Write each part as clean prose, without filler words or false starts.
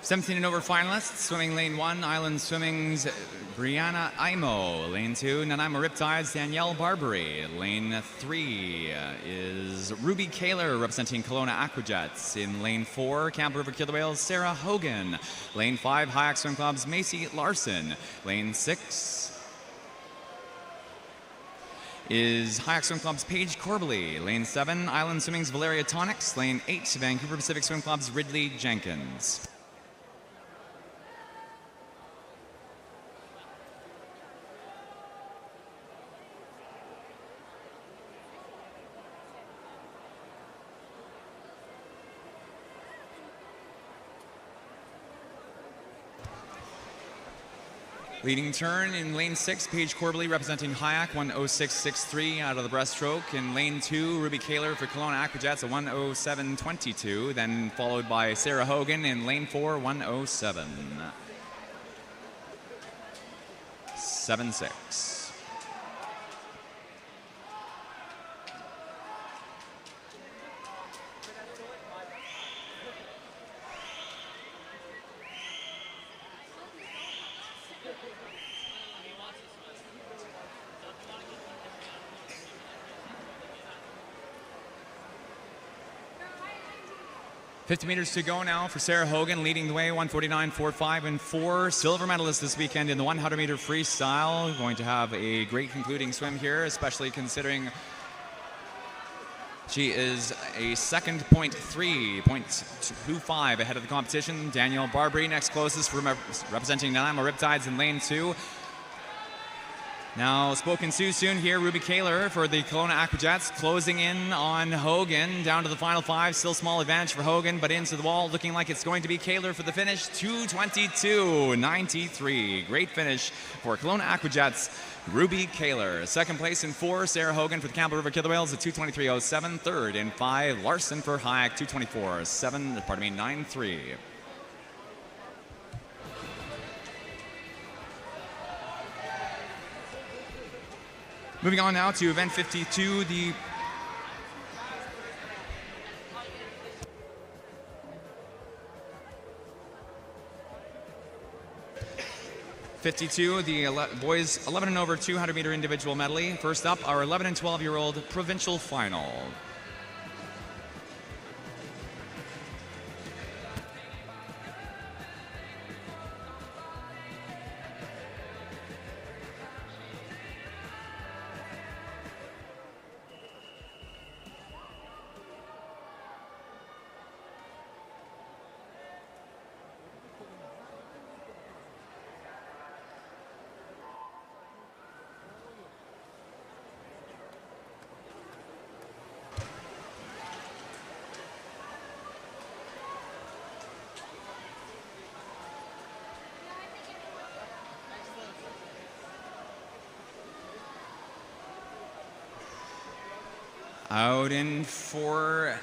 17 and over finalists, swimming lane 1, Island Swimming's Brianna Imo. Lane 2, Nanaimo Riptides, Danielle Barbary. Lane 3 is Ruby Kaler representing Kelowna Aquajets. In lane 4, Campbell River Killer Whales, Sarah Hogan. Lane 5, Hayak Swim Club's Macy Larson. Lane 6 is Hayak Swim Club's Paige Corbally. Lane 7, Island Swimming's Valeria Tonics. Lane 8, Vancouver Pacific Swim Club's Ridley Jenkins. Leading turn in lane 6, Paige Corbally representing Hayak, 1:06.63 out of the breaststroke. In lane 2, Ruby Kaler for Kelowna Aquajets, a 1:07.22. Then followed by Sarah Hogan in lane 4, 1:07. 7-6. 50 meters to go now for Sarah Hogan, leading the way, 1:49.45 and 4. Silver medalist this weekend in the 100-meter freestyle. Going to have a great concluding swim here, especially considering she is a second 0.25 ahead of the competition. Danielle Barbary next closest, representing Nanaimo Riptides in lane 2. Now, spoken Sioux soon here, Ruby Kaler for the Kelowna Aquajets, closing in on Hogan, down to the final 5, still small advantage for Hogan, but into the wall, looking like it's going to be Kaler for the finish, 2:22.93. Great finish for Kelowna Aquajets, Ruby Kaler. Second place in 4, Sarah Hogan for the Campbell River Killer Whales at 2:23.07. Third in 5, Larson for Hayak, 2:24.93. Moving on now to event 52, the boys 11 and over 200-meter individual medley. First up, our 11 and 12-year-old provincial final. Out in for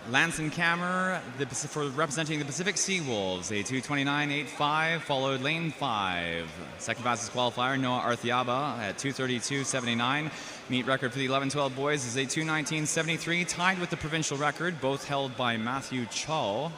Lance and Kammer, for representing the Pacific Seawolves, a 2:29.85, followed lane 5. Second fastest qualifier, Noah Arthiaba at 2:32.79. Meet record for the 11-12 boys is a 2:19.73, tied with the provincial record, both held by Matthew Chall.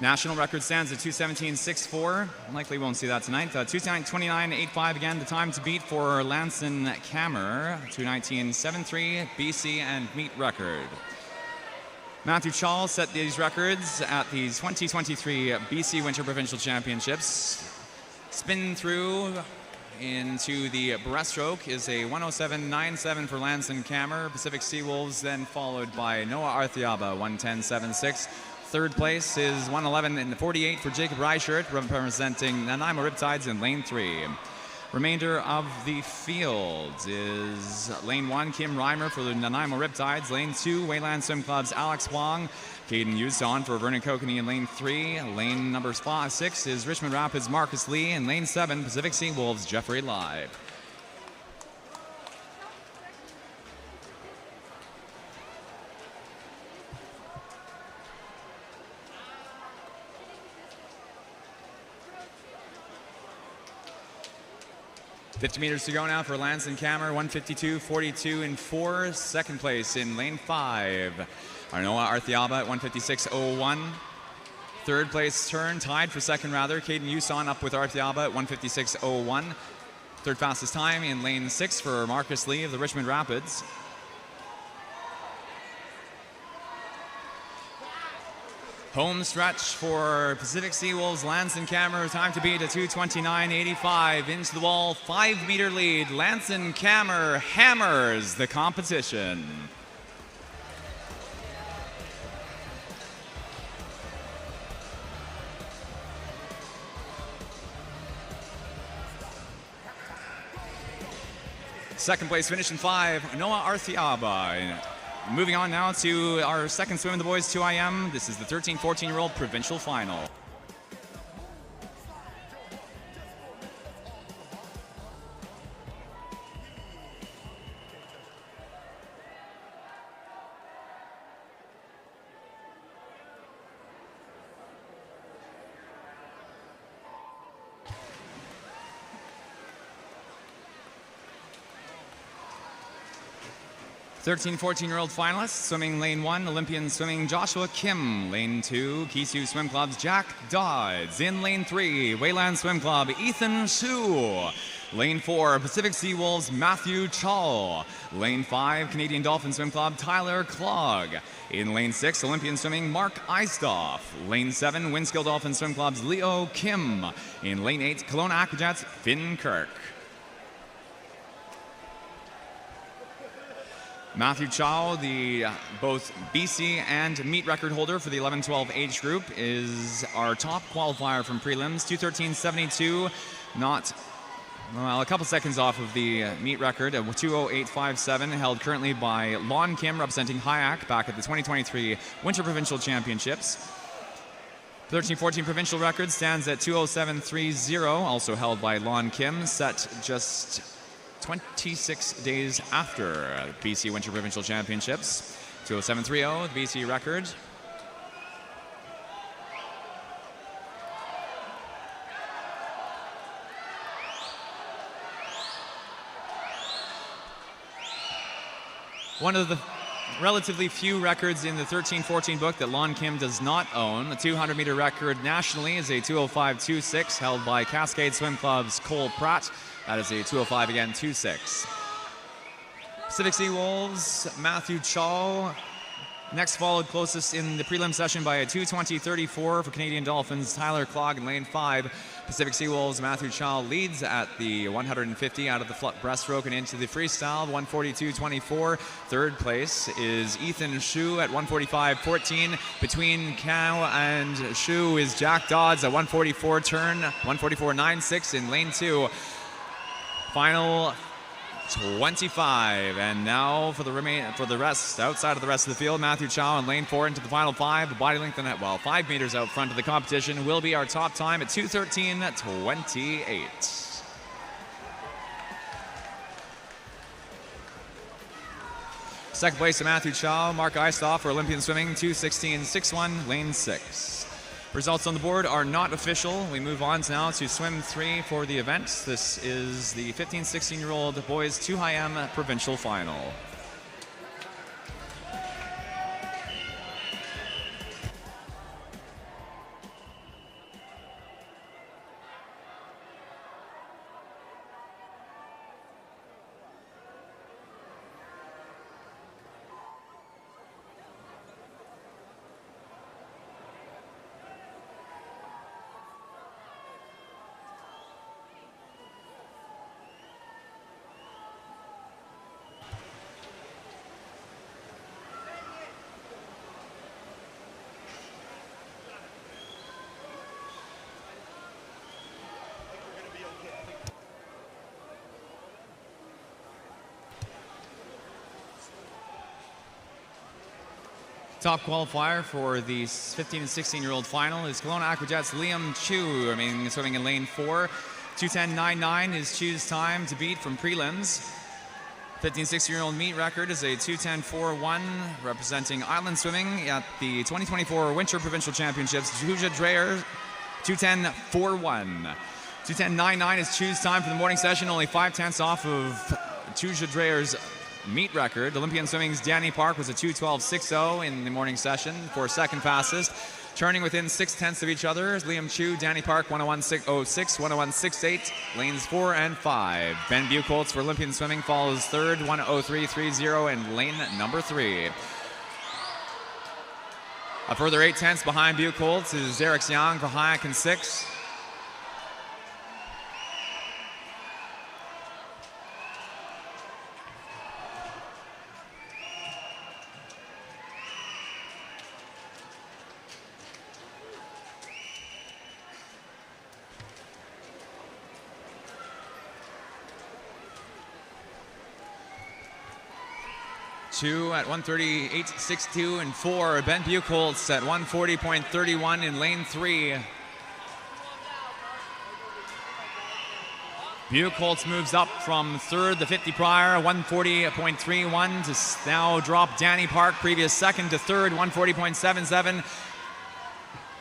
National record stands at 2:17.64. Likely won't see that tonight. 2:29.85 again, the time to beat for Lance and Kammer. 2:19.73, BC and meet record. Matthew Chall set these records at the 2023 BC Winter Provincial Championships. Spin through into the breaststroke is a 1:07.97 for Lance and Kammer. Pacific Seawolves then followed by Noah Arthiaba, 1:10.76. Third place is 1:11.48 for Jacob Reichert, representing Nanaimo Riptides in lane 3. Remainder of the field is lane 1, Kim Reimer for the Nanaimo Riptides. Lane 2, Wayland Swim Club's Alex Wong. Caden Yuson for Vernon Kokanee in lane 3. Lane number 6 is Richmond Rapids' Marcus Lee. And lane 7, Pacific Seawolves' Jeffrey Live. 50 meters to go now for Lance and Kammer, 152.42 in 4. Second place in lane 5. Arnoa Arthiaba at 156.01. Third place turn, tied for second rather. Caden Uson up with Arthiaba at 156.01. Third fastest time in lane 6 for Marcus Lee of the Richmond Rapids. Home stretch for Pacific Seawolves, Lance and Kammer, time to beat at 2:29.85. Into the wall, 5-meter lead. Lance and Kammer hammers the competition. Second place finish in 5, Noah Arthiaba. Moving on now to our second swim in the boys 2IM. This is the 13-14-year-old provincial final. Thirteen, 14-year-old finalists, swimming lane 1, Olympian swimming Joshua Kim. Lane 2, Kisu Swim Club's Jack Dodds. In lane 3, Wayland Swim Club, Ethan Shu. Lane 4, Pacific Seawolves, Matthew Chall. Lane 5, Canadian Dolphin Swim Club, Tyler Clogg. In lane 6, Olympian swimming, Mark Eistoff. Lane 7, Winskill Dolphin Swim Club's Leo Kim. In lane 8, Kelowna Aquajets, Finn Kirk. Matthew Chow, the both BC and meet record holder for the 11-12 age group, is our top qualifier from prelims. 2:13.72, not well, a couple seconds off of the meet record of 2:08.57, held currently by Lon Kim, representing Hyack back at the 2023 Winter Provincial Championships. 13-14 provincial record stands at 2:07.30, also held by Lon Kim, set just 26 days after BC Winter Provincial Championships. 2:07.30, the BC record. One of the relatively few records in the 13-14 book that Lon Kim does not own. The 200-meter record nationally is a 2:05.26, held by Cascade Swim Club's Cole Pratt. That is a 2:05 again, 2:6. Pacific Seawolves, Matthew Chaw. Next followed closest in the prelim session by a 2:20.34 for Canadian Dolphins, Tyler Clogg in lane 5. Pacific Seawolves, Matthew Chaw leads at the 150 out of the breaststroke and into the freestyle, 1:42.24. Third place is Ethan Shu at 1:45.14. Between Cow and Shu is Jack Dodds at 1:44 turn, 1:44.96 in lane 2. Final 25, and now for the rest, outside of the rest of the field, Matthew Chow in lane 4 into the final 5. The body length, 5 meters out front of the competition, will be our top time at 2:13.28. Second place to Matthew Chow, Mark Eistoff for Olympian swimming, 2:16.61, lane 6. Results on the board are not official. We move on now to swim 3 for the event. This is the 15-16-year-old boys 2IM provincial final. Top qualifier for the 15 and 16-year-old final is Kelowna Aquajets' Liam Chu, swimming in lane 4. 2:10.99 is Chu's time to beat from prelims. 15 and 16-year-old meet record is a 2:10.41, representing Island Swimming at the 2024 Winter Provincial Championships. Juja Dreyer, 2:10.41. 2:10.99 is Chu's time for the morning session, only 5/10 off of Tuja Dreyer's meet record. Olympian Swimming's Danny Park was a 2:12.60 in the morning session for second fastest. Turning within 6/10 of each other, Liam Chu, Danny Park, 101.06, 101.68, lanes 4 and 5. Ben Buchholz for Olympian Swimming follows third, 103.30 in lane number 3. A further 8/10 behind Buchholz is Eric Xiang for Hayek in 6. Chu at 138.62 and 4. Ben Buchholz at 140.31 in lane 3. Buchholz moves up from third, the 50 prior, 140.31 to now drop Danny Park, previous second to third, 140.77.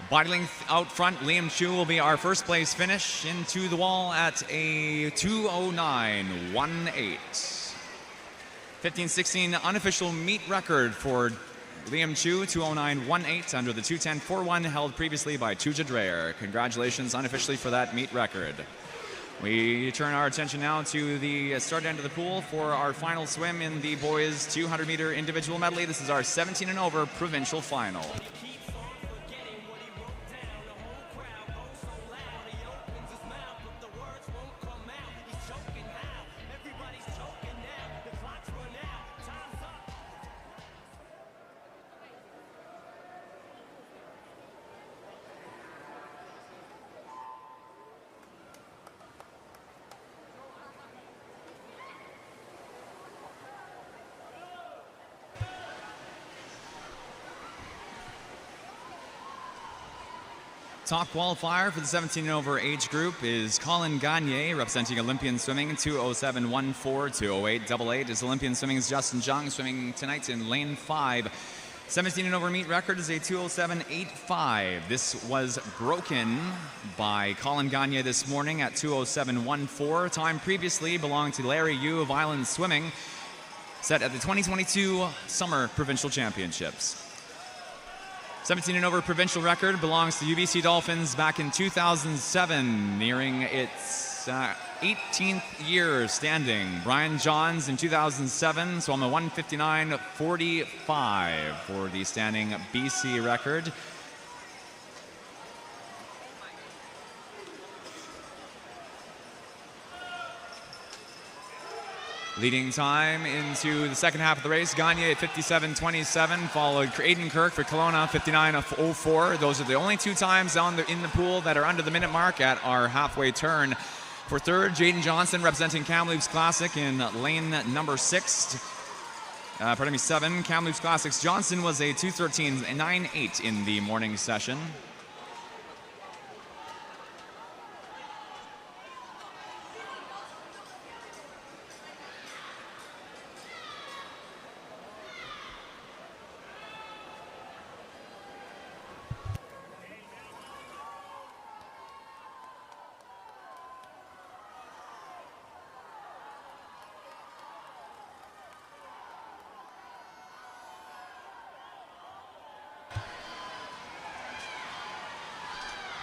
Body length out front, Liam Chu will be our first place finish into the wall at a 2:09.18. 15:16 unofficial meet record for Liam Chu, 2:09.18 under the 2:10.41 held previously by Tuja Dreyer. Congratulations unofficially for that meet record. We turn our attention now to the start end of the pool for our final swim in the boys 200-meter individual medley. This is our 17 and over provincial final. Top qualifier for the 17 and over age group is Colin Gagne, representing Olympian Swimming, 2:07.14, 2:08.88 is Olympian Swimming's Justin Zhang, swimming tonight in lane 5. 17 and over meet record is a 2:07.85. This was broken by Colin Gagne this morning at 2:07.14. Time previously belonged to Larry Yu of Island Swimming, set at the 2022 Summer Provincial Championships. 17 and over provincial record belongs to UBC Dolphins back in 2007, nearing its 18th year standing. Brian Johns in 2007 swam a 1:59.45 for the standing BC record. Leading time into the second half of the race, Gagne at 57.27, followed Aiden Kirk for Kelowna, 59.04. Those are the only two times in the pool that are under the minute mark at our halfway turn. For third, Jaden Johnson representing Kamloops Classic in lane number 7. Kamloops Classics. Johnson was a 2:13.98 in the morning session.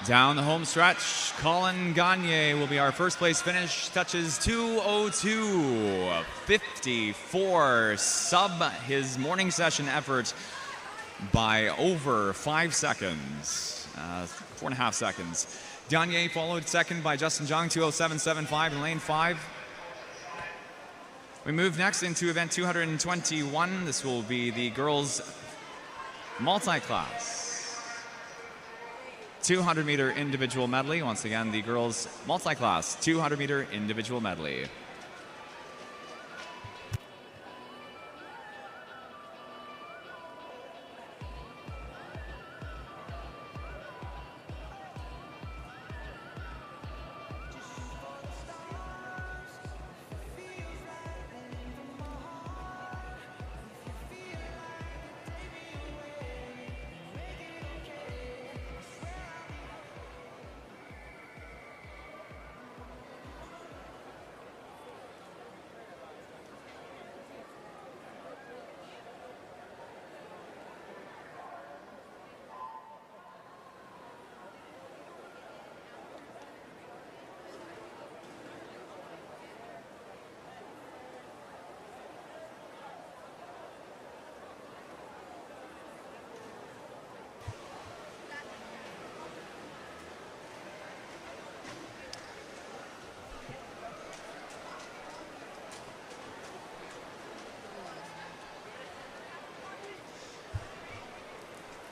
Down the home stretch, Colin Gagne will be our first place finish. Touches 2:02.54, sub his morning session effort by over 5 seconds, 4.5 seconds. Gagne followed second by Justin Zhang, 2:07.75 in lane 5. We move next into event 221. This will be the girls multi-class 200-meter individual medley. Once again, the girls multi-class 200-meter individual medley.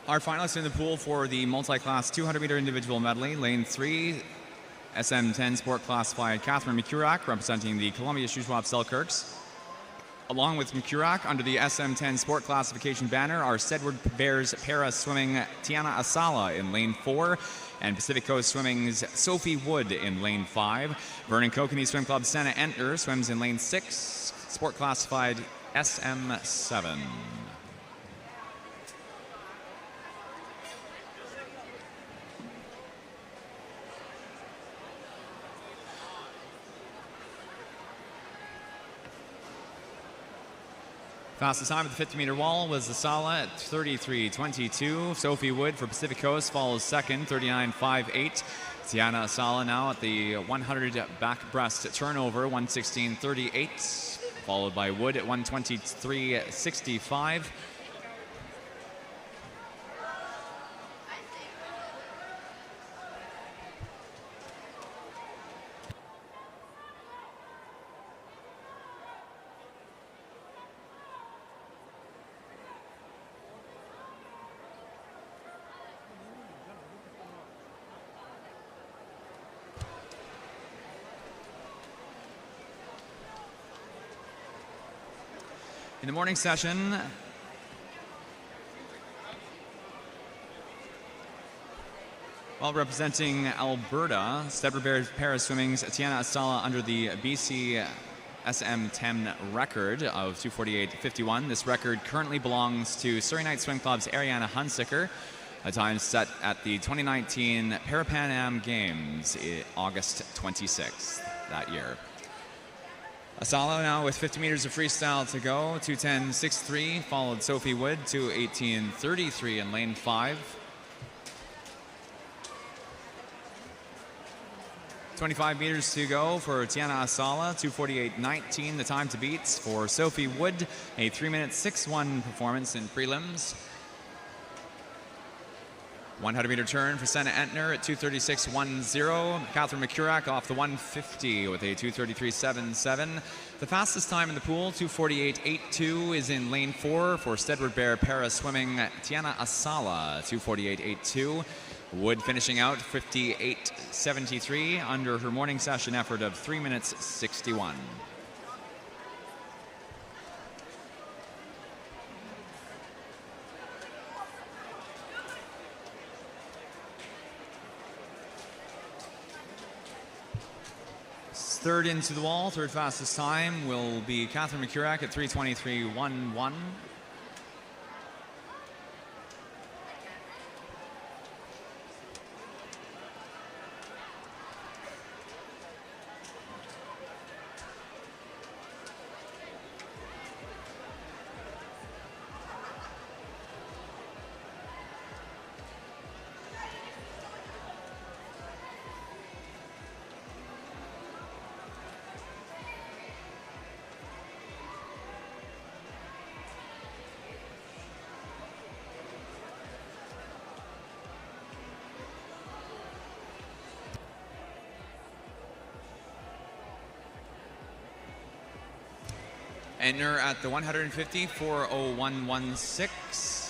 Our finalists in the pool for the multi-class 200-meter individual medley, lane 3, SM10 sport classified Catherine McCurack, representing the Columbia Shuswap Selkirks. Along with McCurack, under the SM10 sport classification banner, are Sedward Bears para swimming Tiana Asala in lane 4, and Pacific Coast Swimming's Sophie Wood in lane 5. Vernon Kokanee Swim Club Senna Entner swims in lane 6, sport classified SM7. Fastest time at the 50-meter wall was Asala at 33:22. Sophie Wood for Pacific Coast follows second, 39:58. Tiana Asala now at the 100 back breast turnover, 116:38, followed by Wood at 123:65. In the morning session, while representing Alberta, Sedward Bears para swimming's Tiana Asala under the BC SM10 record of 2:48.51. This record currently belongs to Surrey Night Swim Club's Ariana Hunsicker, a time set at the 2019 Parapan Am Games, August 26th that year. Asala now with 50 meters of freestyle to go, 2:10.63, followed Sophie Wood, 2:18.33 in lane 5. 25 meters to go for Tiana Asala, 2:48.19, the time to beat for Sophie Wood, a 3-minute 6:1 performance in prelims. 100-meter turn for Senna Entner at 2:36.10. Catherine McCurack off the 150 with a 2:33.77. The fastest time in the pool, 2:48.82, is in lane 4 for Sedward Bear para swimming Tiana Asala, 2:48.82. Wood finishing out 58.73 under her morning session effort of 3 minutes 61. Third into the wall, third fastest time will be Catherine McCurack at 3:23.11. Entner at the 150, 4:01.16.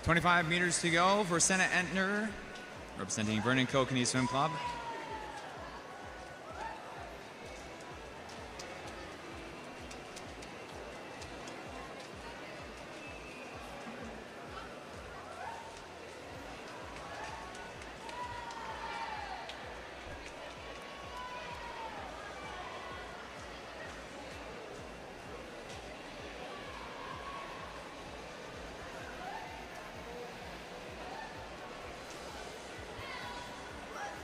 .25 meters to go for Senna Entner, representing Vernon Kokanee Swim Club.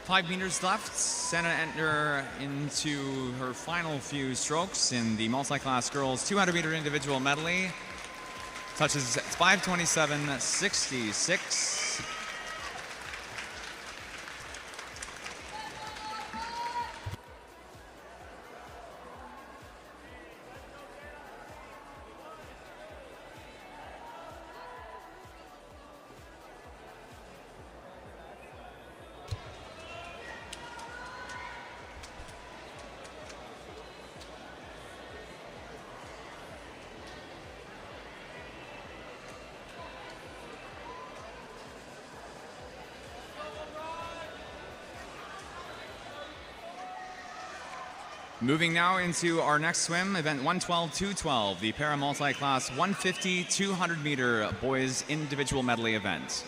Five meters left. Senna Entner into her final few strokes in the multi-class girls 200-meter individual medley. Touches 5:27.66. Moving now into our next swim, event 112-212, the para multi-class 150 200 meter boys individual medley event.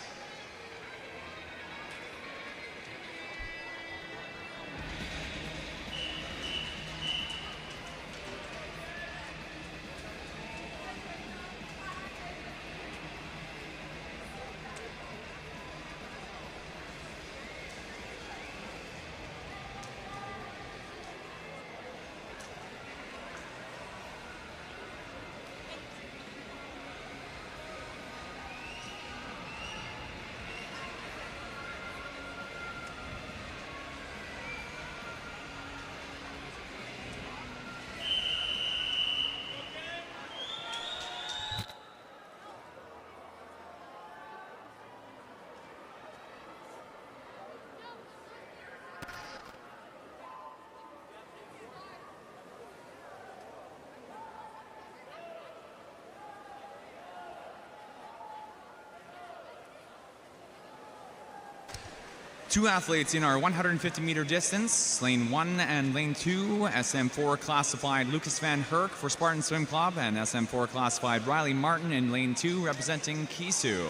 Two athletes in our 150 meter distance, lane 1 and lane 2, SM4 classified Lucas Van Herk for Spartan Swim Club and SM4 classified Riley Martin in lane 2 representing Kisu.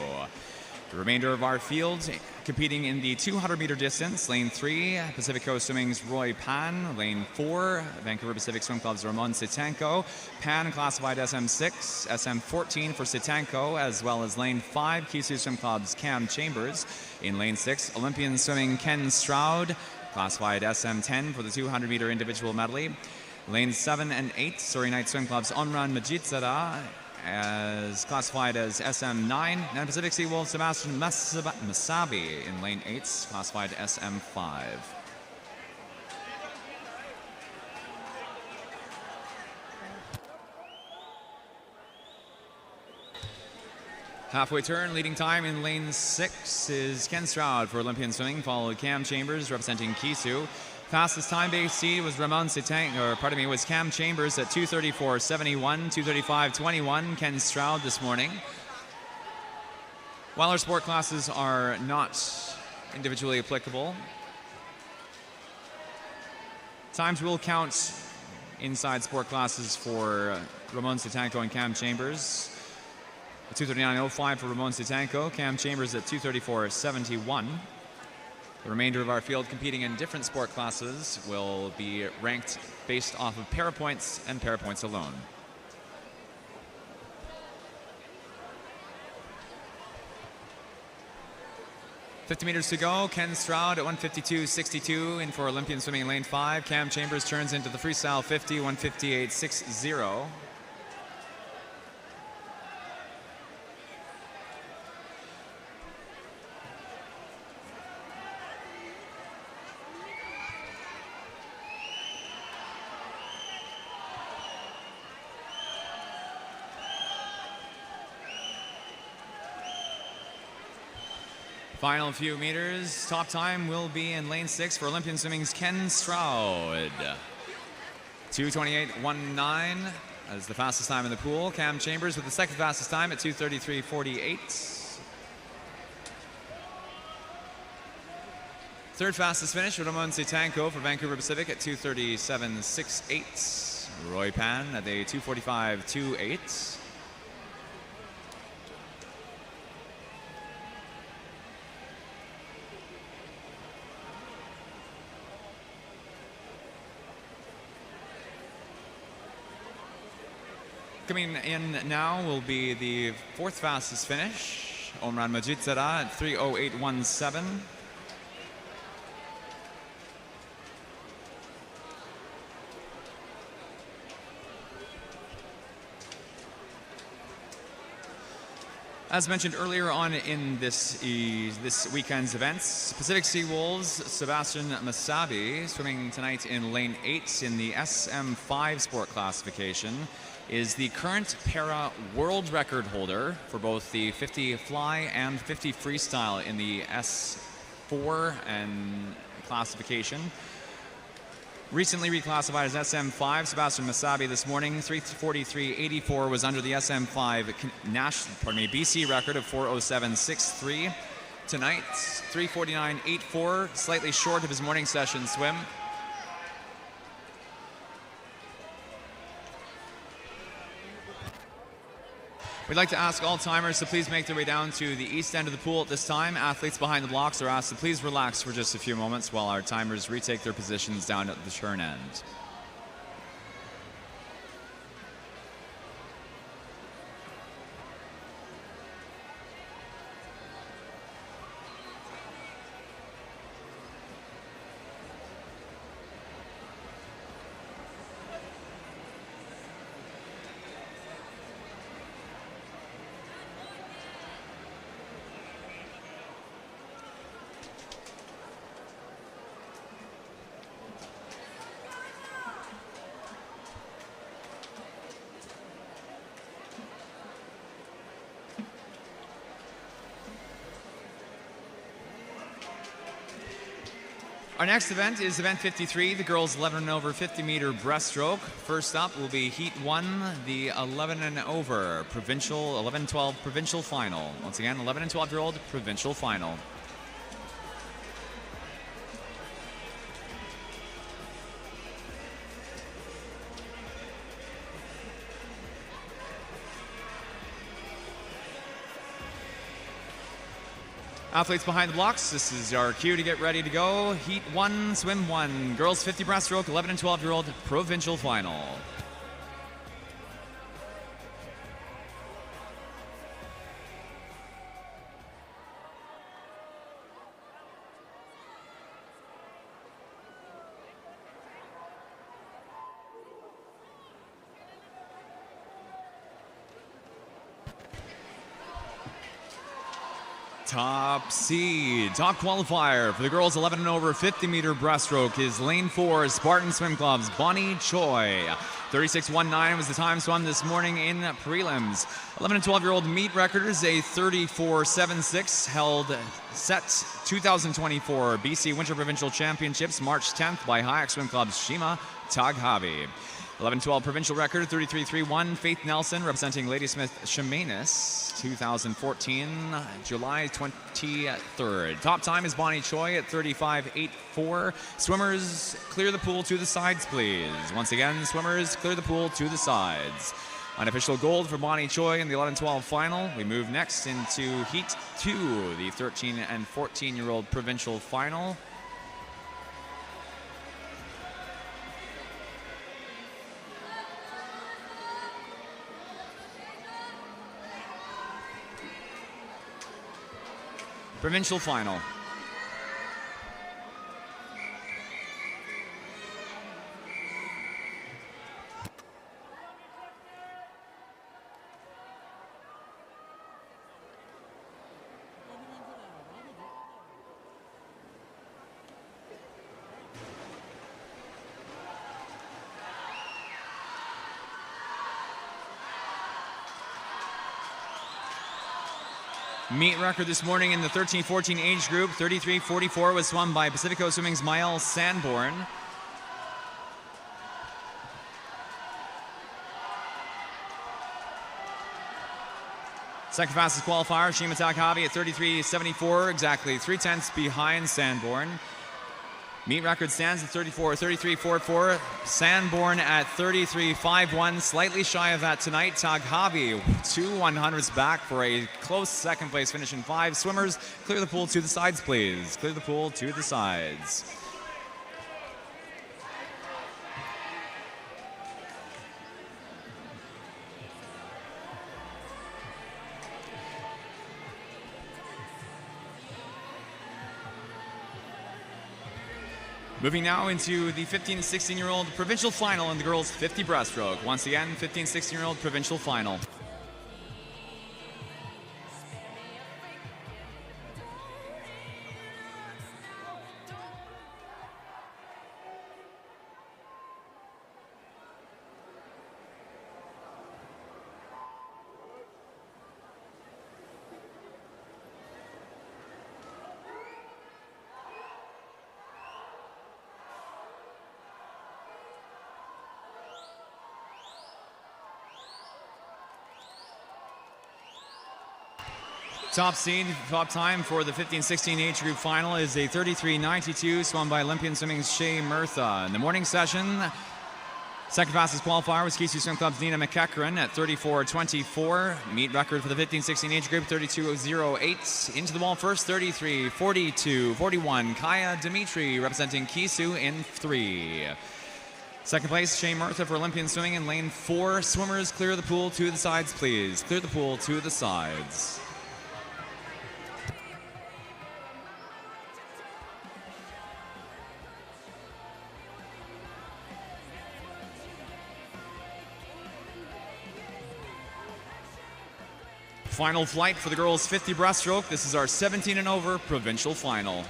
The remainder of our field competing in the 200 meter distance, lane 3, Pacific Coast Swimming's Roy Pan, lane 4, Vancouver Pacific Swim Club's Ramon Sitanko, Pan classified SM6, SM14 for Sitanko, as well as lane 5, Kisu Swim Club's Cam Chambers. In lane 6, Olympian Swimming Ken Stroud, classified SM10 for the 200 meter individual medley. Lane 7 and 8, Surrey Night Swim Club's Omran Majitsara, as classified as SM9, and Pacific Sea Wolf Sebastian Masabi in lane 8, classified SM5. Halfway turn, leading time in lane 6 is Ken Stroud for Olympian Swimming, followed Cam Chambers representing Kisu. Fastest time-based seed was was Cam Chambers at 2:34.71, 2:35.21. Ken Stroud this morning. While our sport classes are not individually applicable, times will count inside sport classes for Ramon Sitanko and Cam Chambers. 2:39.05 for Ramon Sitanko, Cam Chambers at 2:34.71. The remainder of our field competing in different sport classes will be ranked based off of para points and para points alone. $50 meters to go. Ken Stroud at 1:52.62 in for Olympian Swimming lane 5. Cam Chambers turns into the freestyle 50, 1:58.60. Final few meters. Top time will be in lane 6 for Olympian Swimming's Ken Stroud. 2:28.19 as the fastest time in the pool. Cam Chambers with the second fastest time at 2:33.48. Third fastest finish for Ramon Sitanko for Vancouver Pacific at 2:37.68. Roy Pan at a 2:45.28. Coming in now will be the fourth fastest finish, Omran Majitsara at 3:08.17. As mentioned earlier on in this weekend's events, Pacific Sea Wolves Sebastian Masabi, swimming tonight in lane 8 in the SM5 sport classification, is the current para world record holder for both the 50 fly and 50 freestyle in the S4 and classification. Recently reclassified as SM5, Sebastian Masabi this morning, 343.84 was under the SM5 BC record of 4:07.63. Tonight, 349.84, slightly short of his morning session swim. We'd like to ask all timers to please make their way down to the east end of the pool at this time. Athletes behind the blocks are asked to please relax for just a few moments while our timers retake their positions down at the turn end. Our next event is event 53, the girls 11 and over 50 meter breaststroke. First up will be heat 1, the 11 and over provincial, 11-12 provincial final. Once again, 11 and 12-year-old provincial final. Athletes behind the blocks, this is our cue to get ready to go. Heat 1, swim 1, girls 50 breaststroke, 11 and 12-year-old provincial final. Top seed, top qualifier for the girls 11 and over 50 meter breaststroke is lane 4, Spartan Swim Club's Bonnie Choi. 36.19 was the time swum this morning in prelims. 11 and 12-year-old meet record is a 34.76, held set 2024 BC Winter Provincial Championships March 10th by Hayek Swim Club's Shima Taghavi. 11-12 provincial record, 33.31. Faith Nelson representing Ladysmith Chemainus, 2014, July 23rd. Top time is Bonnie Choi at 35.84. Swimmers, clear the pool to the sides, please. Once again, swimmers, clear the pool to the sides. Unofficial gold for Bonnie Choi in the 11-12 final. We move next into Heat 2, the 13 and 14-year-old provincial final. Provincial final. Meet record this morning in the 13-14 age group, 33.44 was swum by Pacifico Swimming's Maëlle Sanborn. Second fastest qualifier, Shima Taghavi at 33.74, exactly 3/10 behind Sanborn. Meet record stands at 33.44. Sanborn at 33.51, slightly shy of that tonight. Taghavi 2 100ths back for a close second place finish in 5. Swimmers, clear the pool to the sides, please. Clear the pool to the sides. Moving now into the 15 and 16-year-old provincial final in the girls' 50 breaststroke. Once again, 15 and 16-year-old provincial final. Top time for the 15-16 age group final is a 33.92, swum by Olympian Swimming's Shea Murtha. In the morning session, second fastest qualifier was Keesu Swim Club's Nina McEachran at 34.24. Meet record for the 15-16 age group, 32.08. Into the wall first, 33.42.41. Kaya Dimitri representing Keesu in 3. Second place, Shea Murtha for Olympian Swimming in lane 4. Swimmers, clear the pool to the sides, please. Clear the pool to the sides. Final flight for the girls' 50 breaststroke. This is our 17 and over provincial final.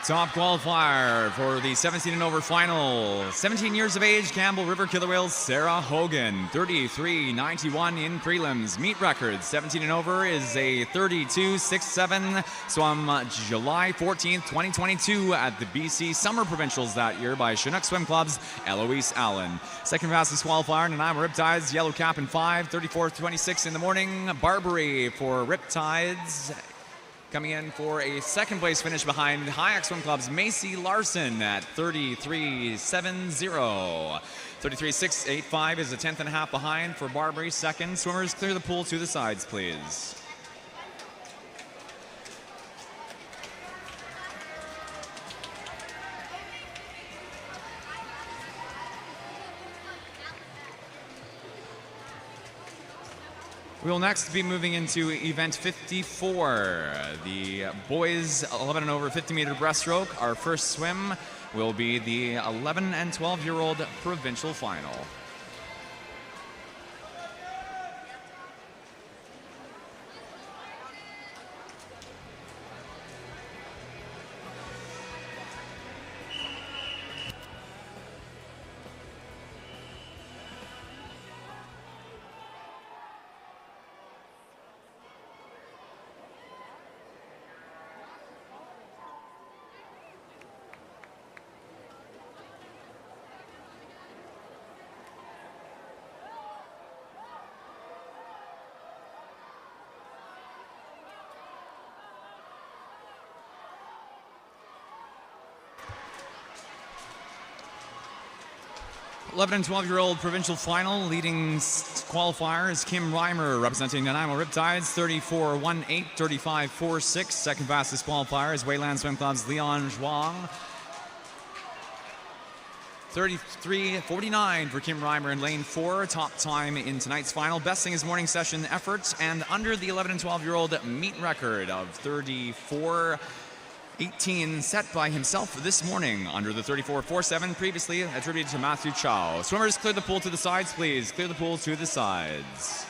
Top qualifier for the 17 and over final. 17 years of age, Campbell River Killer Whales, Sarah Hogan. 33.91 in prelims. Meet record, 17 and over is a 32.67. Swum July 14th, 2022 at the BC Summer Provincials that year by Chinook Swim Club's Eloise Allen. Second fastest qualifier, Nanaimo Riptides, Yellow Cap in 5, 34.26 in the morning. Barbary for Riptides. Coming in for a second place finish behind Hayak Swim Club's Macy Larson at 33.70. 33.685 is a 10th and a half behind for Barbary. Second. Swimmers, clear the pool to the sides, please. We will next be moving into event 54, the boys 11 and over 50-meter breaststroke. Our first swim will be the 11 and 12-year-old provincial final. '11 and 12-year-old provincial final. Leading qualifier is Kim Reimer representing Nanaimo Riptides, 34.18, 35.46. Second fastest qualifier is Wayland Swim Club's Leon Zhuang, 33.49 for Kim Reimer in lane 4. Top time in tonight's final, besting his morning session efforts and under the 11 and 12-year-old meet record of 34.18 set by himself this morning under the 34.47 previously attributed to Matthew Chow. Swimmers, clear the pool to the sides, please. Clear the pool to the sides.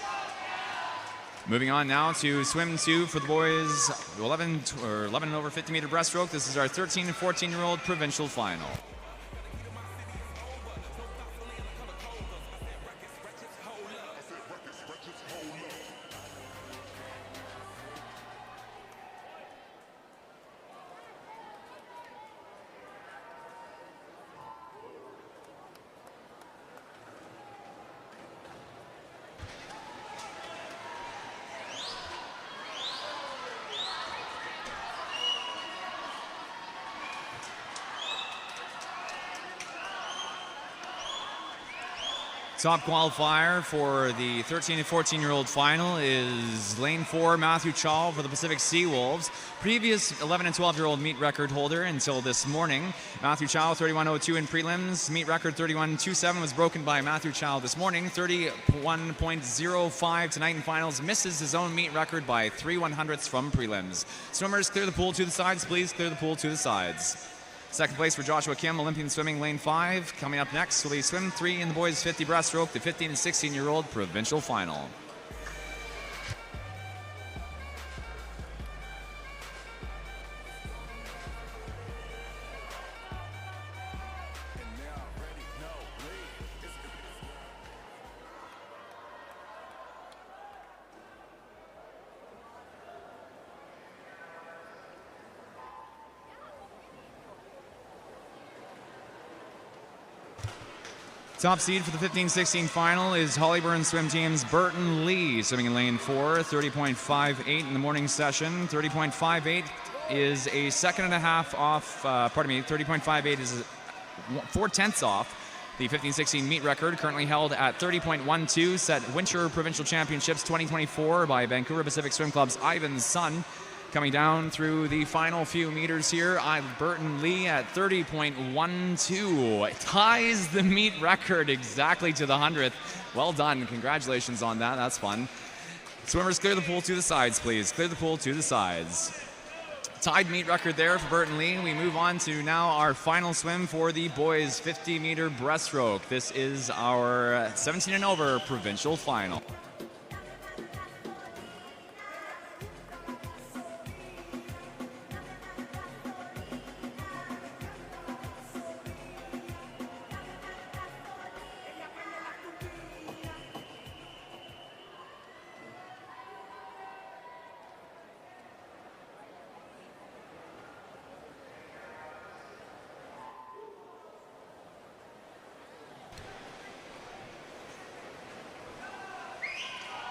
Moving on now to swim 2 for the boys 11 and over 50-meter breaststroke. This is our 13 and 14-year-old provincial final. Top qualifier for the 13 and 14-year-old final is lane 4, Matthew Chaw for the Pacific Sea Wolves. Previous 11 and 12-year-old meet record holder until this morning. Matthew Chow, 31.02 in prelims. Meet record 31.27 was broken by Matthew Chow this morning. 31.05 tonight in finals. Misses his own meet record by 3/100ths from prelims. Swimmers, clear the pool to the sides, please. Clear the pool to the sides. Second place for Joshua Kim, Olympian Swimming, lane 5. Coming up next will be swim 3 in the boys 50 breaststroke, the 15 and 16-year-old provincial final. Top seed for the 15-16 final is Hollyburn Swim Team's Burton Lee, swimming in lane 4, 30.58 in the morning session. 30.58 is a second and a half off, 30.58 is 4/10 off the 15-16 meet record, currently held at 30.12, set Winter Provincial Championships 2024 by Vancouver Pacific Swim Club's Ivan Sun. Coming down through the final few meters here, Burton Lee at 30.12. It ties the meet record exactly to the 100th. Well done. Congratulations on that. That's fun. Swimmers, clear the pool to the sides, please. Clear the pool to the sides. Tied meet record there for Burton Lee. We move on to now our final swim for the boys' 50-meter breaststroke. This is our 17 and over provincial final.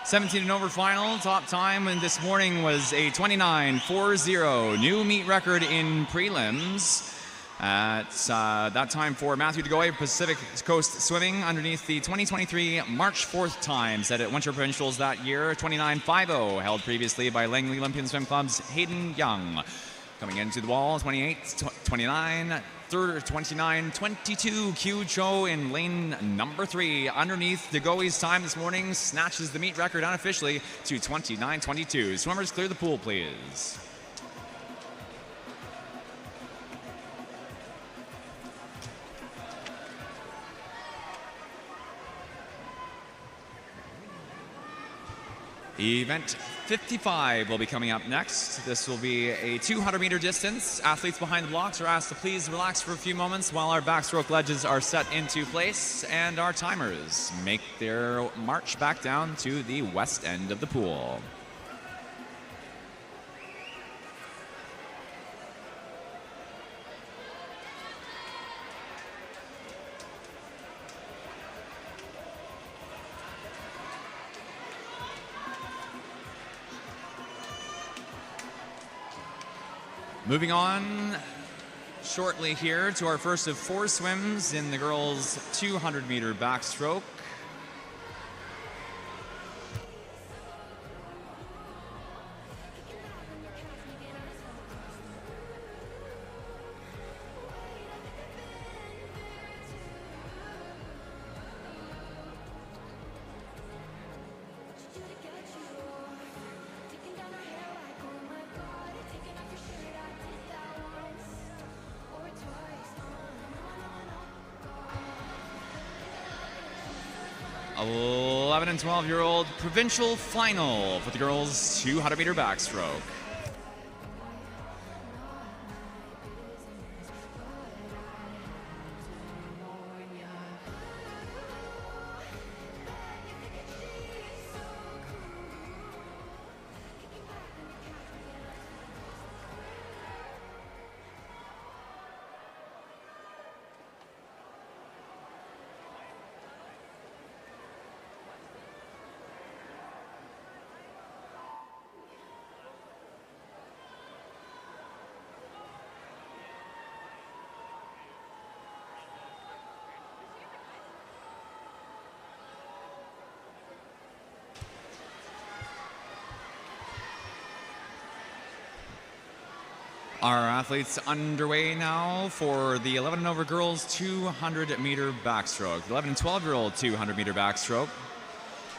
'17 and over final. Top time this morning was a 29.40. New meet record in prelims. At that time for Matthew DeGoey, Pacific Coast Swimming, underneath the 2023 March 4th time, set at Winter Provincials that year. 29.50, held previously by Langley Olympian Swim Club's Hayden Young. Coming into the wall, 28.29. 29.22, Q Cho in lane number 3. Underneath DeGoey's time this morning snatches the meet record unofficially to 29.22. Swimmers, clear the pool, please. Event 55 will be coming up next. This will be a 200-meter distance. Athletes behind the blocks are asked to please relax for a few moments while our backstroke ledges are set into place and our timers make their march back down to the west end of the pool. Moving on shortly here to our first of 4 swims in the girls' 200-meter backstroke. And 12-year-old provincial final for the girls' 200-meter backstroke. Our athletes underway now for the 11 and over girls 200-meter backstroke. The 11 and 12-year-old 200-meter backstroke.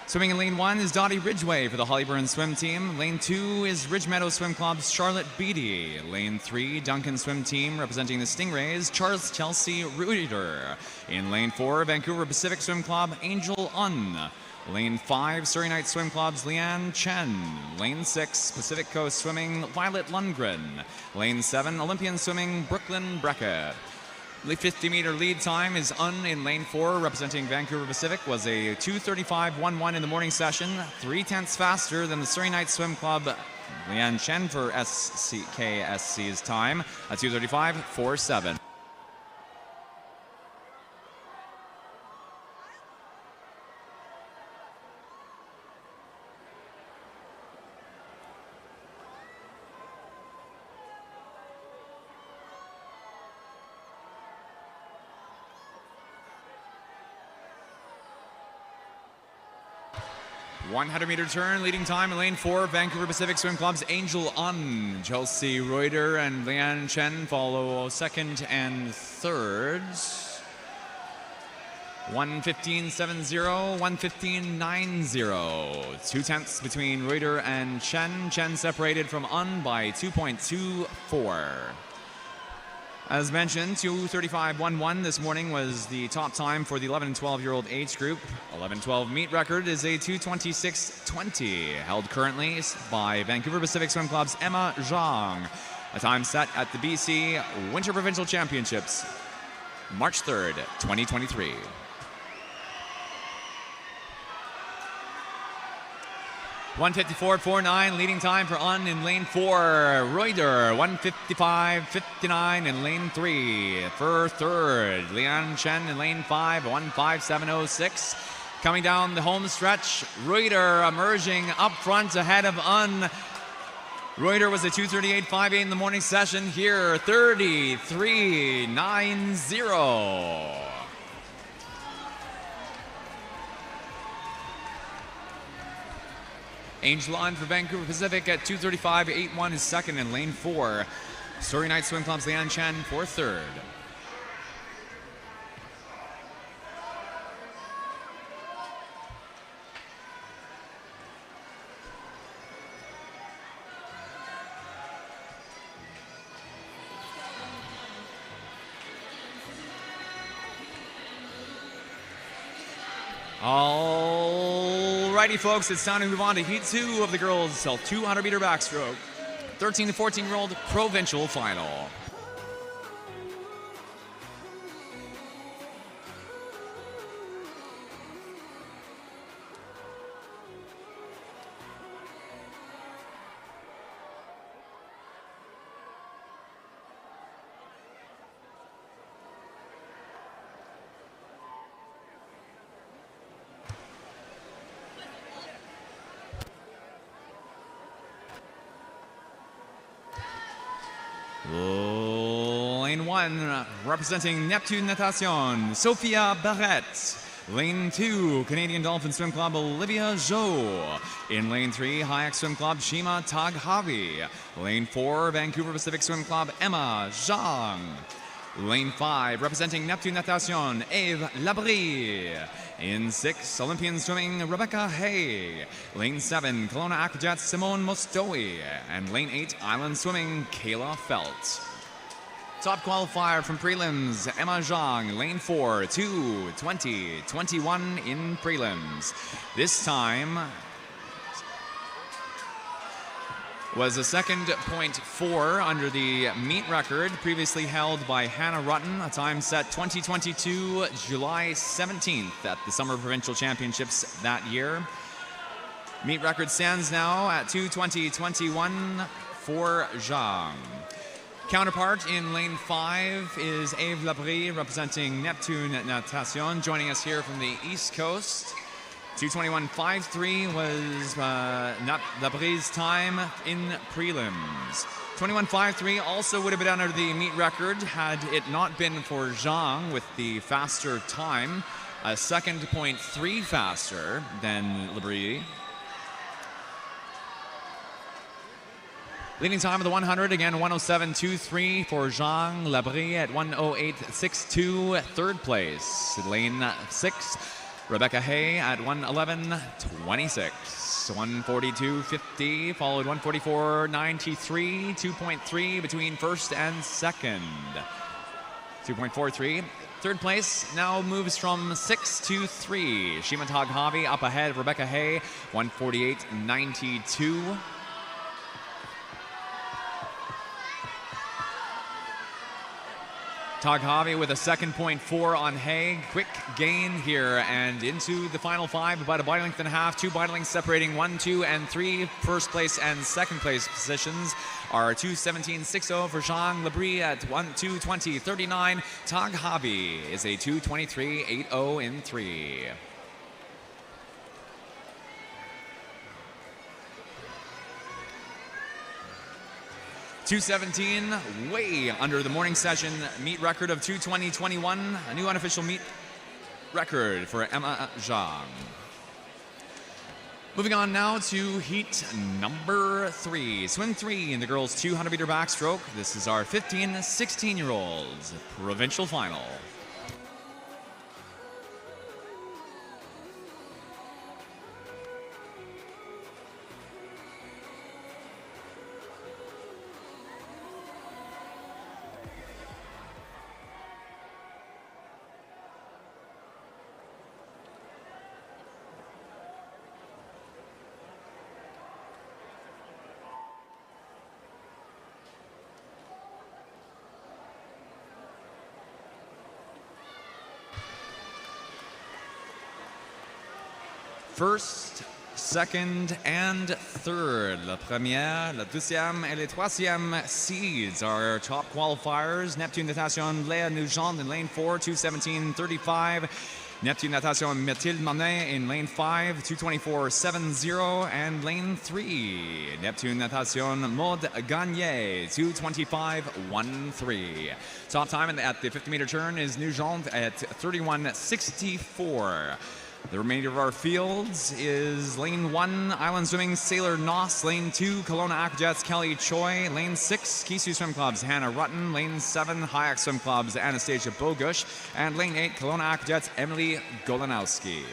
Swimming in lane 1 is Dottie Ridgway for the Hollyburn Swim Team. Lane 2 is Ridge Meadow Swim Club's Charlotte Beatty. Lane 3, Duncan Swim Team representing the Stingrays, Charles Chelsea Ruder. In lane 4, Vancouver Pacific Swim Club, Angel Un. Lane 5, Surrey Night Swim Club's Leanne Chen. Lane 6, Pacific Coast Swimming, Violet Lundgren. Lane 7, Olympian Swimming, Brooklyn Breckett. The 50-meter lead time is in lane 4, representing Vancouver Pacific, was a 2:35.11 in the morning session, 0.3 faster than the Surrey Night Swim Club, Leanne Chen for KSC's time, a 2:35.47. 100-meter turn, leading time in lane 4, Vancouver Pacific Swim Club's Angel Un. Chelsea Reuter and Lian Chen follow second and third. 1:15.70, 1:15.90. 2/10 between Reuter and Chen. Chen separated from Un by 2.24. As mentioned, 2:35.11 this morning was the top time for the 11 and 12-year-old age group. 11-12 meet record is a 2:26.20, held currently by Vancouver Pacific Swim Club's Emma Zhang. A time set at the BC Winter Provincial Championships, March 3rd, 2023. 1:54.49, leading time for Un in lane 4. Reuter, 1:55.59 in lane 3. For third, Lian Chen in lane 5, 1:57.06. Coming down the home stretch, Reuter emerging up front ahead of Un. Reuter was a 2:38.58 in the morning session. Here, 33.90. Angel Un for Vancouver Pacific at 2:35.81 is second in lane 4. Story Night Swim Club's Lian Chen for third. Alrighty, folks, it's time to move on to Heat 2 of the girls' 200-meter backstroke. 13 to 14-year-old provincial final. Lane 1, representing Neptune Natation, Sophia Barrette. Lane 2, Canadian Dolphin Swim Club, Olivia Zhou. In lane 3, Hayek Swim Club, Shima Taghavi. Lane 4, Vancouver Pacific Swim Club, Emma Zhang. Lane 5, representing Neptune Natation, Eve Labrie. In 6, Olympian swimming, Rebecca Hay. Lane 7, Kelowna Aquajet, Simone Mostowi. And lane 8, Island swimming, Kayla Felt. Top qualifier from prelims, Emma Zhang, lane 4, 2:20.21 in prelims. This time was a second .4 under the meet record previously held by Hannah Rutten, a time set 2022 July 17th at the Summer Provincial Championships that year. Meet record stands now at 2:20.21 for Zhang. Counterpart in lane 5 is Eve Labrie, representing Neptune Natation, joining us here from the East Coast. 2:21.53 was Labrie's time in prelims. 21.53 also would have been under the meet record had it not been for Zhang with the faster time, a second .3 faster than Labrie. Leading time of the 100, again 1:07.23 for Zhang. Labrie at 1:08.62, third place. Lane 6, Rebecca Hay at 1:11.26. 1:42.50, followed 1:44.93, 2.3 between first and second. 2.43. Third place now moves from 6 to 3. Shima Taghavi up ahead of Rebecca Hay, 1:48.92. Taghavi with a second .4 on Hay. Quick gain here and into the final 5, about a body length and a half. 2 body lengths separating 1, 2, and 3. First place and second place positions are 2:17.60 for Zhang. Labrie at 2:20.39. Taghavi is a 2:23.80 in 3. .217, way under the morning session meet record of 2:20.21, a new unofficial meet record for Emma Zhang. Moving on now to heat number 3. Swim 3 in the girls' 200-meter backstroke. This is our 16-year-olds provincial final. First, second, and third. La première, la deuxième, et le troisième seeds are top qualifiers. Neptune Natation, Léa Nugent in lane 4, 2:17.35. Neptune Natation, Mathilde Monet in lane 5, 2:24.70. And lane 3, Neptune Natation, Maud Gagné, 2:25.13. Top time at the 50-meter turn is Nugent at 31:64. The remainder of our fields is lane 1, Island Swimming, Sailor Noss. Lane 2, Kelowna Aquajets, Kelly Choi. Lane 6, Kisu Swim Club's Hannah Rutten. Lane 7, Hayak Swim Club's Anastasia Bogush. And lane 8, Kelowna Aquajets, Emily Golanowski.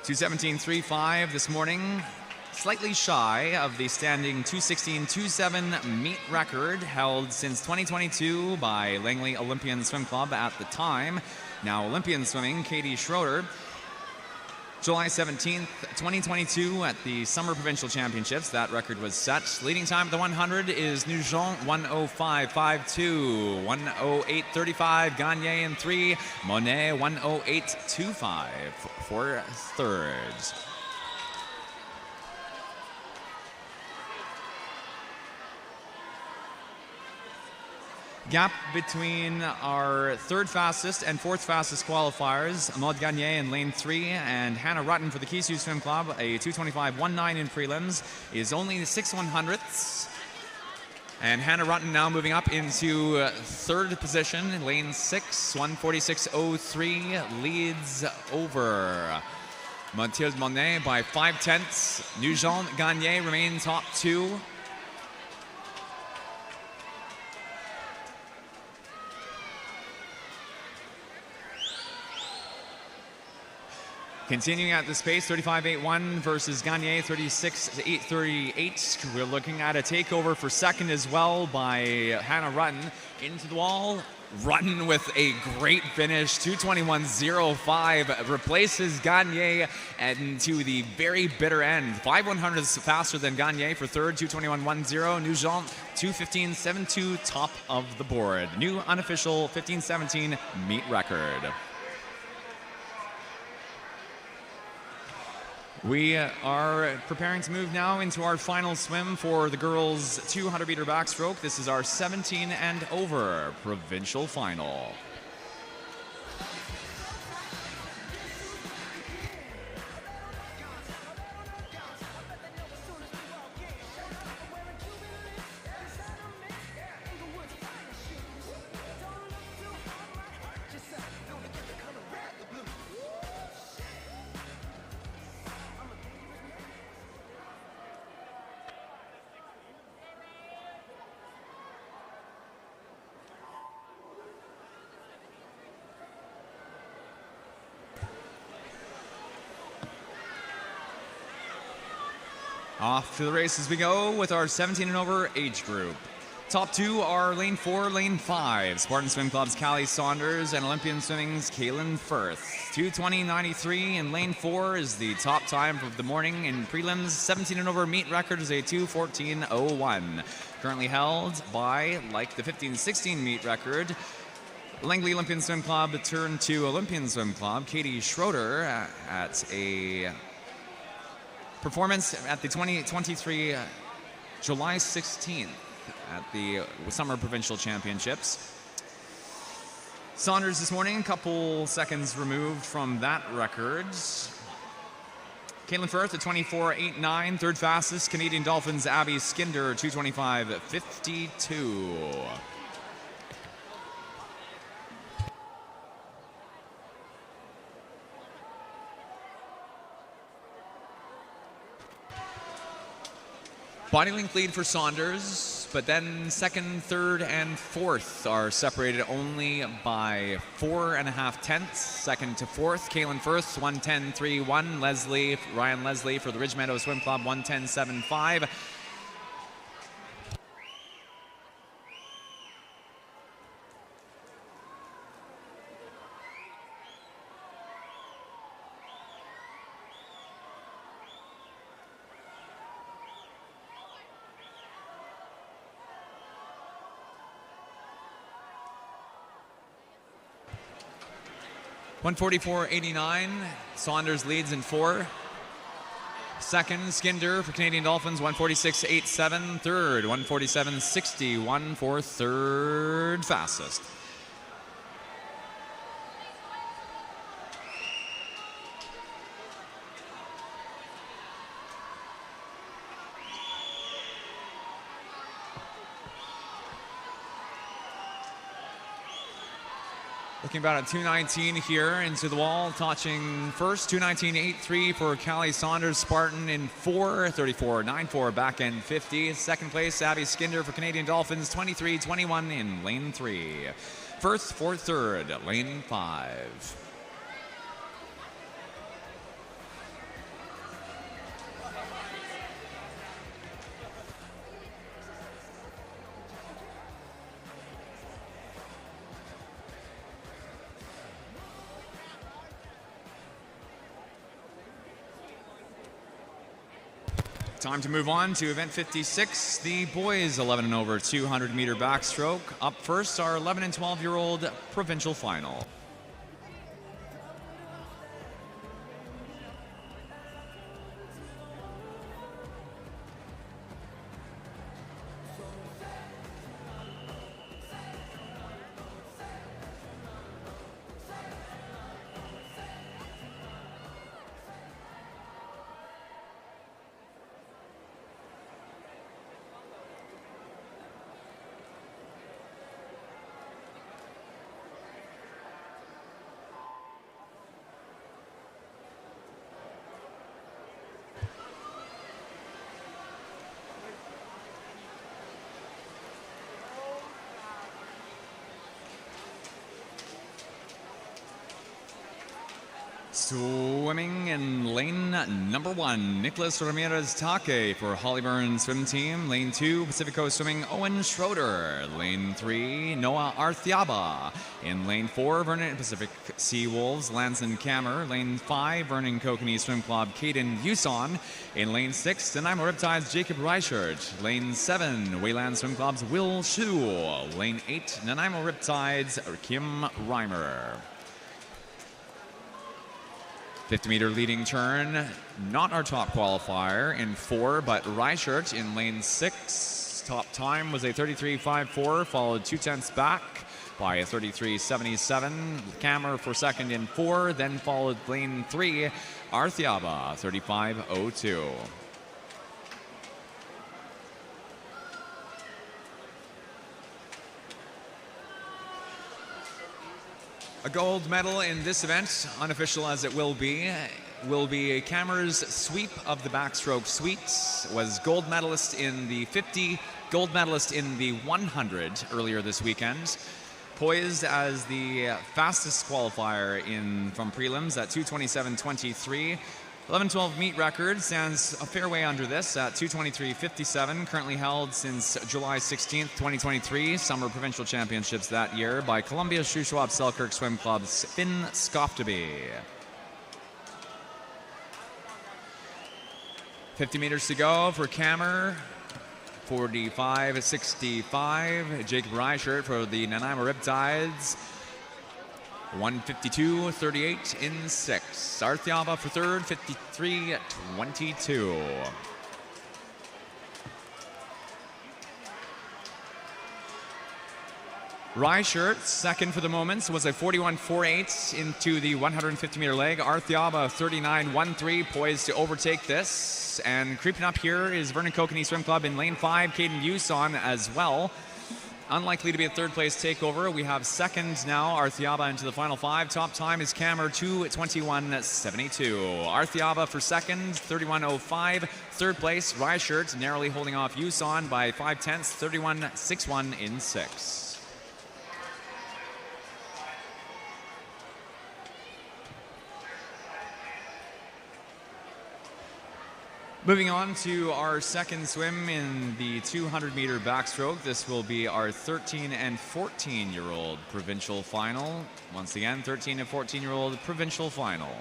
2:17.35 this morning. Slightly shy of the standing 2:16.27 meet record held since 2022 by Langley Olympian Swim Club at the time. Now Olympian Swimming, Katie Schroeder. July 17th, 2022 at the Summer Provincial Championships. That record was set. Leading time at the 100 is Nugent, 1:05.52. 1:08.35, Gagné in 3. Monet, 1:08.25 for thirds. Gap between our third fastest and fourth fastest qualifiers, Maud Gagné in lane 3 and Hannah Rutten for the Kisu Swim Club, a 2:25.19 in prelims, is only 6/100ths. And Hannah Rutten now moving up into third position, lane 6, 1:46.03, leads over Mathilde Monet by 5/10. Nugent Gagné remain top 2. Continuing at this pace, 35.81 versus Gagné, 36.838. We're looking at a takeover for second as well by Hannah Rutten. Into the wall, Rutten with a great finish, 2:21.05, replaces Gagné and to the very bitter end. 5/100ths faster than Gagné for third, 2:21.10. Nugent, 2:15.72, top of the board. New unofficial 15:17 meet record. We are preparing to move now into our final swim for the girls' 200-meter backstroke. This is our 17 and over provincial final. Off to the races we go with our 17 and over age group. Top 2 are lane 4, lane 5. Spartan Swim Club's Callie Saunders and Olympian Swimming's Kaylin Firth. 2:20.93 in lane 4 is the top time of the morning in prelims. 17 and over meet record is a 2:14.01. Currently held by, like the 15-16 meet record, Langley Olympian Swim Club turned to Olympian Swim Club. Katie Schroeder at a performance at the 2023 July 16th at the Summer Provincial Championships. Saunders this morning, a couple seconds removed from that record. Kaylin Firth at 24.89, third fastest. Canadian Dolphins' Abby Skinder, 2:25.52. Body length lead for Saunders, but then second, third, and fourth are separated only by 4.5 tenths. Second to fourth, Kaylin Firth, 1:10.31. Ryan Leslie for the Ridge Meadows Swim Club, 1:10.75. $144.89. Saunders leads in 4. Second, Skinder for Canadian Dolphins, 146.87. Third, 147.61 for third fastest. Looking about at 2:19 here into the wall, touching first, 2:19.83 for Callie Saunders, Spartan in 4, 34.94 back end 50. Second place, Abby Skinder for Canadian Dolphins, 23.21 in lane 3. First for third, lane 5. Time to move on to event 56, the boys 11 and over 200 meter backstroke. Up first, our 11 and 12-year-old provincial final. Swimming in lane number 1, Nicholas Ramirez Take for Hollyburn Swim Team. Lane 2, Pacific Coast Swimming, Owen Schroeder. Lane 3, Noah Arthiaba. In lane 4, Vernon Pacific Sea Wolves, Lanson Kammer. Lane 5, Vernon Kokanee Swim Club, Caden Uson. In lane 6, Nanaimo Riptides, Jacob Reichert. Lane 7, Wayland Swim Club's Will Shu. Lane 8, Nanaimo Riptides, Kim Reimer. 50-meter leading turn, not our top qualifier in 4, but Reichert in lane 6. Top time was a 33.54, followed 2 tenths back by a 33.77. Kammer for second in 4, then followed lane 3, Arthiaba, 35.02. A gold medal in this event, unofficial as it will be Kammer's sweep of the backstroke suites. Was gold medalist in the 50, gold medalist in the 100 earlier this weekend. Poised as the fastest qualifier from prelims at 2:27.23. 11-12 meet record stands a fair way under this at 2:23.57, currently held since July 16th, 2023, Summer Provincial Championships that year by Columbia Shuswap Selkirk Swim Club's Finn Skofteby. 50 meters to go for Kammer, 45.65. Jacob Reichert for the Nanaimo Riptides, 152.38 in 6. Arthiaba for third, 53.22. Reichert, second for the moments, was a 41.48 into the 150-meter leg. Arthiaba, 39.13, poised to overtake this. And creeping up here is Vernon Kokanee Swim Club in lane 5. Caden Uson as well. Unlikely to be a third place takeover. We have second now, Arthiaba into the final five. Top time is Camer 2:21.72. Arthiaba for second, 31.05. Third place, Reichert narrowly holding off Yuson by 0.5, 31.61 in 6. Moving on to our second swim in the 200-meter backstroke. This will be our 13 and 14-year-old provincial final. Once again, 13 and 14-year-old provincial final.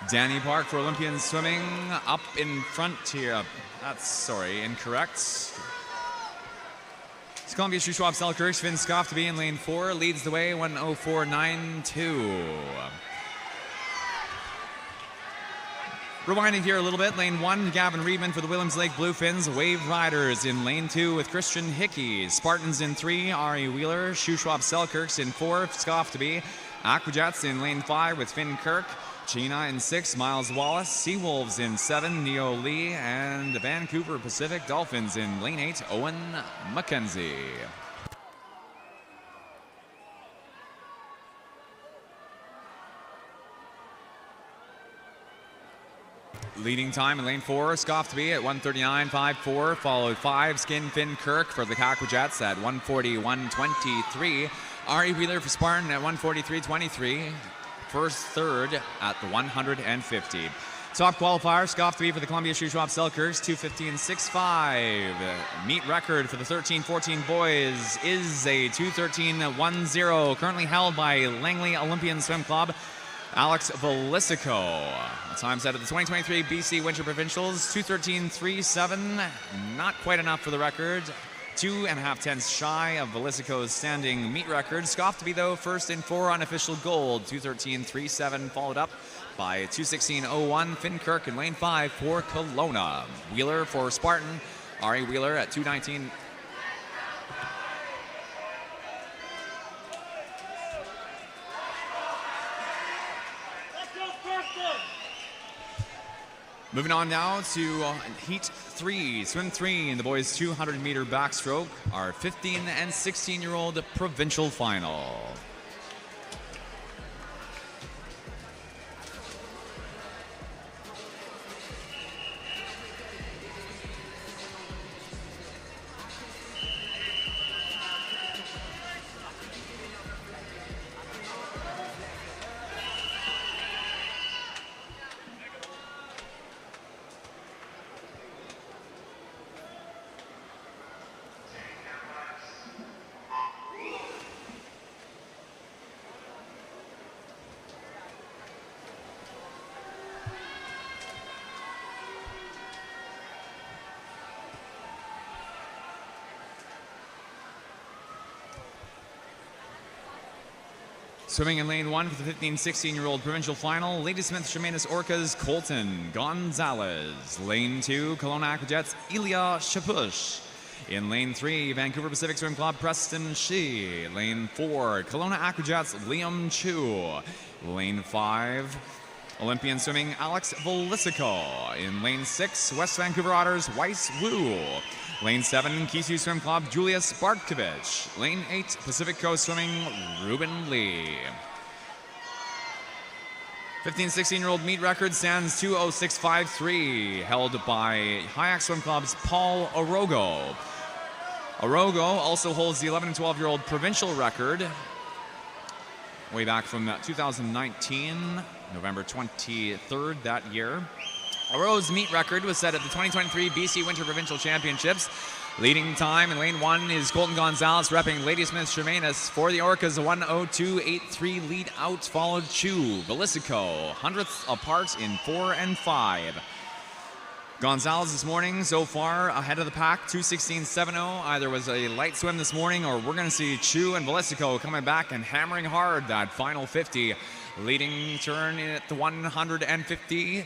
Danny Park for Olympian swimming up in front here. That's, incorrect. It's Columbia Shoe Schwab Selkirk. Finn Scoff to be in lane 4. Leads the way, 1:04.92. Rewinding here a little bit. Lane 1, Gavin Reedman for the Williams Lake Bluefins. Wave Riders in lane 2 with Christian Hickey. Spartans in 3, Ari Wheeler. Shoe Schwab Selkirks in 4, Scoff to be. Aquajets in lane 5 with Finn Kirk. Gina in 6, Miles Wallace. Seawolves in 7, Neo Lee. And the Vancouver Pacific Dolphins in lane 8, Owen McKenzie. Leading time in lane 4, Scoff to be at 1:39.54, followed 5, Skin Finn Kirk for the Aquajets at 1:41.23. Ari Wheeler for Spartan at 1:43.23. First, third at the 150. Top qualifier, Scoff to be for the Columbia Shoe Schwab Selkirks, 2:15.65. Meet record for the 13-14 boys is a 2:13.10, currently held by Langley Olympian Swim Club, Alex Velisico. Time set at the 2023 BC Winter Provincials, 2:13.37. Not quite enough for the record. 2.5 tenths shy of Velisico's standing meet record. Scoff to be, though, first in 4 unofficial gold, 2:13.37, followed up by 2:16.01. Finn Kirk in lane 5 for Kelowna. Wheeler for Spartan. Ari Wheeler at 2:19. Moving on now to Heat 3, Swim 3 in the boys' 200-meter backstroke, our 15 and 16-year-old provincial final. Swimming in lane 1 for the 15-16-year-old provincial final, Ladysmith Chemainus Orcas Colton Gonzalez. Lane 2, Kelowna Aquajets Ilya Shapush. In lane 3, Vancouver Pacific Swim Club Preston Shee. Lane 4, Kelowna Aquajets Liam Chu. Lane 5, Olympian Swimming Alex Velisico. In lane 6, West Vancouver Otters Weiss Wu. Lane 7, Kisu Swim Club Julius Bartkovich. Lane 8, Pacific Coast Swimming Ruben Lee. 15-16-year-old meet record stands 2:06.53, held by Hayak Swim Club's Paul Orogo. Orogo also holds the 11 and 12-year-old provincial record way back from 2019, November 23rd that year. Orogo's meet record was set at the 2023 BC Winter Provincial Championships. Leading time in lane 1 is Colton Gonzalez repping Ladysmith Chemainus. For the Orcas, a 1:02.83 lead out, followed Chu, Velisico, hundredths apart in 4 and 5. Gonzalez this morning so far ahead of the pack, 2:16.70. Either was a light swim this morning, or we're going to see Chu and Velisico coming back and hammering hard that final 50. Leading turn at the 150.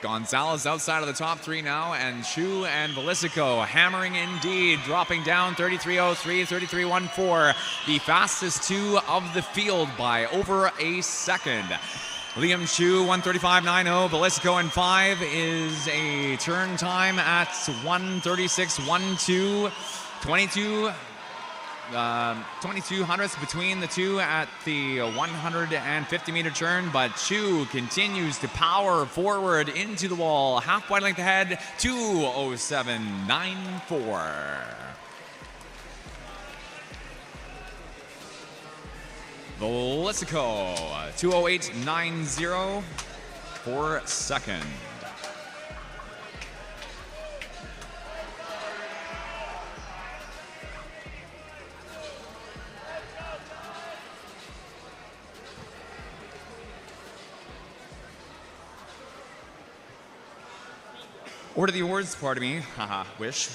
Gonzalez outside of the top 3 now, and Chu and Velisico hammering indeed, dropping down 33.03, 33.14, the fastest 2 of the field by over a second. Liam Chu, 1:35.90. Velisico in 5 is a turn time at 1:36.12. 22 hundredths between the two at the 150-meter turn, but Chu continues to power forward into the wall. Half wide length ahead, 2:07.94. Velisico, 2:08.90 for second. Order the awards, pardon me. Haha,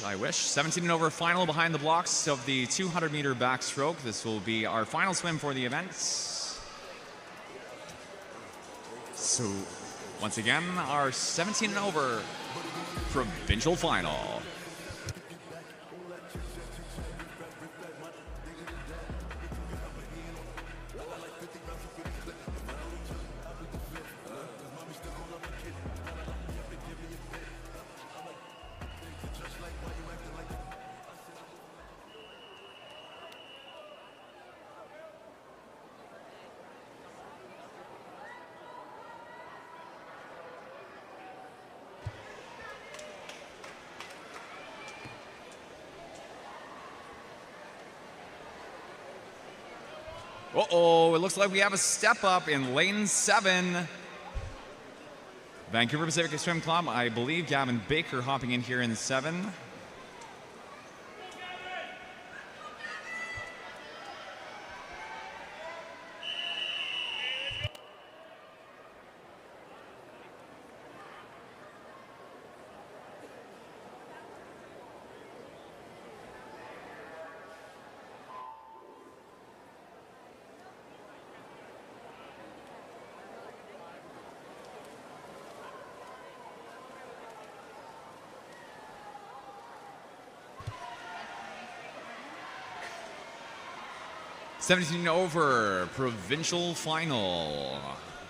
I wish. 17 and over final behind the blocks of the 200-meter backstroke. This will be our final swim for the event. So, once again, our 17 and over provincial final. Uh-oh, it looks like we have a step up in lane 7. Vancouver Pacific Swim Club, I believe Gavin Baker hopping in here in 7. $17 over provincial final.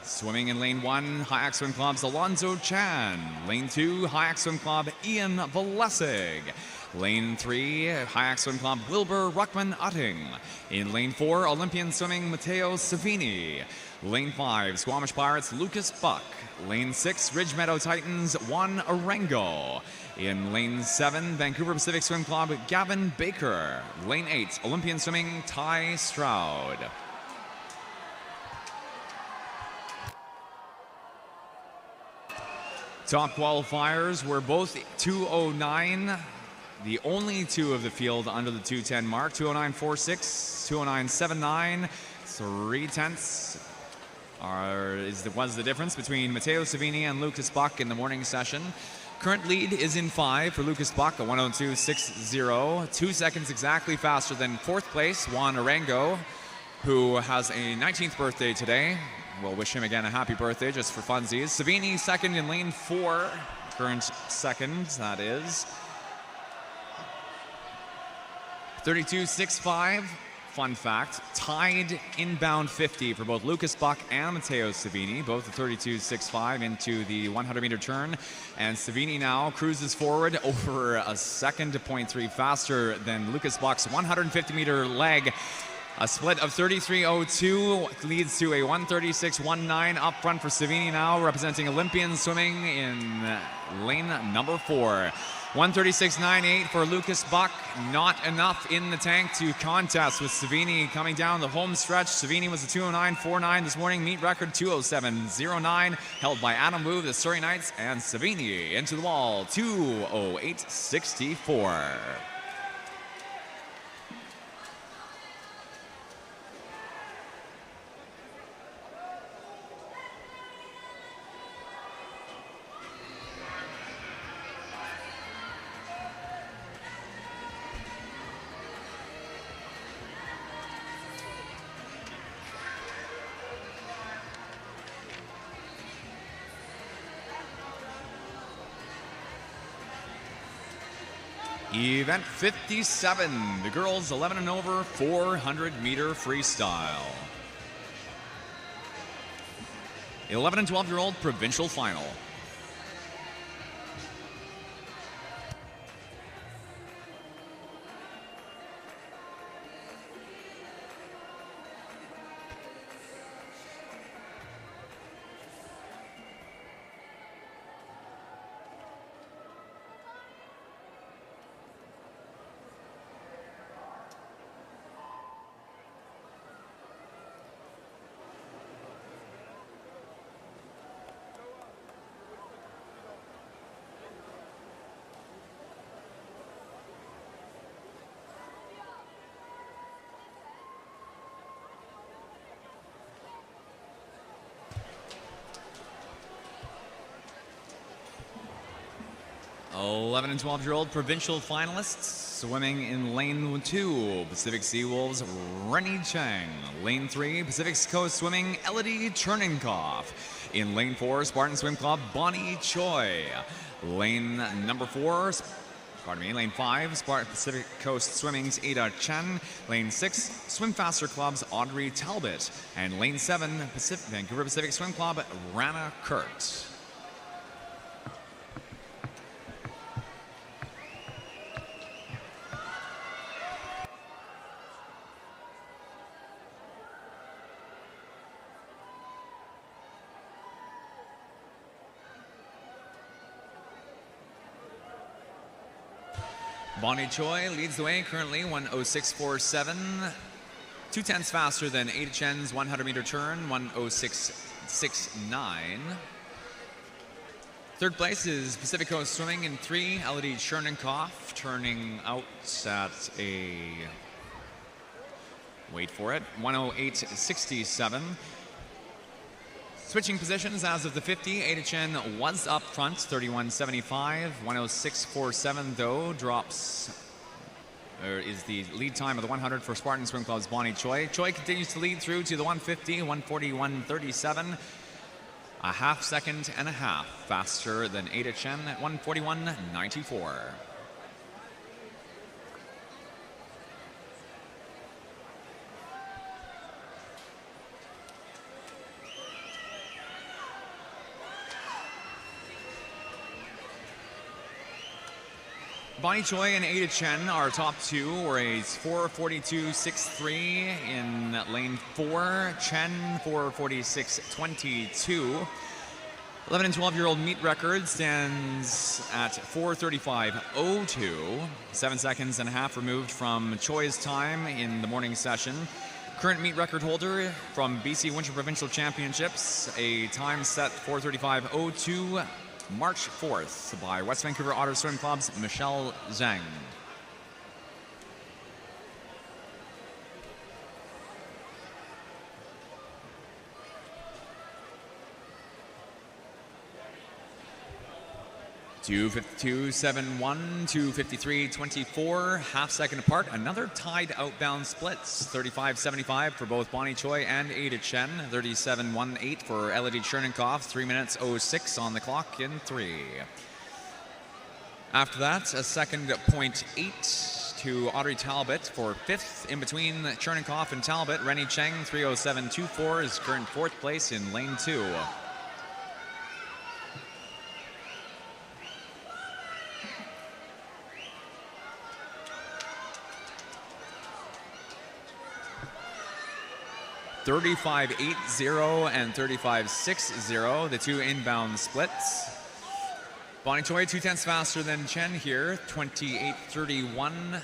Swimming in lane 1, Hayak Swim Club's Alonzo Chan. Lane 2, Hayak Swim Club Ian Velesig. Lane 3, Hayak Swim Club Wilbur Ruckman Utting. In lane 4, Olympian Swimming Matteo Savini. Lane 5, Squamish Pirates Lucas Buck. Lane 6, Ridge Meadow Titans Juan Arengo. In lane 7, Vancouver Pacific Swim Club Gavin Baker. Lane 8, Olympian Swimming Ty Stroud. Top qualifiers were both 2:09, the only 2 of the field under the 2:10 mark. 2:09.46, 2:09.79, 3/10 was the difference between Matteo Savini and Lucas Buck in the morning session. Current lead is in 5 for Lucas Buck, a 1:02.60, 2 seconds exactly faster than 4th place Juan Arengo. who has a 19th birthday today. We'll wish him again a happy birthday just for funsies. Savini second in lane 4, current second, that is. 32.65. Fun fact, tied inbound 50 for both Lucas Buck and Matteo Savini, both at 32.65 into the 100-meter turn. And Savini now cruises forward over a second to 0.3 faster than Lucas Buck's 150-meter leg. A split of 33.02 leads to a 136.19 up front for Savini now, representing Olympian swimming in lane number 4. 136.98 for Lucas Buck, not enough in the tank to contest with Savini coming down the home stretch. Savini was a 209.49 this morning, meet record 207.09, held by Adam Wu, the Surrey Knights, and Savini into the wall, 208.64. Event 57, the girls 11 and over 400-meter freestyle. 11 and 12-year-old provincial final. Eleven and 12-year-old provincial finalists swimming in lane 2, Pacific Seawolves, Rennie Chang. Lane 3, Pacific Coast Swimming, Elodie Cherninkov. In lane 4, Spartan Swim Club, Bonnie Choi. Lane 5, Pacific Coast Swimming's Ada Chen. Lane 6, Swim Faster Club's Audrey Talbot. And lane 7, Vancouver Pacific Swim Club, Rana Kurt. Bonnie Choi leads the way currently, 1:06.47, 0.2 faster than Ada Chen's 100-meter turn, 1:06.69. Third place is Pacific Coast Swimming in 3, Elodie Cherninkov, turning out at a, wait for it, 1:08.67. Switching positions as of the 50, Ada Chen was up front, 31.75. 1:06.47 though drops, or is the lead time of the 100 for Spartan Swim Club's Bonnie Choi. Choi continues to lead through to the 150, 1:41.37. A half second and a half faster than Ada Chen at 1:41.94. Bonnie Choi and Ada Chen, our top two, were a 4:42.63 in lane 4. Chen 4:46.22. 11 and 12-year-old meet record stands at 4:35.02, 7 seconds and a half removed from Choi's time in the morning session. Current meet record holder from BC Winter Provincial Championships, a time set 4:35.02. March 4th by West Vancouver Otter Swim Club's Michelle Zhang. 2:52.71, 2:53.24, half second apart. Another tied outbound splits. 35.75 for both Bonnie Choi and Ada Chen. 37.18 for Elodie Chernikov. 3 minutes 06 on the clock in 3. After that, a second 0.8 to Audrey Talbot for 5th. In between Chernikov and Talbot, Rennie Cheng, 3:07.24 is current 4th place in lane 2. $35.80 and $35.60, the two inbound splits. Bonnie Choi 2/10 faster than Chen here, 28.31.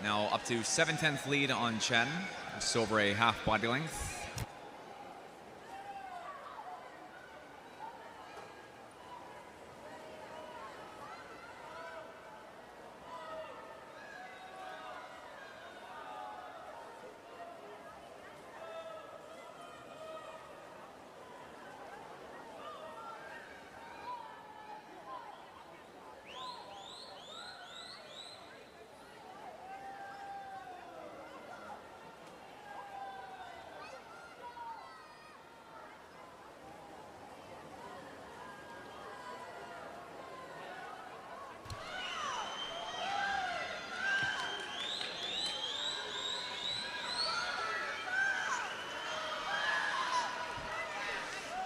Now up to 7/10 lead on Chen, just over a half body length.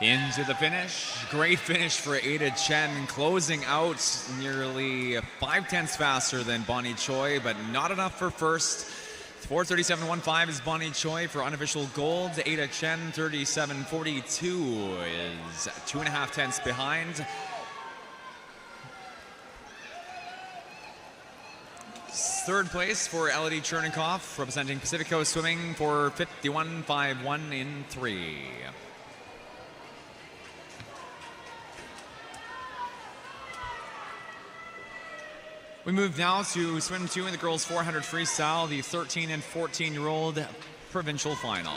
Into the finish. Great finish for Ada Chen, closing out nearly 5/10 faster than Bonnie Choi, but not enough for first. 4:37.15 is Bonnie Choi for unofficial gold. Ada Chen, 37.42 is 2.5 tenths behind. Third place for Elodie Chernikov, representing Pacific Coast Swimming for 51.51 in 3. We move now to swim 2 in the girls 400 freestyle, the 13 and 14-year-old provincial final.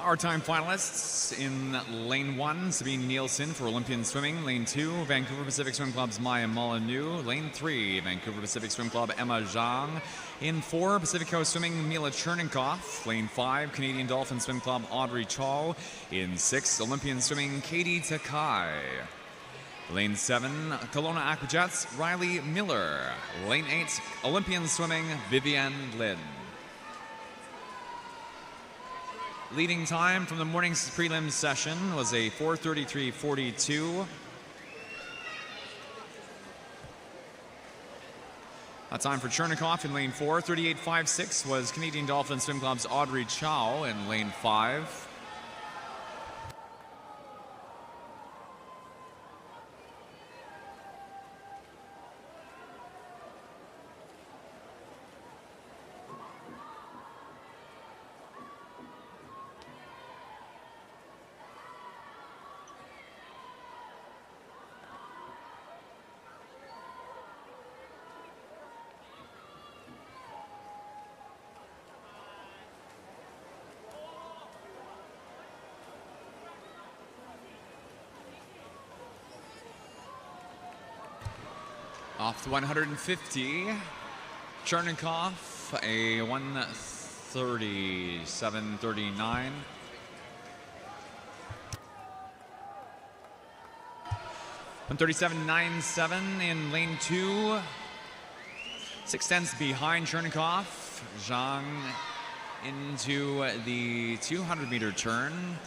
Our time finalists in lane 1, Sabine Nielsen for Olympian Swimming. Lane 2, Vancouver Pacific Swim Club's Maya Molyneux. Lane 3, Vancouver Pacific Swim Club, Emma Zhang. In 4, Pacific Coast Swimming, Mila Chernikov. Lane 5, Canadian Dolphin Swim Club, Audrey Chow. In 6, Olympian Swimming, Katie Takai. Lane 7, Kelowna Aquajets, Riley Miller. Lane 8, Olympian Swimming, Vivienne Lin. Leading time from the morning's prelims session was a 4:33.42. A time for Chernikov in lane 4. 38.56 was Canadian Dolphin Swim Club's Audrey Chow in lane 5. Off to 150, Chernikov, a 1:37.39. $1:37.97 in lane 2. 6 tenths behind Chernikov. Zhang into the 200-meter turn.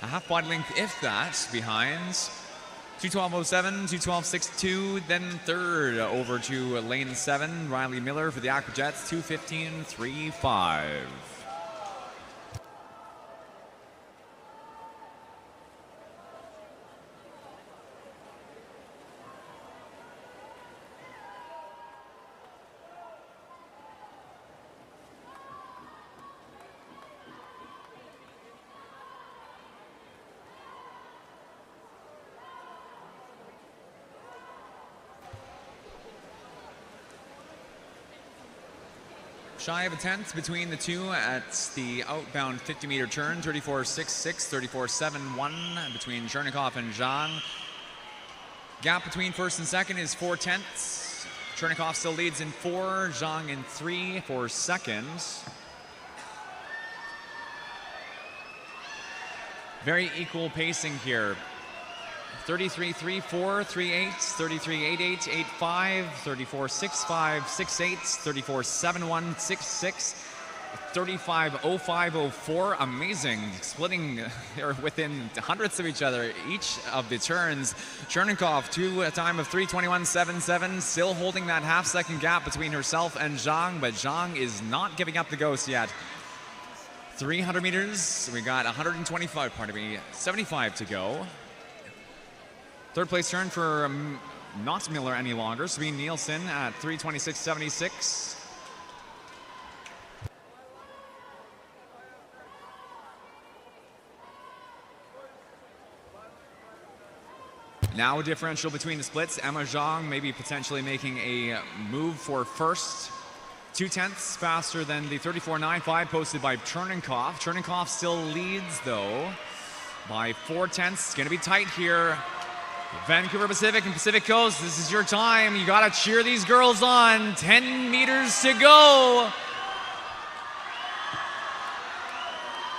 A half body length, if that, behind. 2:12.07, 2:12.62, then third over to lane 7, Riley Miller for the Aquajets, 2:15.35. Shy of a tenth between the two at the outbound 50-meter turn, 34.66, 34.71 between Chernikov and Zhang. Gap between first and second is 4 tenths. Chernikov still leads in 4, Zhang in 3 for second. Very equal pacing here. 33.34, 38, 33.88, 85, 34.65, 68, 34.71, 66, 35.05.04. Amazing, splitting they're within hundredths of each other each of the turns. Chernikov to a time of 3:21.77, still holding that half-second gap between herself and Zhang, but Zhang is not giving up the ghost yet. 300 meters, we got 75 to go. Third place turn for not Miller any longer, Sabine Nielsen at 3:26.76. Now a differential between the splits. Emma Zhang maybe potentially making a move for first. 2 tenths faster than the 34.95 posted by Chernikov. Chernikov still leads though by 4 tenths. It's gonna be tight here. Vancouver Pacific and Pacific Coast, this is your time. You gotta cheer these girls on. 10 meters to go.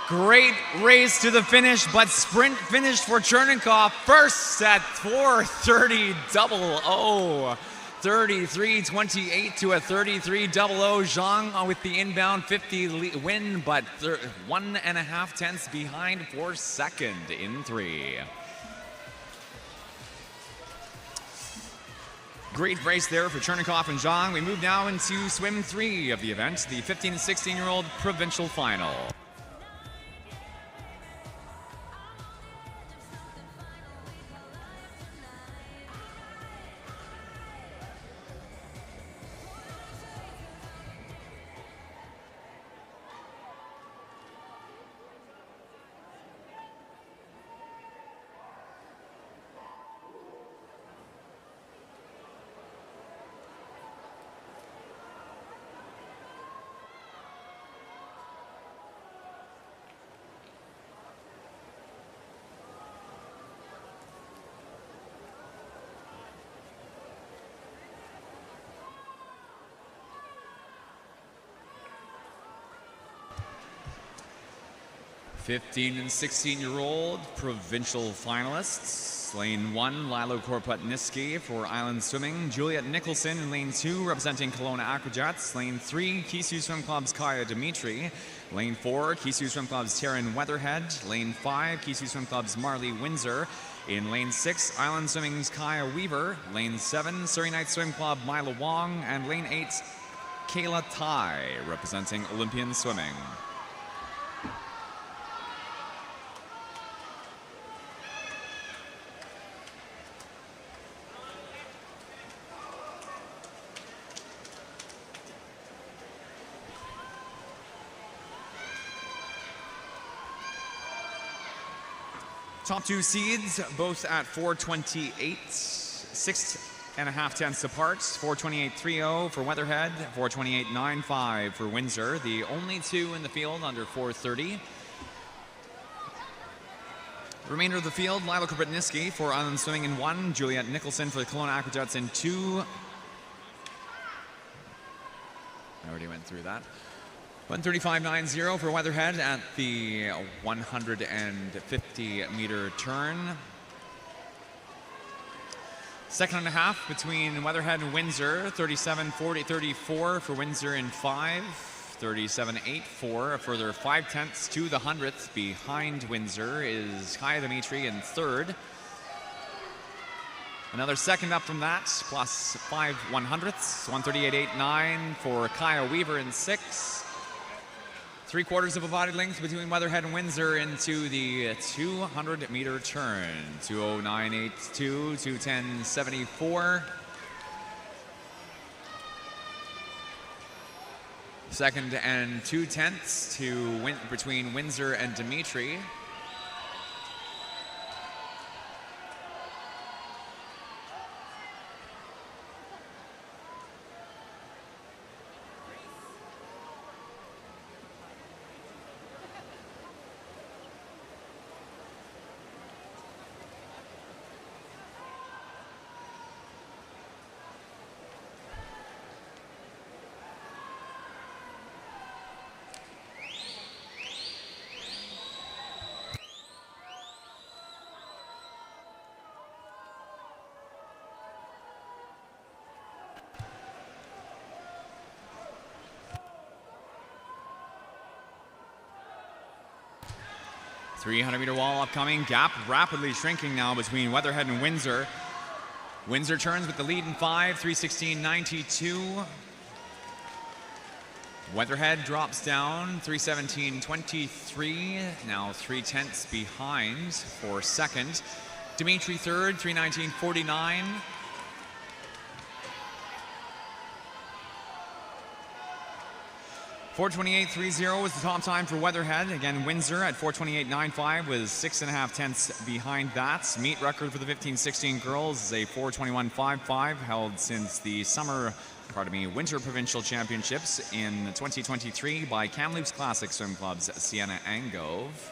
Great race to the finish, but sprint finish for Chernikov. First at 4:30.00. 33.28 to a 33.00. Zhang with the inbound 50 win, but 1.5 tenths behind for second in 3. Great race there for Chernikov and Zhang. We move now into swim 3 of the event, the 15 and 16-year-old provincial final. Fifteen and 16-year-old provincial finalists. Lane 1, Lilo Korputniski for Island Swimming. Juliet Nicholson in lane 2, representing Kelowna Aquajets. Lane 3, Kisu Swim Club's Kaya Dimitri. Lane 4, Kisu Swim Club's Taryn Weatherhead. Lane 5, Kisu Swim Club's Marley Windsor. In lane 6, Island Swimming's Kaya Weaver. Lane 7, Surrey Night Swim Club Mila Wong. And lane 8, Kayla Tai, representing Olympian Swimming. Top 2 seeds, both at 4:28, 6.5 tenths apart. 4:28.30 for Weatherhead, 4:28.95 for Windsor. The only two in the field under 4:30. Remainder of the field, Lila Korputniski for Island Swimming in 1, Juliet Nicholson for the Kelowna Aquajets in 2. I already went through that. 1:35.90 for Weatherhead at the 150-meter turn. Second and a half between Weatherhead and Windsor. 37.40.34 for Windsor in 5. 37.84, a further 5 tenths to the 100th behind Windsor is Kaya Dimitri in 3rd. Another second up from that, plus 5 100ths, 138.89 for Kaya Weaver in 6. 3/4 of a body length between Weatherhead and Windsor into the 200-meter turn. 209.82, 210.74. Second and 2/10 between Windsor and Dimitri. The 300-meter wall upcoming. Gap rapidly shrinking now between Weatherhead and Windsor. Windsor turns with the lead in 5, 3:16.92. Weatherhead drops down, 3:17.23. Now 3/10 behind for second. Dimitri third, 3:19.49. .428.30 was the top time for Weatherhead. Again, Windsor at 4:28.95 was 6.5 tenths behind that. Meet record for the 15-16 girls is a 4:21.55, held since the Winter Provincial Championships in 2023 by Kamloops Classic Swim Club's Sienna Angove.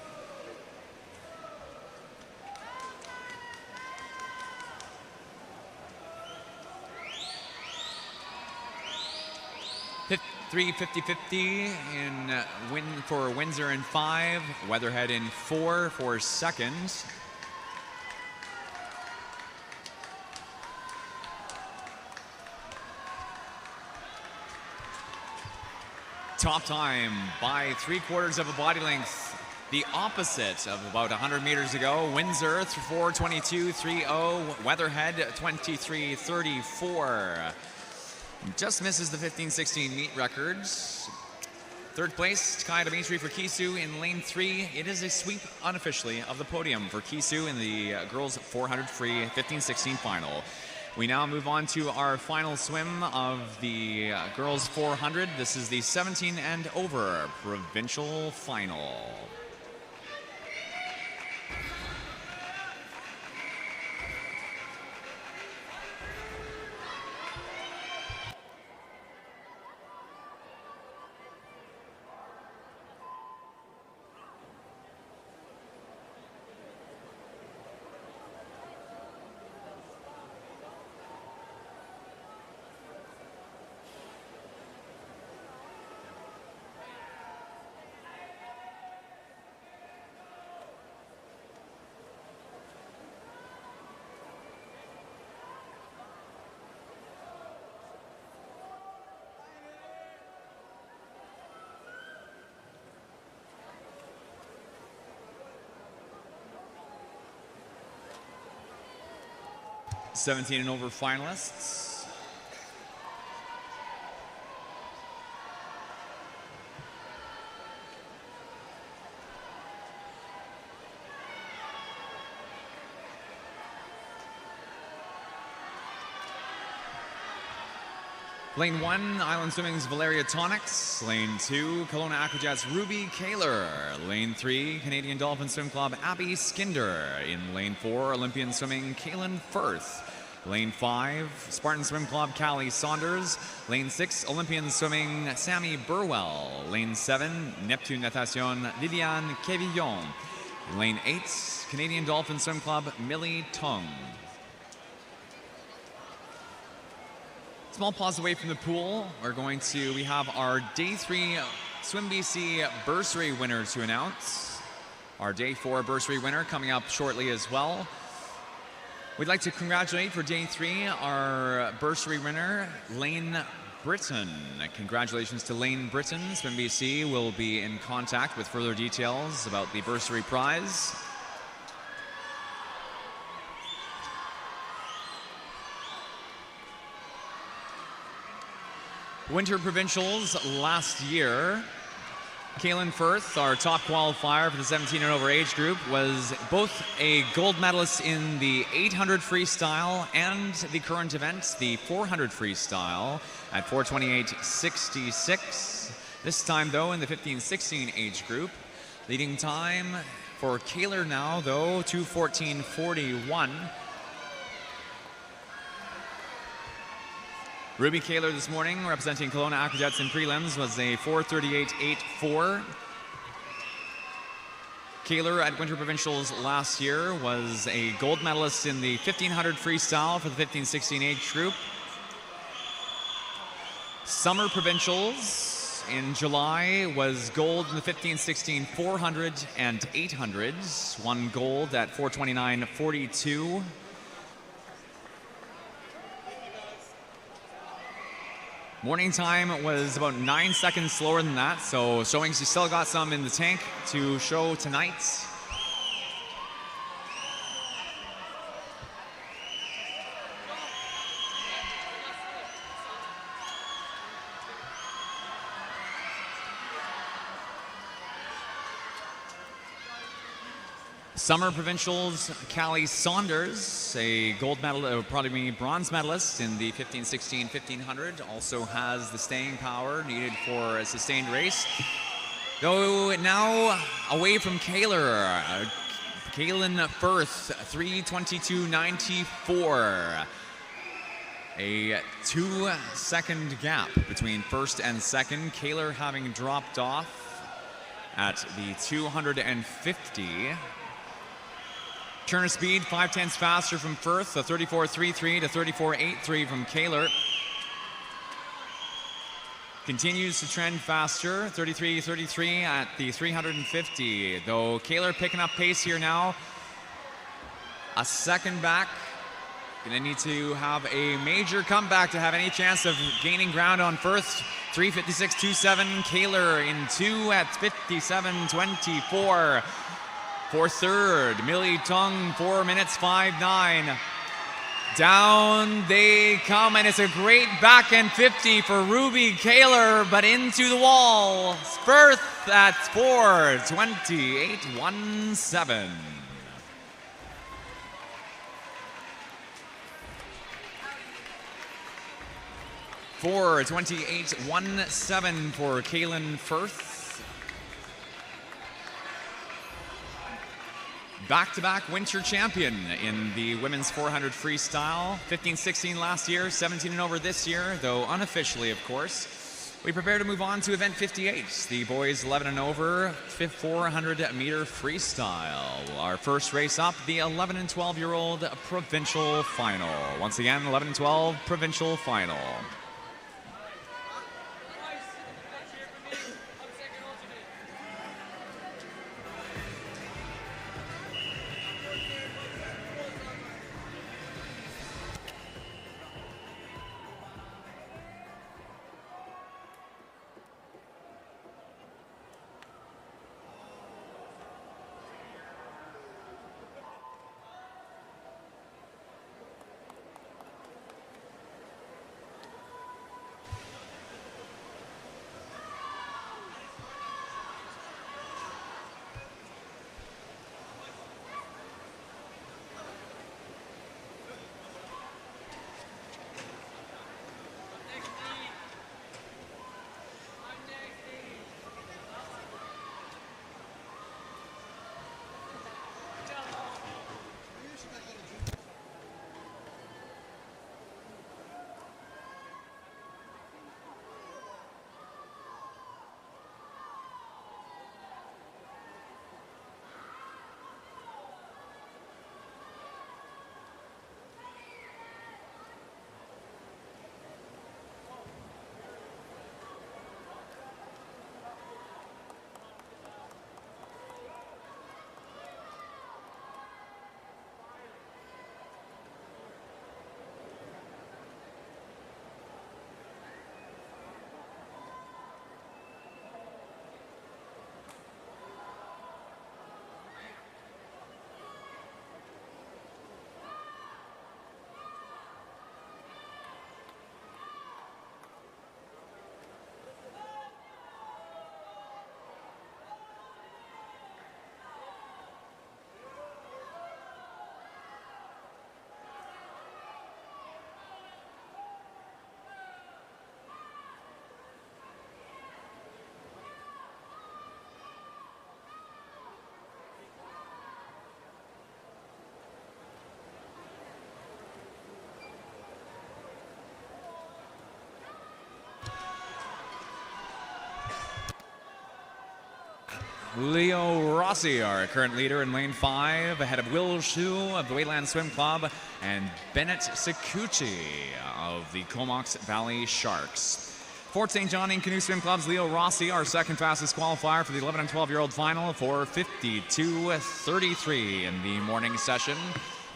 .3:50.50 for Windsor in 5, Weatherhead in 4 for second. Top time by 3/4 of a body length, the opposite of about 100 meters ago. Windsor 4:22.30, Weatherhead 23:34. Just misses the 15-16 meet records. Third place, Kaya Dimitri for Kisu in lane 3. It is a sweep unofficially of the podium for Kisu in the girls 400 free 15-16 final. We now move on to our final swim of the girls 400. This is the 17 and over provincial final. '17 and over finalists. Lane 1, Island Swimming's Valeria Tonix. Lane 2, Kelowna Aquajets Ruby Kaler. Lane 3, Canadian Dolphin Swim Club Abby Skinder. In Lane 4, Olympian Swimming Kaylin Firth. Lane 5, Spartan Swim Club Callie Saunders. Lane 6, Olympian Swimming Sammy Burwell. Lane 7, Neptune Natation Liliane Quevillon. Lane 8, Canadian Dolphin Swim Club Millie Tung. Small pause away from the pool. We have our Day 3 Swim BC bursary winner to announce. Our Day 4 bursary winner coming up shortly as well. We'd like to congratulate for Day 3 our bursary winner, Lane Britton. Congratulations to Lane Britton. Swim BC will be in contact with further details about the bursary prize. Winter Provincials last year, Kaylin Firth, our top qualifier for the 17 and over age group, was both a gold medalist in the 800 freestyle and the current event, the 400 freestyle at 4:28.66. This time, though, in the 15-16 age group. Leading time for Kaylor now, though, 2:14.41. Ruby Kaylor this morning, representing Kelowna Aquajets in prelims, was a 4:38.84. Kaylor at Winter Provincials last year was a gold medalist in the 1500 freestyle for the 15-16 age group. Summer Provincials in July was gold in the 15-16 400 and 800s. Won gold at 4:29.42. Morning time was about 9 seconds slower than that, so showing she still got some in the tank to show tonight. Summer Provincials, Callie Saunders, a gold medal, probably bronze medalist in the 15-16 1500, also has the staying power needed for a sustained race. Though now away from Kaylor, Kaylin Firth, 3:22.94. A 2-second gap between first and second. Kaylor having dropped off at the 250. Turn of speed, 5/10 faster from Firth, a 34.33 to 34.83 from Kaylor. Continues to trend faster, 33.33 at the 350. Though Kaylor picking up pace here now. A second back. Gonna need to have a major comeback to have any chance of gaining ground on Firth. 3:56.27. Kaylor in 2 at 57.24. For third, Millie Tung, 4 minutes 5:09. Down they come, and it's a great back end 50 for Ruby Kaylor, but into the wall. Firth at 4:28.17. 4:28.17 for Kaylin Firth. Back-to-back winter champion in the women's 400 freestyle. 15-16 last year, 17 and over this year, though unofficially, of course. We prepare to move on to event 58, the boys 11 and over 400 meter freestyle. Our first race up, the 11 and 12-year-old provincial final. Once again, 11 and 12 provincial final. Leo Rossi, our current leader in lane 5, ahead of Will Shu of the Wayland Swim Club and Bennett Sakuchi of the Comox Valley Sharks. Fort St. John in Canoe Swim Club's Leo Rossi, our second fastest qualifier for the 11 and 12-year-old final, for 52.33 in the morning session.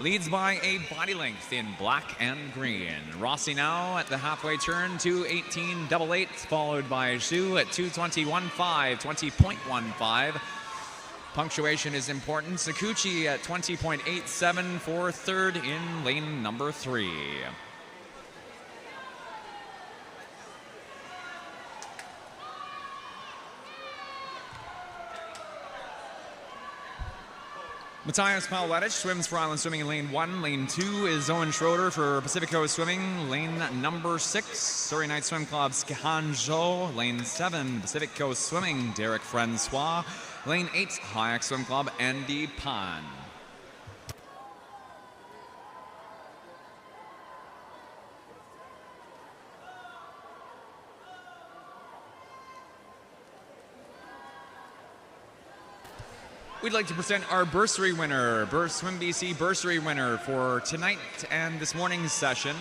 Leads by a body length in black and green. Rossi now at the halfway turn, 2:18.88, followed by Shu at 2:21.5, 20.15. Punctuation is important. Sakuchi at 20.87 for third in lane number 3. Matthias Pauletich swims for Island Swimming in lane 1. Lane 2 is Owen Schroeder for Pacific Coast Swimming. Lane number 6, Surrey Night Swim Club's Kahan Zhou. Lane 7, Pacific Coast Swimming, Derek Francois. Lane 8, Hayek Swim Club, Andy Pan. We'd like to present our bursary winner, Swim BC bursary winner for tonight and this morning's session.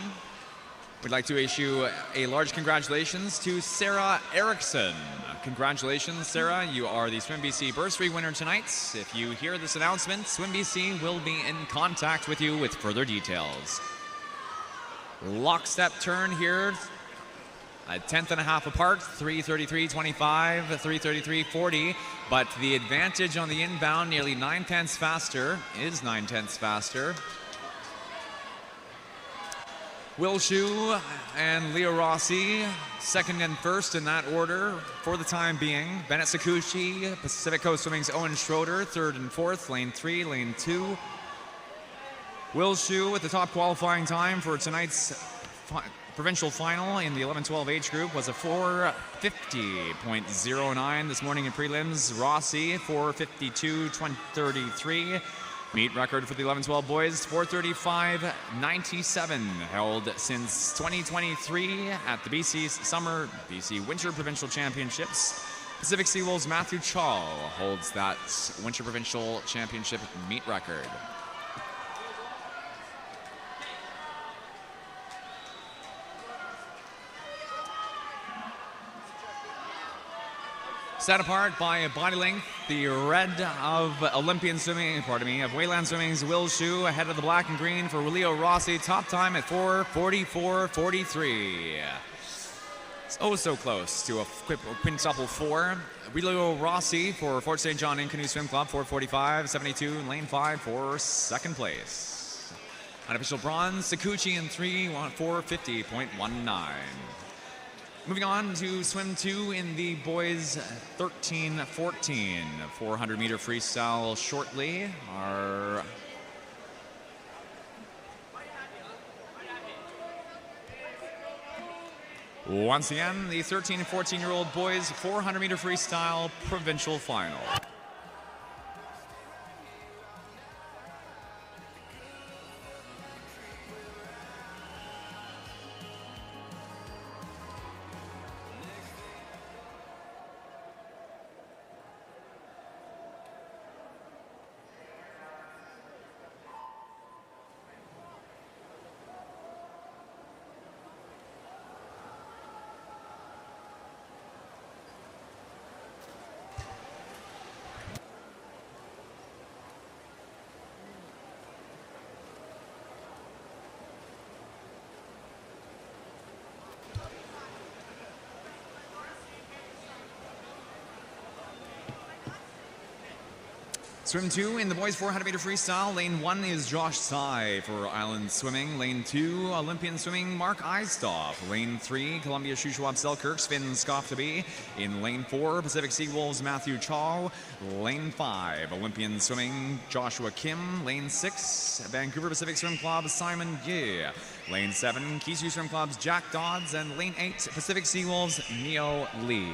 We'd like to issue a large congratulations to Sarah Erickson. Congratulations, Sarah. You are the Swim BC bursary winner tonight. If you hear this announcement, Swim BC will be in contact with you with further details. Lockstep turn here. A tenth and a half apart, 3:33.25, 3:33.40, but the advantage on the inbound, nearly 9 tenths faster, is 9 tenths faster. Will Shu and Leo Rossi, second and first in that order for the time being. Bennett Sakuchi, Pacific Coast Swimming's Owen Schroeder, third and fourth, lane 3, lane 2. Will Shu with the top qualifying time for tonight's provincial final in the 11-12 age group was a 4:50.09 this morning in prelims. Rossi 4:52.33. Meet record for the 11-12 boys 4:35.97, held since 2023 at the BC Winter Provincial Championships. Pacific Seawolves Matthew Chall holds that Winter Provincial Championship meet record. Set apart by a body length, the red of Wayland Swimming's Will Shu ahead of the black and green for Leo Rossi. Top time at 4:44.43. It's oh so close to a quintuple 4. Leo Rossi for Fort St. John in Canoe Swim Club, 4:45.72 in lane 5 for second place. Unofficial bronze, Sakuchi in 3, 4:50.19. Moving on to swim 2 in the boys 13-14 400-meter freestyle shortly. Once again, the 13 and 14-year-old boys 400-meter freestyle provincial final. Swim 2 in the boys 400-meter freestyle. Lane 1 is Josh Tsai for Island Swimming. Lane 2, Olympian Swimming, Mark Eistoff. Lane 3, Columbia Shuswap Selkirk, Sven Skoftaby. In lane 4, Pacific Seawolves, Matthew Chaw. Lane 5, Olympian Swimming, Joshua Kim. Lane 6, Vancouver Pacific Swim Club, Simon Ye. Lane 7, Kisu Swim Club's Jack Dodds. And lane 8, Pacific Seawolves, Neo Lee.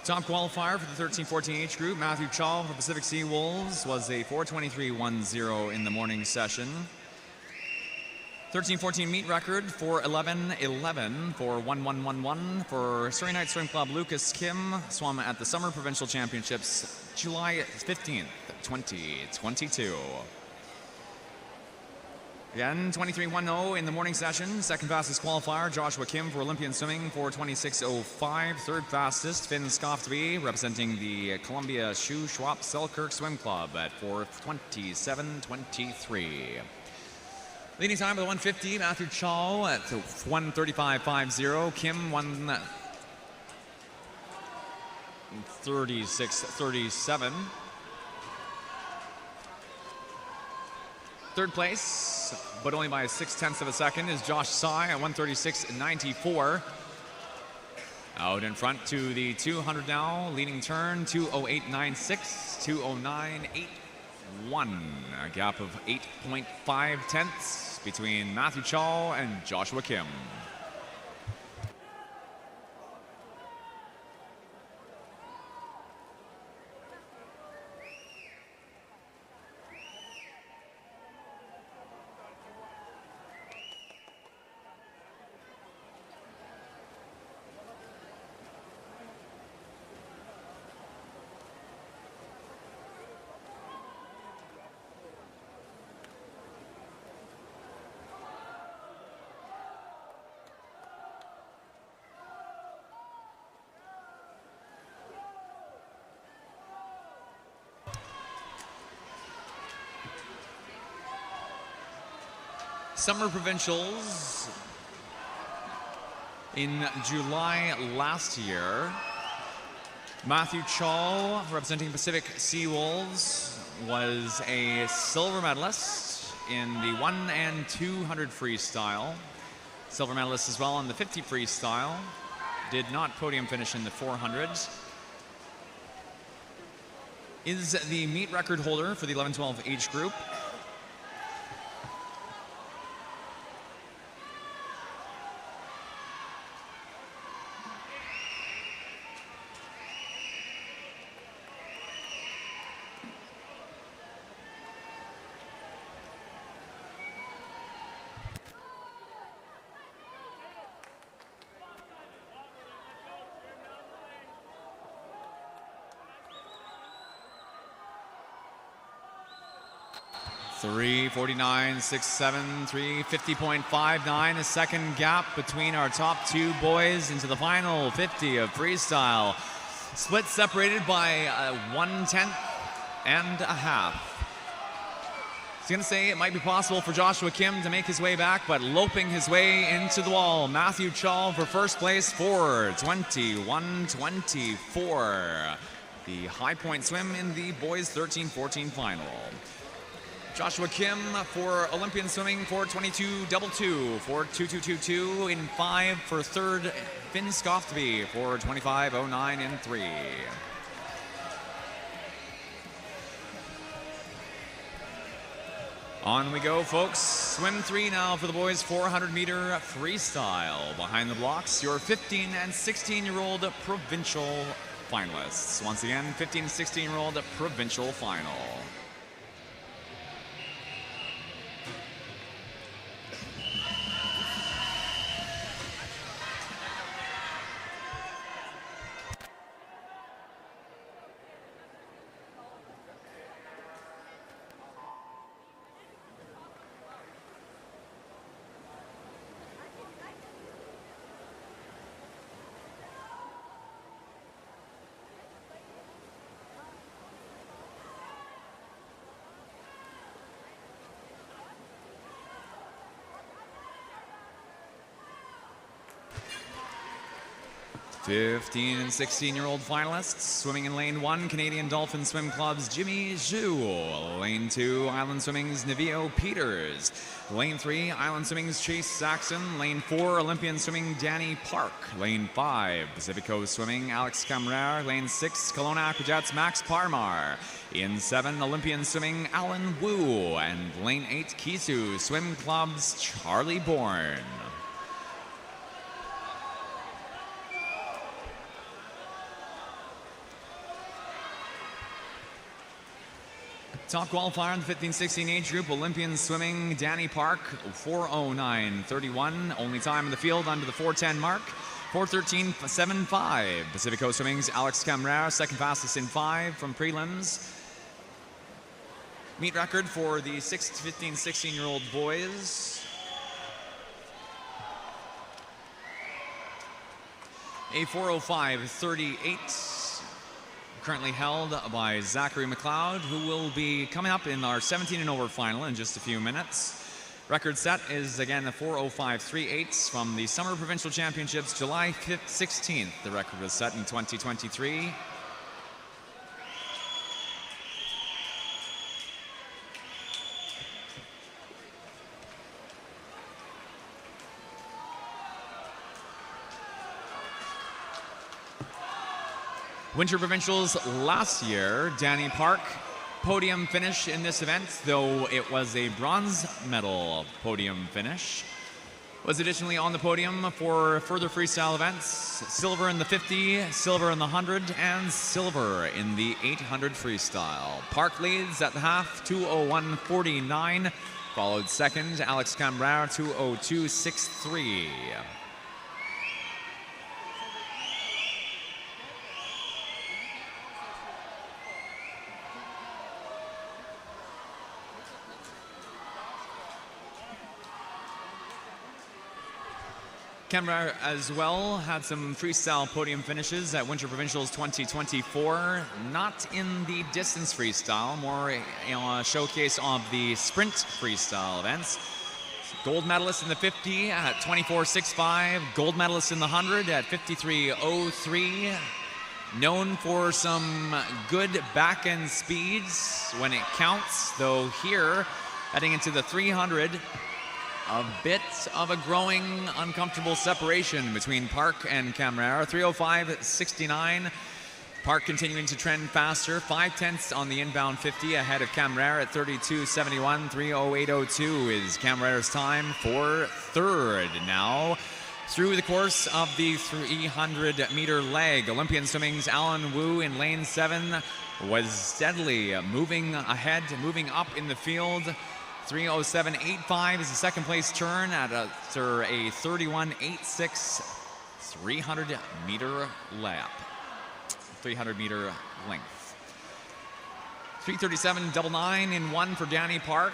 Top qualifier for the 13-14 age group, Matthew Chall for Pacific Sea Wolves was a 4:23.10 in the morning session. 13-14 meet record, 4:11.11 for 1:1.11 for Surrey Night Swim Club. Lucas Kim swam at the Summer Provincial Championships July 15th, 2022. Again, 23.10 in the morning session. Second fastest qualifier, Joshua Kim for Olympian Swimming, 4:26.05. Third fastest, Finn Skoftby, representing the Columbia Shoe Schwab Selkirk Swim Club at 4:27.23. Leading time of the 150, Matthew Chall at 1:35.50. Kim 1:36.37. Third place, but only by 0.6 of a second, is Josh Tsai at 1:36.94. Out in front to the 200 now, leading turn, 2:08.96, 2:09.81. A gap of 8.5 tenths between Matthew Chall and Joshua Kim. Summer Provincials in July last year. Matthew Chall, representing Pacific Sea Wolves, was a silver medalist in the 1 and 200 freestyle. Silver medalist as well in the 50 freestyle. Did not podium finish in the 400s. Is the meet record holder for the 11-12 age group. .349.67, 350.59, a second gap between our top two boys into the final 50 of freestyle. Split separated by 1/10 and a half. I was going to say it might be possible for Joshua Kim to make his way back, but loping his way into the wall. Matthew Chall for first place, 4:21.24. The high point swim in the boys 13-14 final. Joshua Kim for Olympian Swimming, 4:22.22, 4:22.22 in 5 for third. Finn Skoftby for 25.09 in 3. On we go, folks. Swim 3 now for the boys 400-meter freestyle. Behind the blocks, your 15 and 16-year-old provincial finalists. Once again, 15 and 16-year-old provincial final. Fifteen and 16-year-old finalists. Swimming in lane 1, Canadian Dolphin Swim Club's Jimmy Zhu. Lane 2, Island Swimming's Navio Peters. Lane 3, Island Swimming's Chase Saxon. Lane 4, Olympian Swimming Danny Park. Lane 5, Pacific Coast Swimming Alex Camrare. Lane 6, Kelowna Aquajets Max Parmar. In 7, Olympian Swimming Alan Wu. And lane 8, Kisu Swim Club's Charlie Bourne. Top qualifier in the 15-16 age group, Olympian swimming, Danny Park, 4:09.31. Only time in the field under the 4:10 mark, 4:13.75. Pacific Coast Swimming's Alex Camrera, second fastest in 5 from prelims. Meet record for the 15, 16-year-old boys. A 4:05.38. Currently held by Zachary McLeod, who will be coming up in our 17 and over final in just a few minutes. Record set is again a 4:05.38 from the Summer Provincial Championships, July 16th. The record was set in 2023. Winter Provincials last year, Danny Park, podium finish in this event, though it was a bronze medal podium finish. Was additionally on the podium for further freestyle events, silver in the 50, silver in the 100, and silver in the 800 freestyle. Park leads at the half, 2:01.49, followed second, Alex Cambrera, 2:02.63. Camrera as well had some freestyle podium finishes at Winter Provincials 2024. Not in the distance freestyle, more a showcase of the sprint freestyle events. Gold medalist in the 50 at 24.65. Gold medalist in the 100 at 53.03. Known for some good back-end speeds when it counts, though here, heading into the 300, a bit of a growing uncomfortable separation between Park and Camrera. 3:05.69. Park continuing to trend faster. 5/10 on the inbound 50 ahead of Camrera at 32.71. 3:08.02 is Camrera's time for third now. Through the course of the 300-meter leg, Olympian Swimming's Alan Wu in lane 7 was steadily moving ahead, moving up in the field. 3:07.85 is the second place turn after a 31.86 300-meter lap, 300-meter length. 3:37.99 in 1 for Danny Park.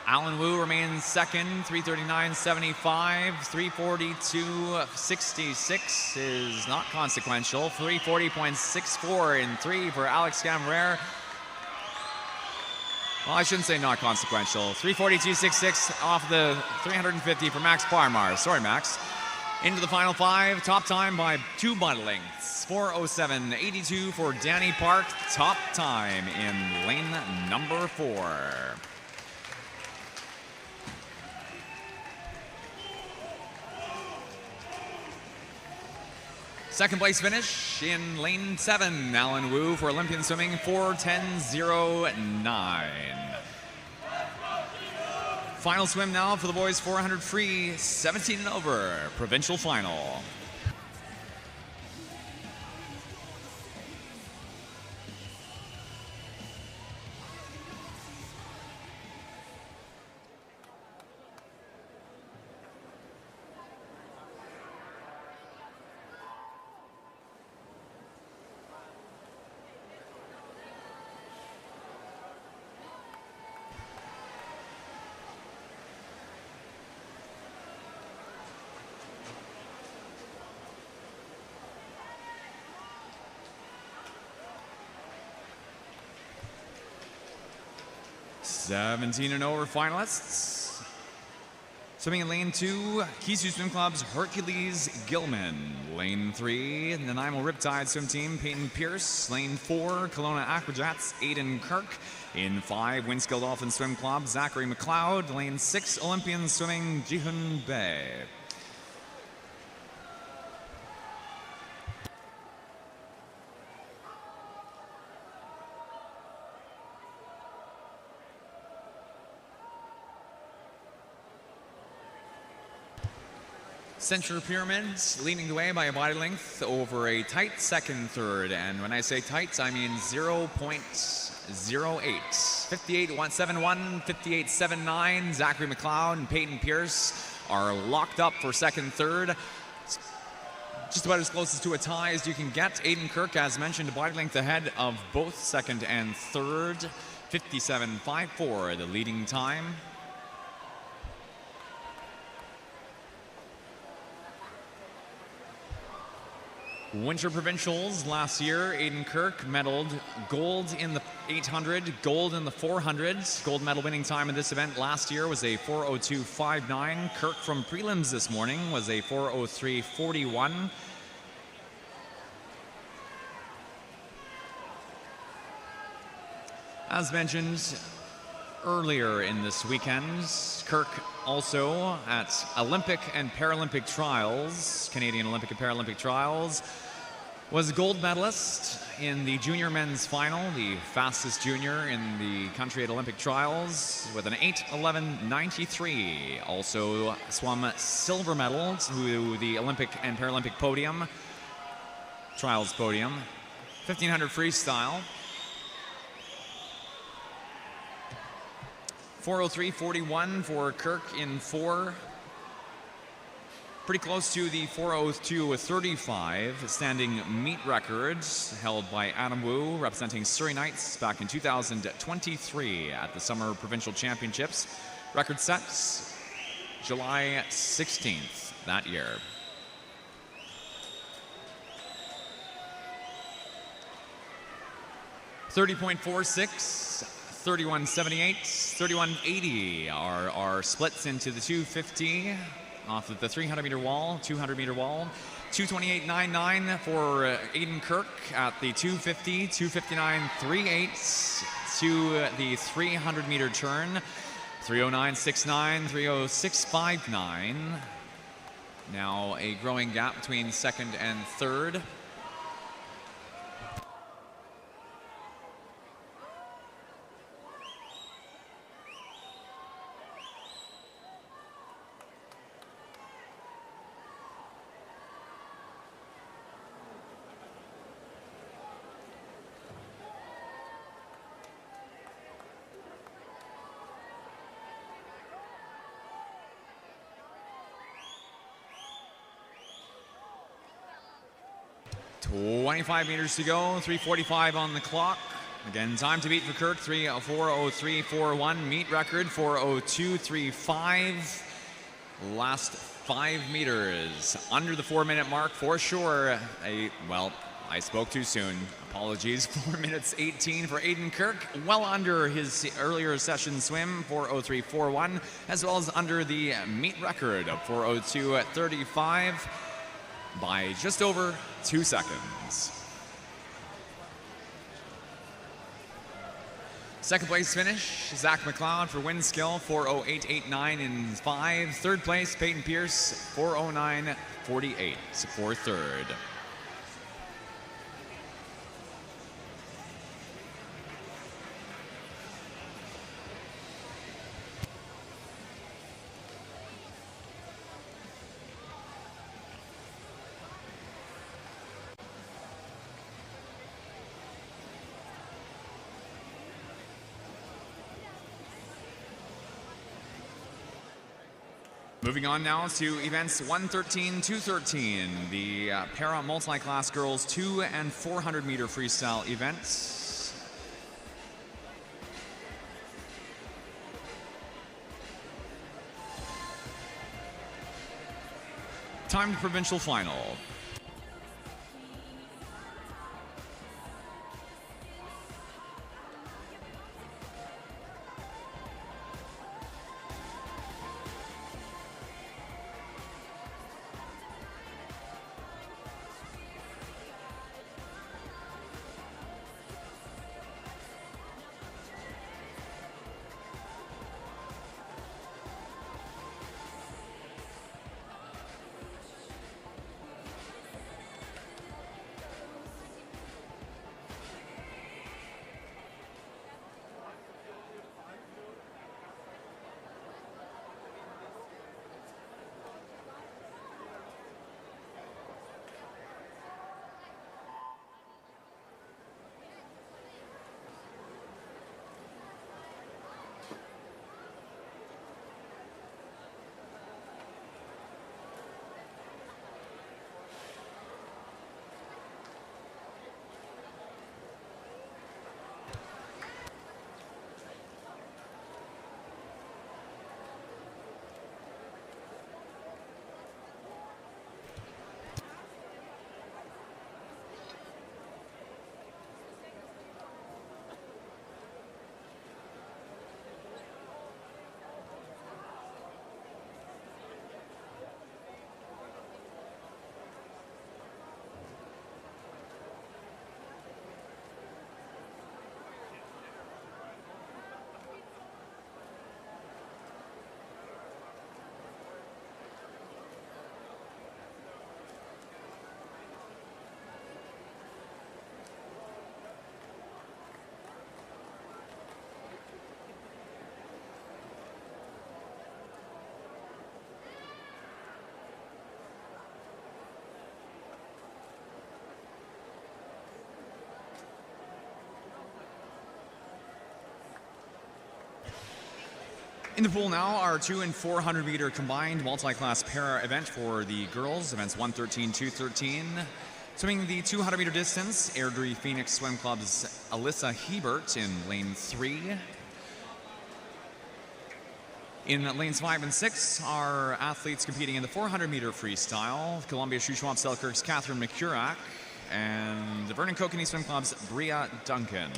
Alan Wu remains second, 3:39.75. 3:42.66 is not consequential. 3:40.64 in 3 for Alex Camrera. Well, I shouldn't say not consequential. 3:42.66 off the 350 for Max Parmar. Sorry, Max. Into the final 5. Top time by 2 body lengths. 4:07.82 for Danny Park. Top time in lane number 4. Second place finish in lane 7, Alan Wu for Olympian Swimming, 4:10.09. Final swim now for the boys 400 free, 17 and over, provincial final. Seventeen and over finalists. Swimming in lane 2, Kisu Swim Club's Hercules Gilman. Lane 3, Nanaimo Riptide Swim Team, Peyton Pierce. Lane 4, Kelowna Aquajets, Aiden Kirk. In 5, Winskill Dolphin Swim Club, Zachary McLeod. Lane 6, Olympian Swimming, Jihun Bay. Central Pyramids leading the way by a body length over a tight second, third. And when I say tight, I mean 0.0 58-171, 58-79. Zachary McLeod and Peyton Pierce are locked up for second, third. Just about as close to a tie as you can get. Aiden Kirk, as mentioned, a body length ahead of both second and third. 57.54, the leading time. Winter Provincials last year, Aiden Kirk medaled gold in the 800, gold in the 400s. Gold medal winning time in this event last year was a 4:02.59. Kirk from prelims this morning was a 4:03.41. As mentioned earlier in this weekend, Kirk also at Olympic and Paralympic trials, Canadian Olympic and Paralympic trials, was a gold medalist in the junior men's final, the fastest junior in the country at Olympic trials, with an 8:11.93. Also swum silver medal to the Olympic and Paralympic podium, trials podium, 1500 freestyle. 4:03.41 for Kirk in 4. Pretty close to the 4:02.35 standing meet records held by Adam Wu, representing Surrey Knights back in 2023 at the Summer Provincial Championships. Record sets July 16th that year. .46, 31.78, 31.80 are our splits into the 250 off of the 300-meter wall, 200-meter wall. 228.99 for Aiden Kirk at the 250, 259.38 to the 300-meter turn. 309.69, 306.59. Now a growing gap between second and third. .25 meters to go, 3:45 on the clock. Again, time to beat for Kirk, 4:03.41. Meet record, 4:02.35. Last 5 meters, under the 4-minute mark for sure. Well, I spoke too soon. Apologies, 4 minutes 18 for Aiden Kirk. Well under his earlier session swim, 4:03.41, as well as under the meet record of 4:02.35. by just over 2 seconds. Second place finish, Zach McLeod for wind skill, 4:08.89 in 5. Third place, Peyton Pierce, 4:09.48 for third. Moving on now to events 113, 213, the para multi-class girls 200 and 400 meter freestyle events. Timed provincial final. In the pool now, our 200 and 400 meter combined multi-class para event for the girls, events 113, 213. Swimming the 200 meter distance, Airdrie Phoenix Swim Club's Alyssa Hebert in lane 3. In lanes 5 and 6, our athletes competing in the 400 meter freestyle, Columbia Shuswap Selkirk's Catherine McCurach and the Vernon Kokanee Swim Club's Bria Duncan.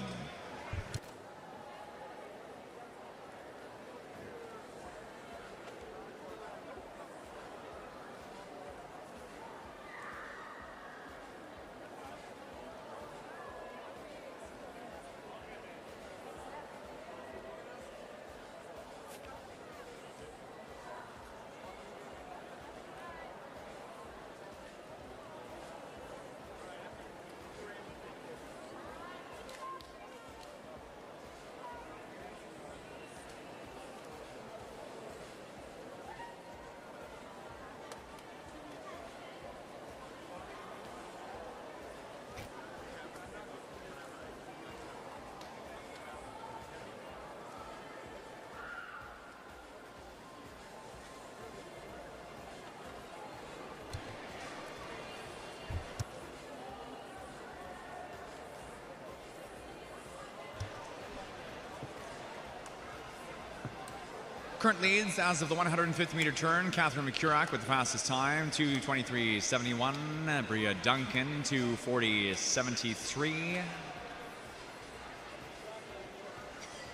Current leads as of the 150 meter turn, Catherine McCurach with the fastest time, 2:23.71. Bria Duncan, 2:40.73.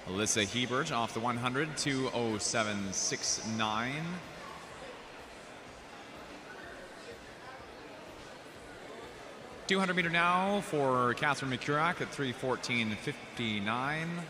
Alyssa Hebert off the 100, 2:07.69. .200 meter now for Catherine McCurach at 3:14.59.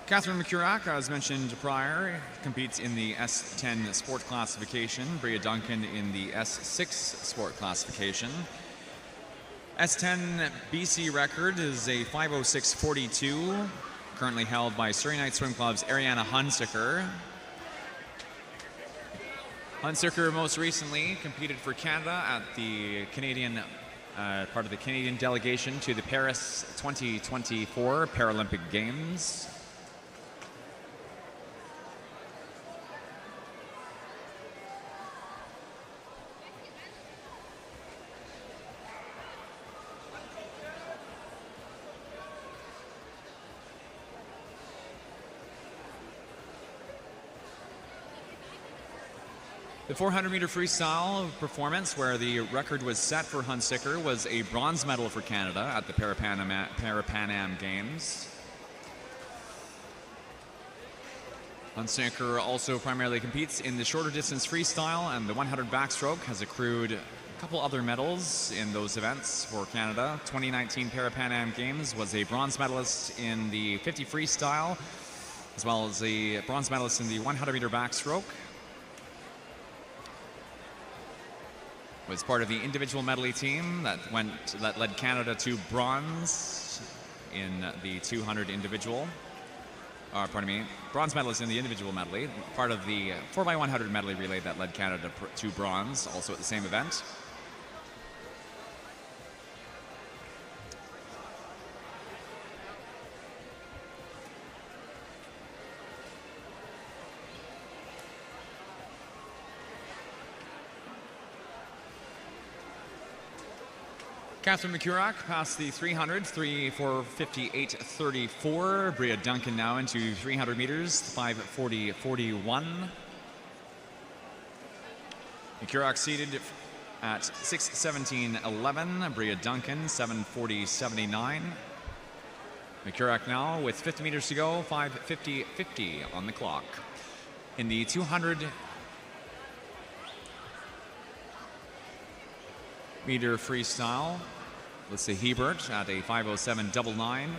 Catherine McCurach, as mentioned prior, competes in the S10 sport classification. Bria Duncan in the S6 sport classification. S10 BC record is a 5:06.42, currently held by Surrey Knight Swim Club's Ariana Hunsaker. Hunsaker most recently competed for Canada at the Canadian, part of the Canadian delegation to the Paris 2024 Paralympic Games. The 400 meter freestyle performance, where the record was set for Hunsaker, was a bronze medal for Canada at the Para-Pan Am Games. Hunsaker also primarily competes in the shorter distance freestyle and the 100 backstroke, has accrued a couple other medals in those events for Canada. 2019 Para-Pan Am Games was a bronze medalist in the 50 freestyle, as well as a bronze medalist in the 100 meter backstroke. Was part of the individual medley team that led Canada to bronze in the 200 individual. Bronze medalist in the individual medley. Part of the 4x100 medley relay that led Canada to bronze, also at the same event. Catherine McCurach passed the 300, 3:58.34. Bria Duncan now into 300 meters, 5:40.41. McCurach seated at 6:17.11. Bria Duncan, 7:40.79. McCurach now with 50 meters to go, 5:50.50 on the clock. In the 200 meter freestyle, Alyssa Hebert at a 5:07.99.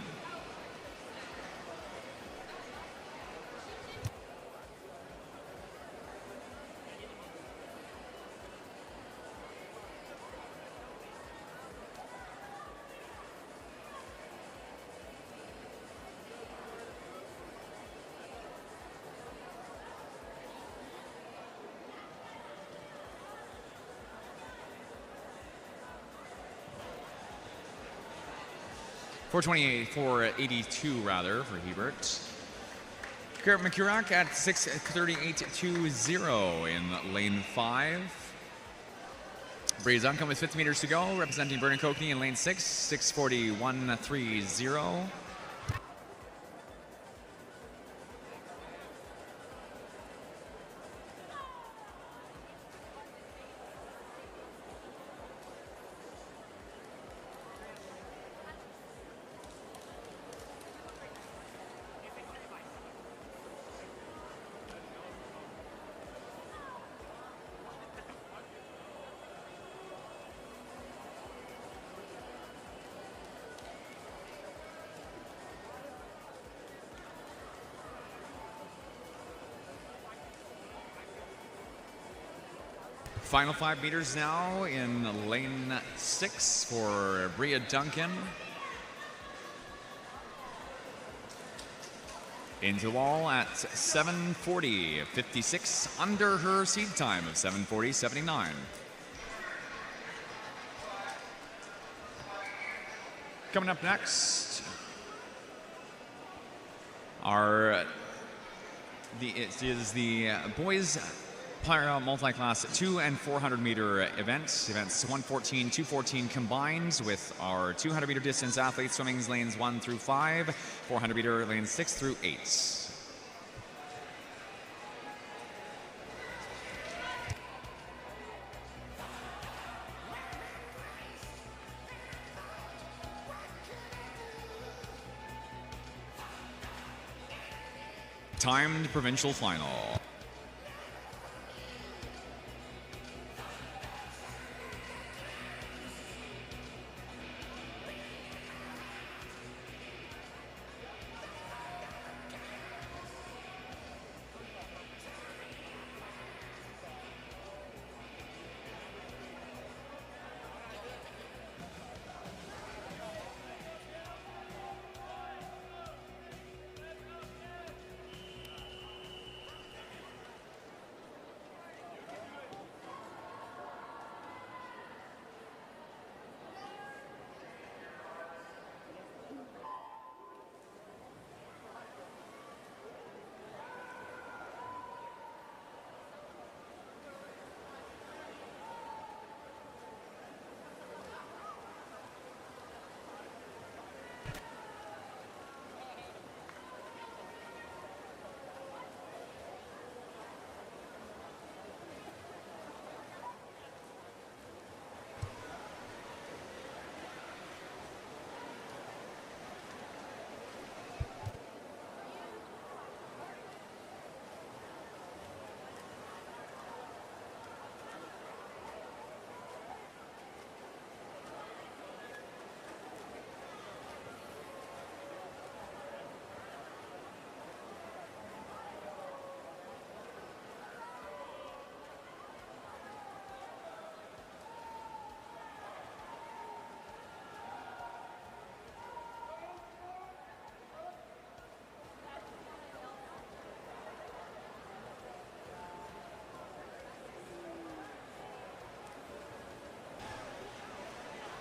4:28, 4:82 rather for Hebert. Kurt McCurach at 6:38.20 in lane 5. Brady Duncan with 50 meters to go, representing Vernon Cockney in lane 6, 6:41.30. Final 5 meters now in lane 6 for Bria Duncan. Into wall at 7:40.56, under her seed time of 7:40.79. Coming up next is the boys multi-class 200 and 400 meter events 1:14, 2:14 combined, with our 200 meter distance athletes swimming lanes 1 through 5, 400 meter lanes 6 through 8. Timed provincial final.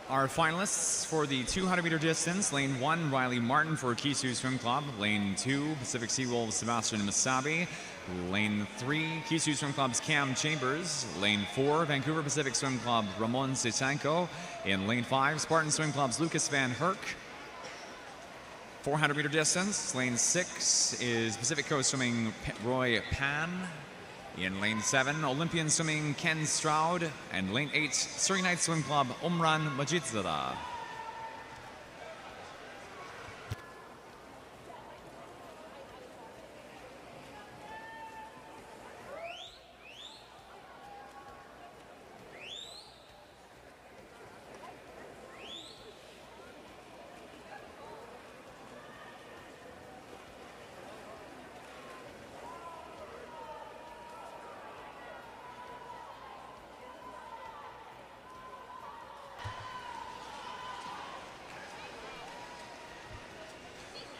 Our finalists for the 200 meter distance: lane 1, Riley Martin for Kisu Swim Club; lane 2, Pacific Seawolves, Sebastian Masabi; lane 3, Kisu Swim Club's Cam Chambers; lane 4, Vancouver Pacific Swim Club, Ramon Sitanko; in lane 5, Spartan Swim Club's Lucas Van Herk. 400 meter distance, lane 6 is Pacific Coast Swimming Roy Pan. In lane 7, Olympian Swimming Ken Stroud, and lane 8, Surrey Night Swim Club Omran Majidzada.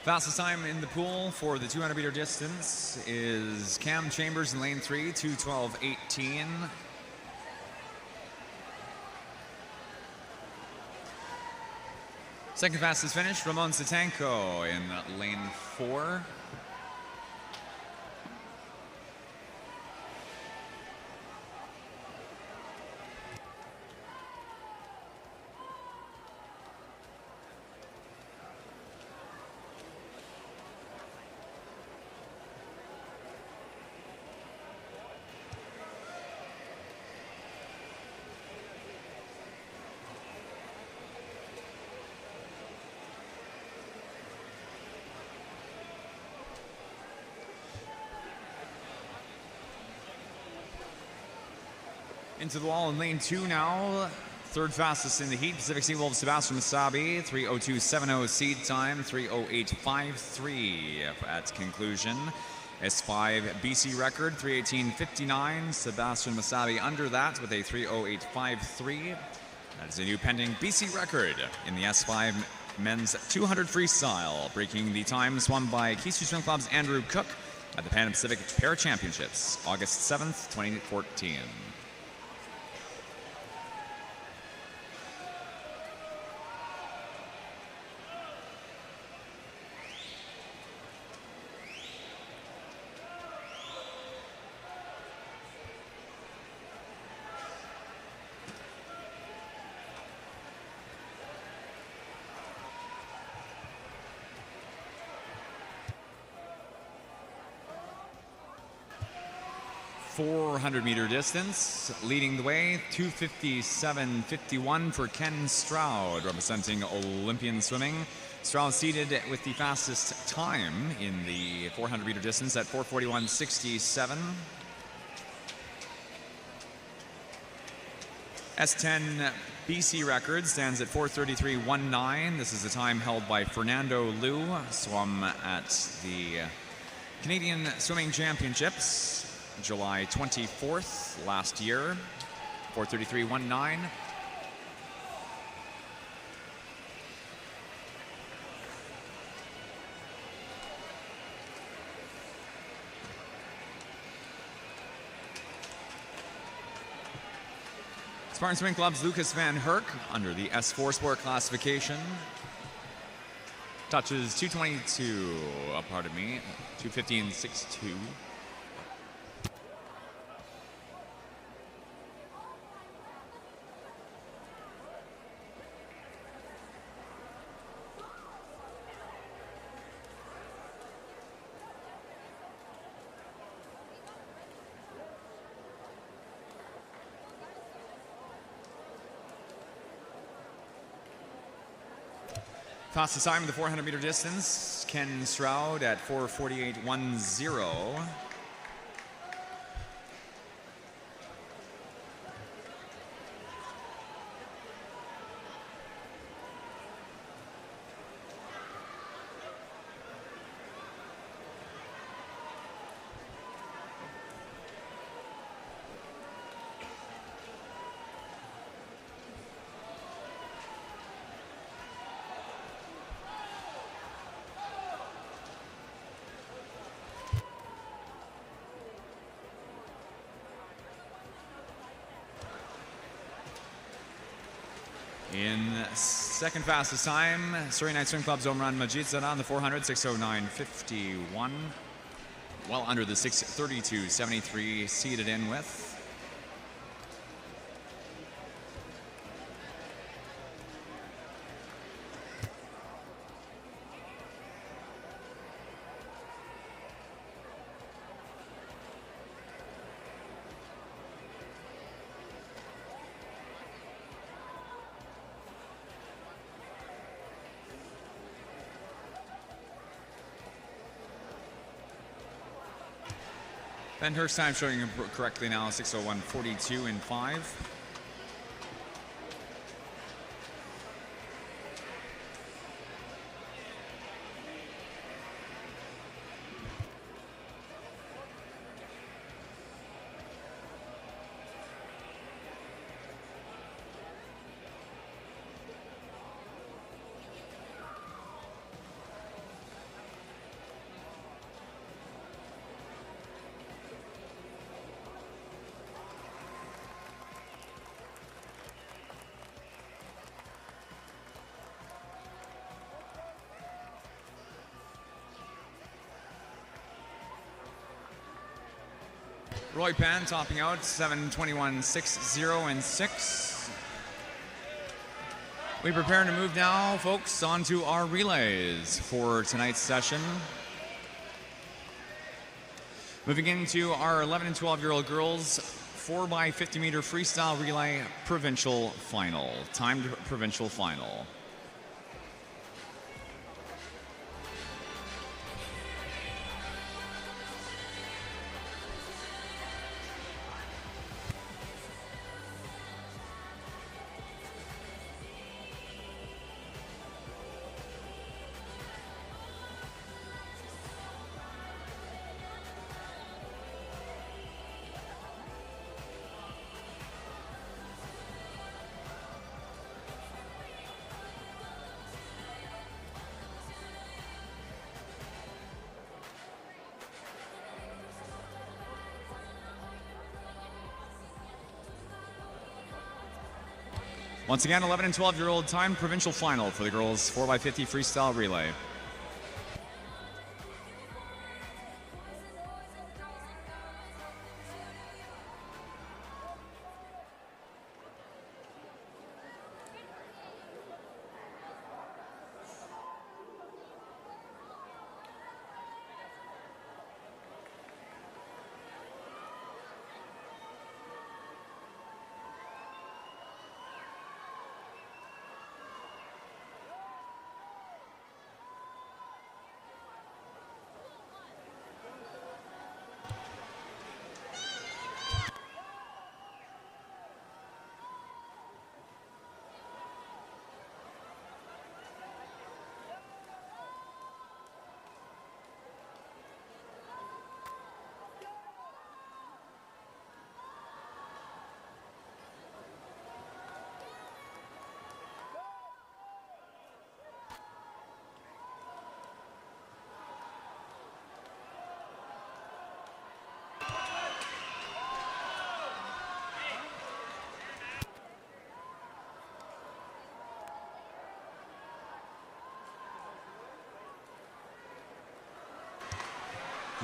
Fastest time in the pool for the 200 meter distance is Cam Chambers in lane 3, 2:12.18. Second fastest finish, Ramon Satanko in lane 4. Into the wall in lane 2 now. Third fastest in the heat, Pacific Seawolves Sebastian Masabi, 3:02.70 seed time, 3:08.53 at conclusion. S5 BC record, 3:18.59. Sebastian Masabi under that with a 3:08.53. That is a new pending BC record in the S5 men's 200 freestyle, breaking the times won by Keystone Swim Club's Andrew Cook at the Pan Pacific Para Championships, August 7th, 2014. .400-meter distance, leading the way, 2:57.51 for Ken Stroud, representing Olympian Swimming. Stroud seated with the fastest time in the 400-meter distance at 4:41.67. S10 BC record stands at 4:33.19. This is the time held by Fernando Liu, swum at the Canadian Swimming Championships, July 24th last year, 4:33.19. Spartan Swimming Club's Lucas Van Herk under the S4 Sport classification. Touches 2:22, pardon me, 2:15.62. Fastest time in the 400-meter distance, Ken Stroud at 4:48.10. In second fastest time, Surrey Night Swim Club's Omran Majid on the 400, 6:09.51. Well under the 6:32.73 seated in with. Ben Herk's time showing correctly now, 6:01.42 in 5. Roy Pan topping out 7:21.60 and 6. We prepare to move now, folks, onto our relays for tonight's session. Moving into our 11 and 12-year-old girls 4x50 meter freestyle relay provincial final. Timed provincial final. Once again, 11 and 12-year-old timed provincial final for the girls 4x50 freestyle relay.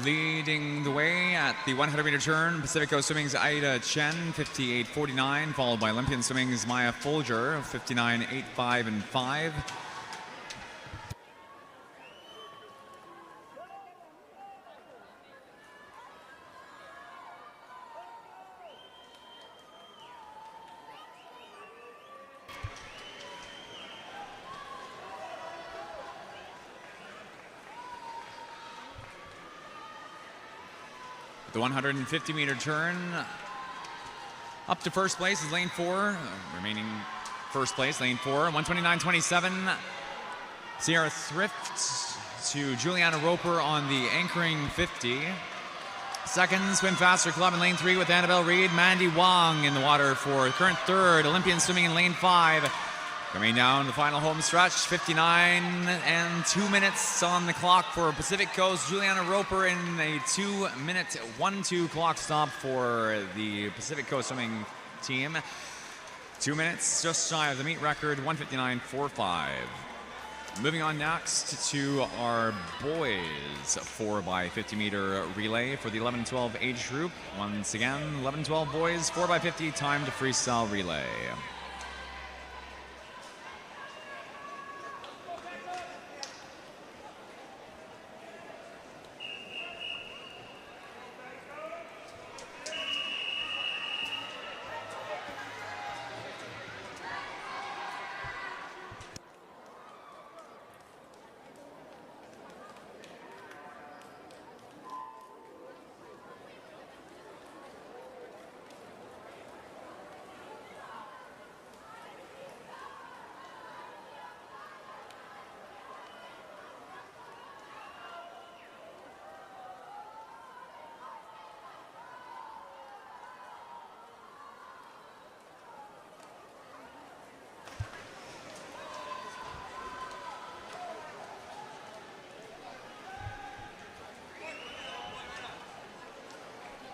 Leading the way at the 100-meter turn, Pacific Coast Swimming's Aida Chen, 58.49, followed by Olympian Swimming's Maya Folger, 59.85 and 5. The 150-meter turn up to first place is lane 4. Remaining first place, lane 4. 129.27. Sierra Thrift to Juliana Roper on the anchoring 50. Second, Swim Faster Club in lane 3 with Annabelle Reed. Mandy Wong in the water for current third. Olympian Swimming in lane 5. Coming down the final home stretch, 59 and 2 minutes on the clock for Pacific Coast. Juliana Roper in a 2-minute 1-2 clock stop for the Pacific Coast Swimming team. 2 minutes just shy of the meet record, 1:59.45. Moving on next to our boys 4x50 meter relay for the 11-12 age group. Once again, 11-12 boys 4x50 timed freestyle relay.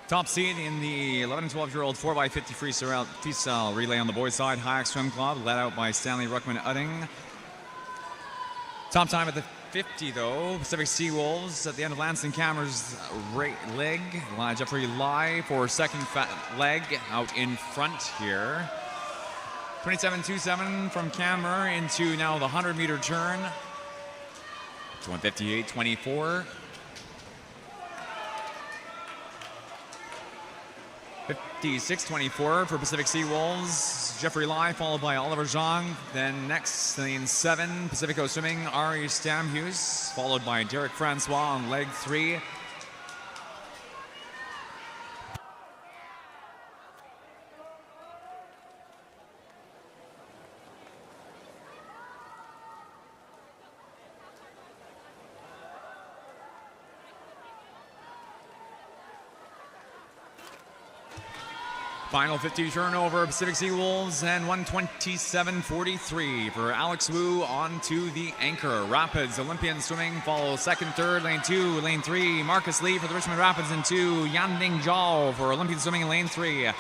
Top seed in the 11 and 12-year-old 4x50 freestyle relay on the boys' side, Hayek Swim Club, led out by Stanley Ruckman-Udding. Top time at the 150 though. Pacific Seawolves at the end of Lansing Cameron's leg. Jeffrey Lai for second leg out in front here. 27.27 from Cammer into now the 100-meter turn. To 158.24. 56.24 for Pacific Seawolves. Jeffrey Lai followed by Oliver Zhang. Then next, lane 7, Pacifico Swimming, Ari Stamhus, followed by Derek Francois on leg 3. Final 50 turnover, Pacific Seawolves, and 127.43 for Alex Wu on to the anchor. Rapids, Olympian Swimming follows second, third, lane 2, lane 3. Marcus Lee for the Richmond Rapids in 2. Yanding Zhao for Olympian Swimming in lane 3.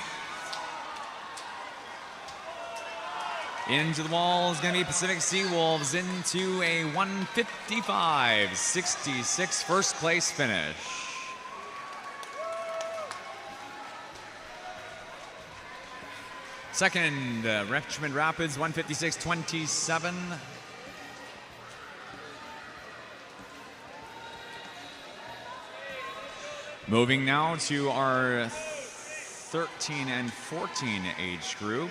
Into the wall is going to be Pacific Seawolves into a 155.66 first place finish. Second, Richmond Rapids, 156.27. Moving now to our 13 and 14 age group.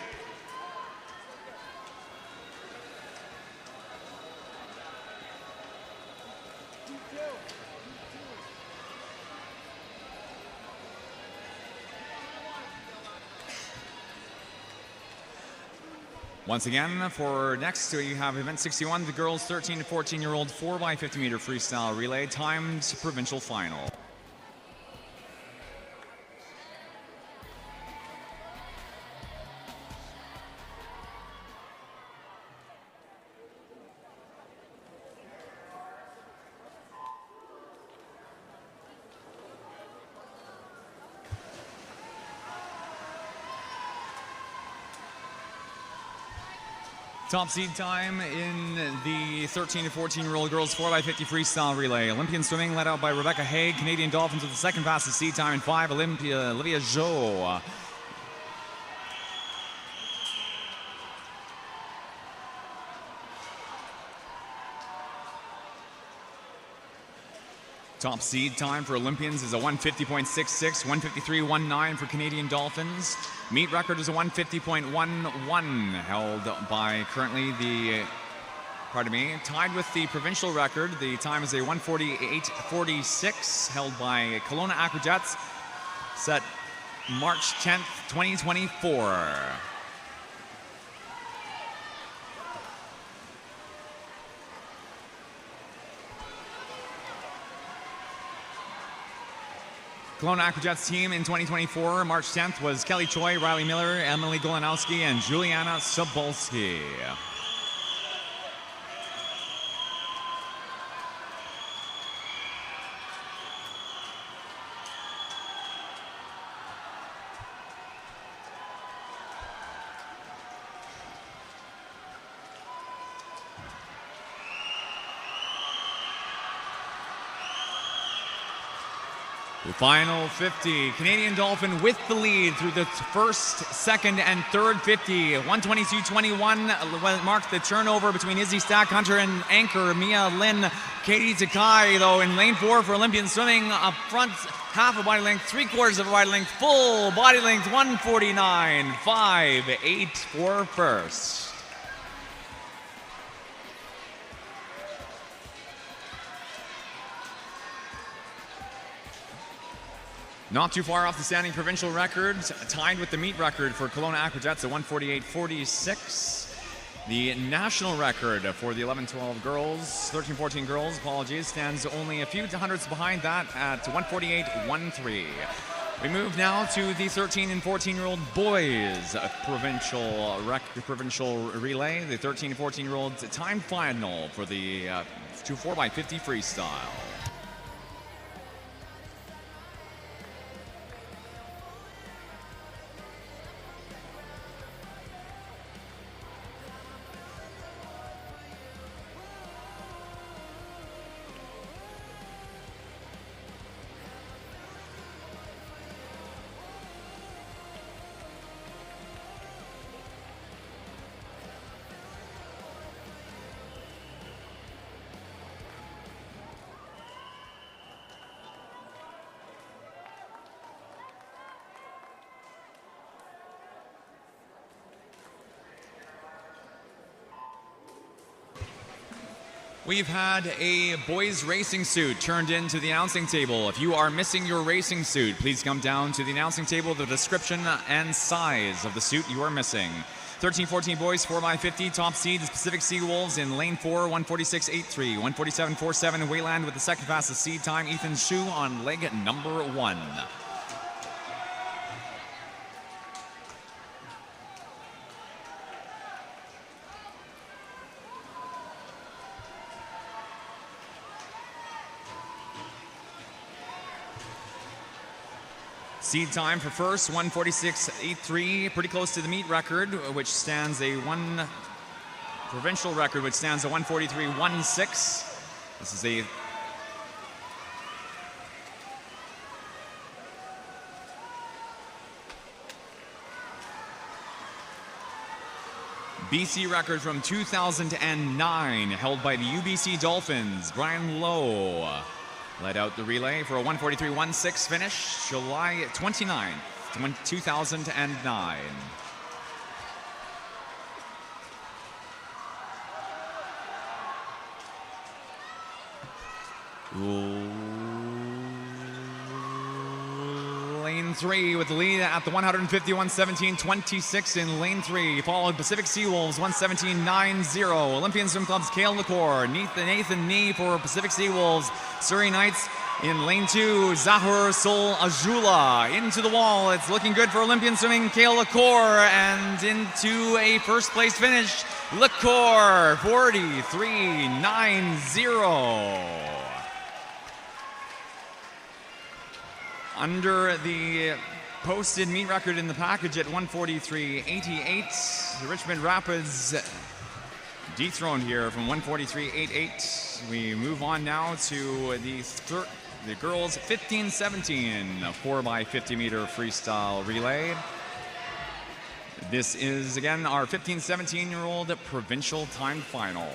Once again, for next, you have event 61, the girls 13 to 14-year-old 4x50 meter freestyle relay, timed provincial final. Top seed time in the 13 to 14-year-old girls 4x50 freestyle relay. Olympian Swimming led out by Rebecca Haig. Canadian Dolphins with the second fastest seed time in 5. Olivia Zhou. Top seed time for Olympians is a 150.66, 153.19 for Canadian Dolphins. Meet record is a 150.11, held by currently tied with the provincial record. The time is a 148.46, held by Kelowna Aquajets, set March 10th, 2024. Kelowna Aquajets team in 2024, March 10th, was Kelly Choi, Riley Miller, Emily Golanowski, and Juliana Sobolski. The final 50, Canadian Dolphin with the lead through the first, second, and third 50. 122.21 marked the turnover between Izzy Stackhunter and anchor Mia Lynn. Katie Takai, though, in lane 4 for Olympian Swimming, up front, half a body length, 3/4 of a body length, full body length, 149.58 for first. Not too far off the standing provincial record, tied with the meet record for Kelowna Aquajets at 148.46. The national record for the 11-12 girls, 13-14 girls, stands only a few hundredths behind that at 148.13. We move now to the 13 and 14-year-old boys provincial relay. The 13 and 14-year-old time final for the 4x50 freestyle. We've had a boys racing suit turned into the announcing table. If you are missing your racing suit, please come down to the announcing table, the description and size of the suit you are missing. 13-14 boys, 4x50, top seed, the Pacific Sea Wolves in lane 4, 146.83, 147.47 Wayland with the second fastest seed time, Ethan Shu on leg number 1. Seed time for first, 146.83, pretty close to the meet record, which stands provincial record, which stands at 143.16. This is a BC record from 2009, held by the UBC Dolphins. Brian Lowe led out the relay for a 143.16 finish, July 29th, 2009. Lane 3 with the lead at the 150.117.26 in lane 3, followed Pacific Sea Wolves 117.90. Olympian Swim Club's Kale LaCour, Nathan Nee for Pacific Sea Wolves. Surrey Knights in lane 2, Zahur Sol Ajula into the wall. It's looking good for Olympian Swimming, Kale LaCour, and into a first place finish. LaCour 43.90. Under the posted meet record in the package at 143.88. The Richmond Rapids dethroned here from 143.88. We move on now to the girls 15-17 4x50 meter freestyle relay. This is again our 15-17-year-old provincial time final.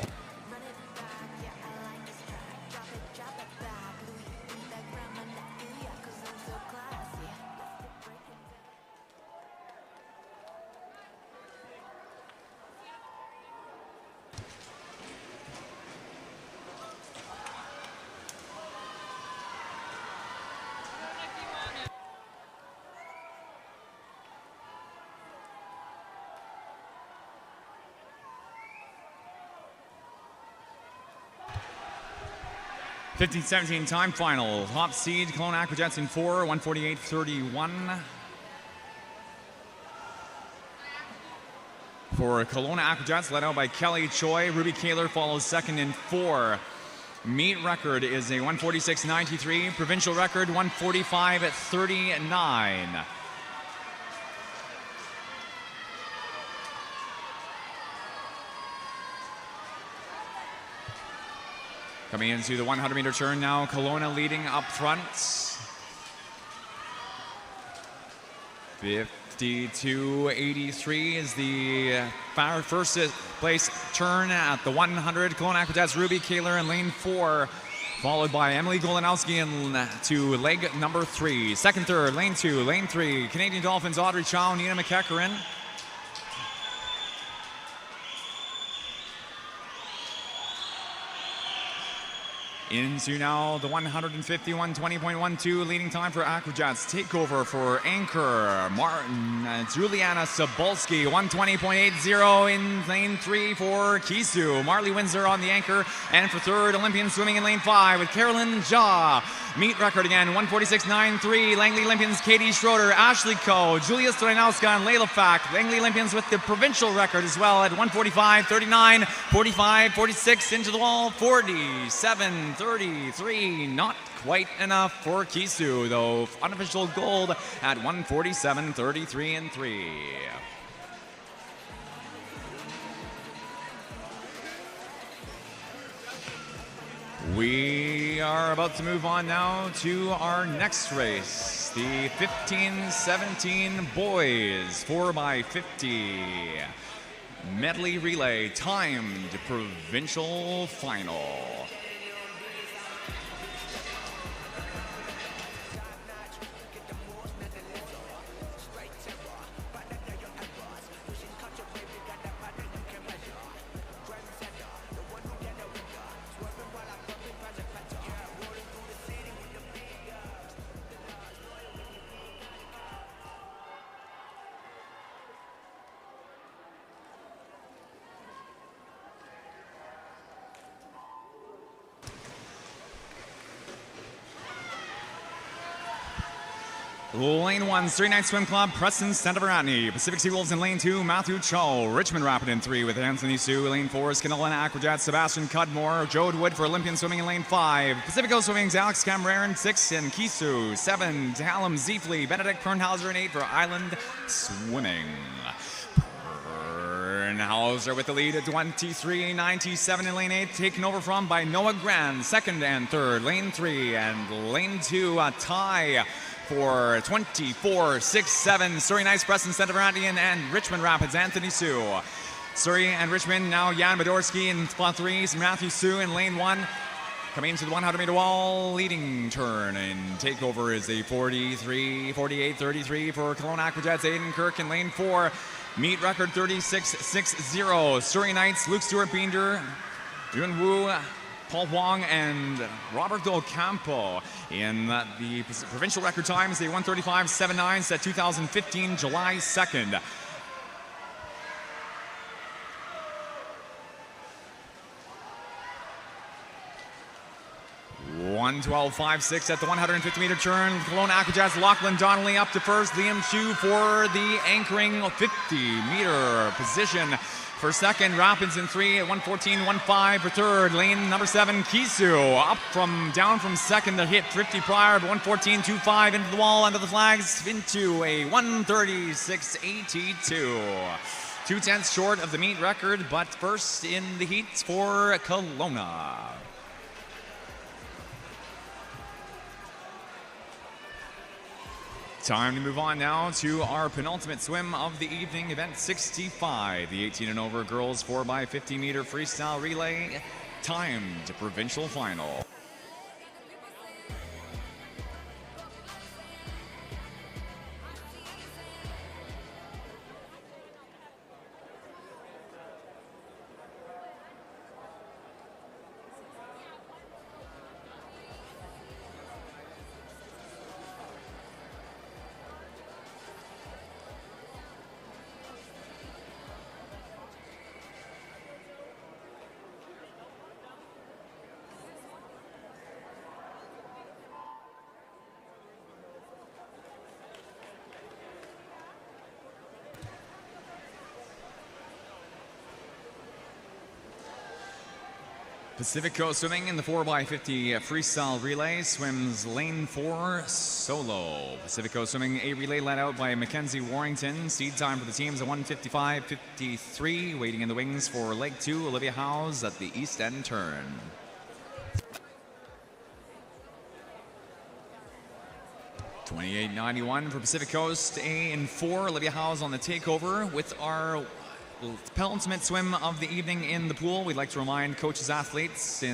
(15-17) time final. Top seed Kelowna Aquajets in 4, 148.31. For Kelowna Aquajets, led out by Kelly Choi. Ruby Kaler follows second in 4. Meet record is a 146.93. Provincial record 145.39. Coming into the 100-meter turn now, Kelowna leading up front. 52.83 is the first place turn at the 100. Kelowna Aquajets, Ruby Kaler in lane 4, followed by Emily Golanowski to leg number 3. Second, third, lane 2, lane 3, Canadian Dolphins, Audrey Chow, Nina McEachern. Into now the 151.20.12 leading time for Aquajets. Takeover for anchor Juliana Sobolski, 120.80 in lane 3 for Kisu. Marley Windsor on the anchor, and for third, Olympian swimming in lane 5 with Carolyn Jaw. Meet record again, 146.93. Langley Olympians Katie Schroeder, Ashley Coe, Julia Stoyanowska, and Layla Fack. Langley Olympians with the provincial record as well at 145.39, 45.46 into the wall, 47.33. Not quite enough for Kisu, though. Unofficial gold at 147.33 and 3. We are about to move on now to our next race, the 15-17 boys 4x50 medley relay timed provincial final. Lane 1, Surrey Knights Swim Club, Preston Santaveratney. Pacific Seawolves in Lane 2, Matthew Cho. Richmond Rapid in 3 with Anthony Sue. Lane 4, Skinella and Aquajet, Sebastian Cudmore. Joe Wood for Olympian Swimming in Lane 5. Pacific Coast Swimming's Alex Cameron, 6, and Kisu. 7, Callum Ziefley. Benedict Pernhauser in 8 for Island Swimming. Pernhauser with the lead at 23.97 in Lane 8, taken over from by Noah Grand, 2nd and 3rd. Lane 3 and Lane 2, a tie for 24.67. Surrey Knights, Preston Santaveratney, and Richmond Rapids, Anthony Sue. Surrey and Richmond now Jan Badorski in spot 3, Matthew Sue in Lane 1. Coming into the 100-meter wall, leading turn, and takeover is a 48.33 for Kelowna Aquajets, Aiden Kirk in Lane 4. Meet record 36.60. Surrey Knights, Luke Stewart Binder, Yun Wu, Paul Huang, and Robert Del Campo. In the provincial record times, a 1:35.79 set 2015, July 2nd. (1:12.56) at the 150-meter turn. Kelowna Aquajets, Lachlan Donnelly up to first. Liam Chu for the anchoring 50-meter position. For second, Rapids in 3 at 1:14.15 for third. Lane number 7, Kisu down from second to hit 50 prior, but 1:14.25 into the wall, under the flags, into a 1:36.82. 2/10 short of the meet record, but first in the heats for Kelowna. Time to move on now to our penultimate swim of the evening, event 65, the 18 and over girls 4x50 meter freestyle relay, timed provincial final. Pacific Coast Swimming in the 4x50 freestyle relay swims Lane 4 solo. Pacific Coast Swimming, a relay led out by Mackenzie Warrington. Seed time for the teams at 1:55.53. Waiting in the wings for leg 2, Olivia Howes at the east end turn. (28.91) for Pacific Coast, A in 4. Olivia Howes on the takeover with our penultimate swim of the evening in the pool. We'd like to remind coaches, athletes,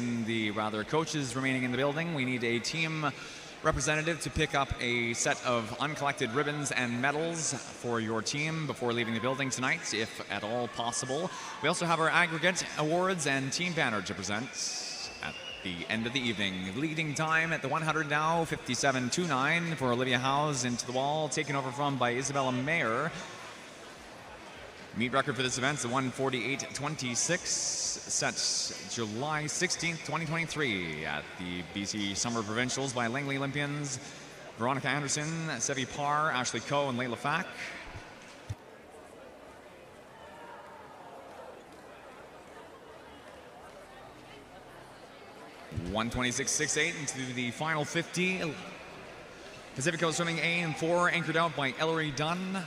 coaches remaining in the building, we need a team representative to pick up a set of uncollected ribbons and medals for your team before leaving the building tonight, if at all possible. We also have our Aggregate Awards and team banner to present at the end of the evening. Leading time at the 100 now, 57.29 for Olivia Howes into the wall, taken over by Isabella Mayer. Meet record for this event is 1:48.26, set July 16th, 2023 at the BC Summer Provincials by Langley Olympians Veronica Anderson, Sevi Parr, Ashley Coe, and Layla Fack. (1:26.68) into the final 50. Pacific Coast Swimming A and 4, anchored out by Ellery Dunn.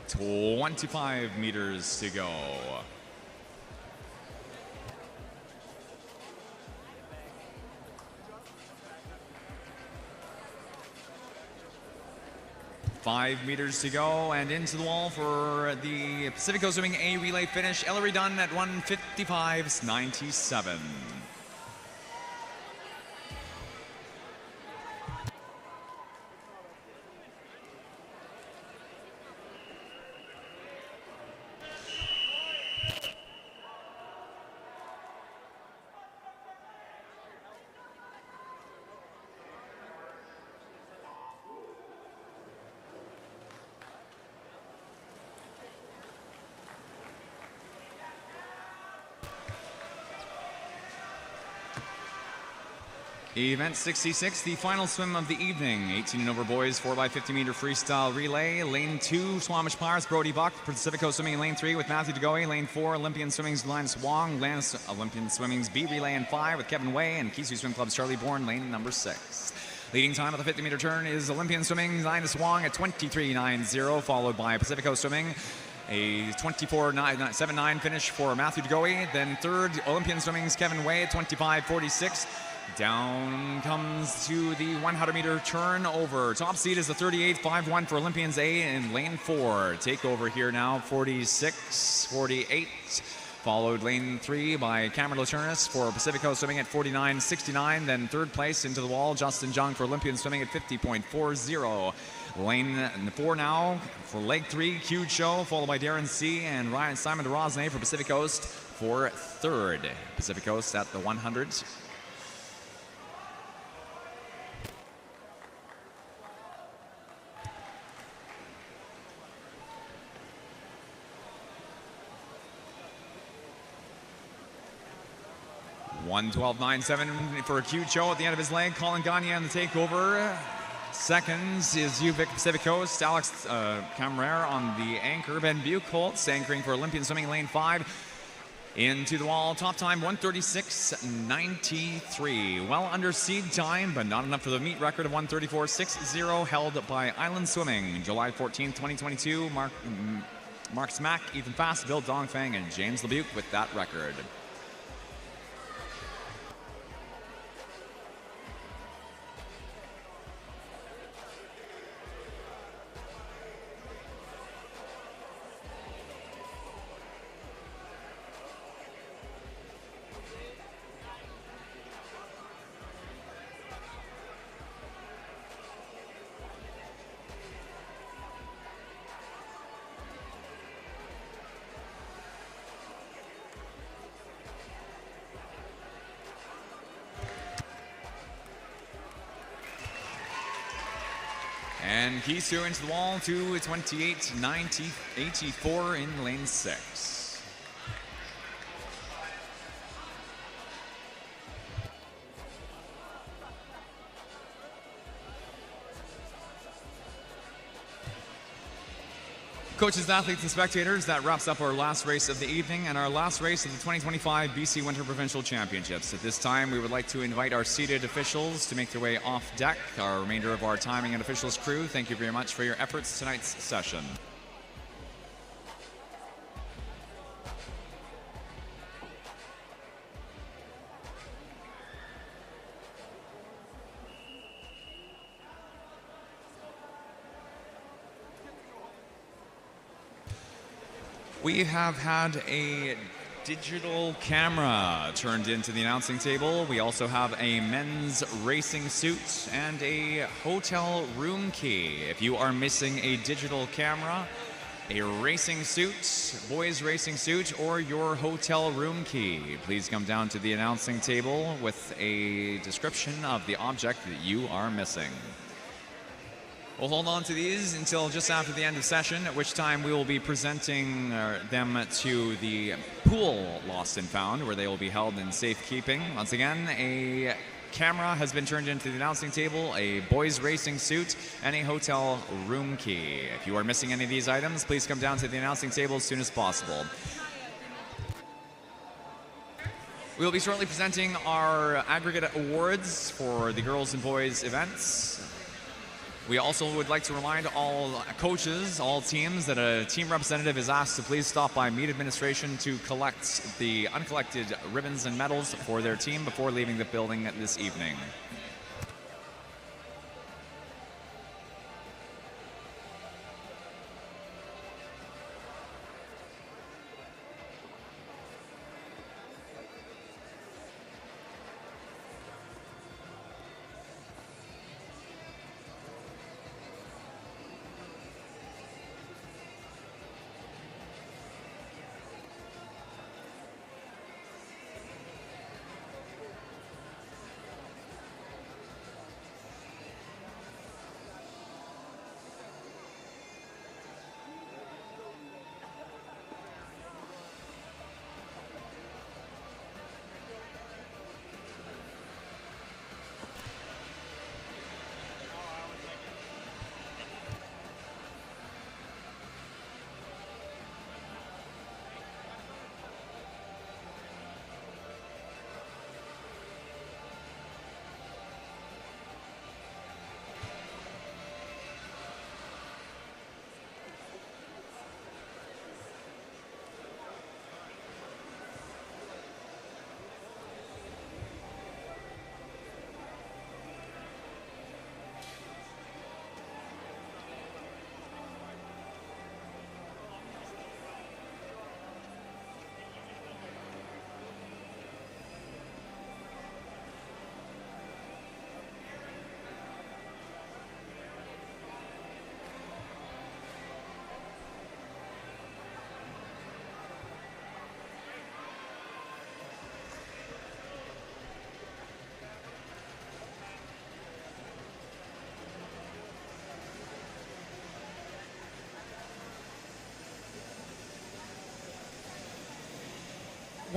25 meters to go. Five meters to go, and into the wall for the Pacific Coast Swimming A relay finish. Ellery Dunn at 1:55.97. Event 66, the final swim of the evening. 18 and over boys, 4x50 meter freestyle relay. Lane 2, Swamish Pirates, Brody Buck. Pacifico Swimming in lane 3 with Matthew DeGoey. Lane 4, Olympian Swimming's Linus Wong. Olympian Swimming's B relay in 5 with Kevin Way. And Kisu Swim Club's Charlie Bourne, lane number 6. Leading time of the 50 meter turn is Olympian Swimming's Linus Wong at 23.90, followed by Pacifico Swimming. A 24.79 finish for Matthew DeGoey. Then third, Olympian Swimming's Kevin Way at 25.46. Down comes to the 100 meter turn over. Top seed is the 38.51 for Olympians A in lane 4. Takeover here now, 46.48. Followed lane 3 by Cameron Laturnis for Pacifico Swimming at 49.69. Then third place into the wall, Justin Jung for Olympian Swimming at 50.40. Lane 4 now for leg 3, Q Show, followed by Darren C. and Ryan Simon de Rosnay for Pacific Coast for third. Pacific Coast at the 100. $1:12.97 for a cute show at the end of his leg. Colin Gagne on the takeover. Seconds is UVic Pacific Coast. Alex Camrere on the anchor. Ben Buchholz anchoring for Olympian Swimming lane 5. Into the wall. Top time 1:36.93. Well under seed time, but not enough for the meet record of 1:34.60 held by Island Swimming. July 14th, 2022. Mark Smack, Ethan Fast, Bill Dongfang, and James LeBuc with that record. And Kisu into the wall to 28.84 in lane 6. Coaches, athletes, and spectators, that wraps up our last race of the evening and our last race of the 2025 BC Winter Provincial Championships. At this time, we would like to invite our seated officials to make their way off deck. Our remainder of our timing and officials crew, thank you very much for your efforts tonight's session. We have had a digital camera turned into the announcing table. We also have a men's racing suit and a hotel room key. If you are missing a digital camera, a racing suit, boys racing suit, or your hotel room key, please come down to the announcing table with a description of the object that you are missing. We'll hold on to these until just after the end of session, at which time we will be presenting them to the pool lost and found, where they will be held in safekeeping. Once again, a camera has been turned into the announcing table, a boys racing suit, and a hotel room key. If you are missing any of these items, please come down to the announcing table as soon as possible. We will be shortly presenting our Aggregate Awards for the girls and boys events. We also would like to remind all coaches, all teams, that a team representative is asked to please stop by meet administration to collect the uncollected ribbons and medals for their team before leaving the building this evening.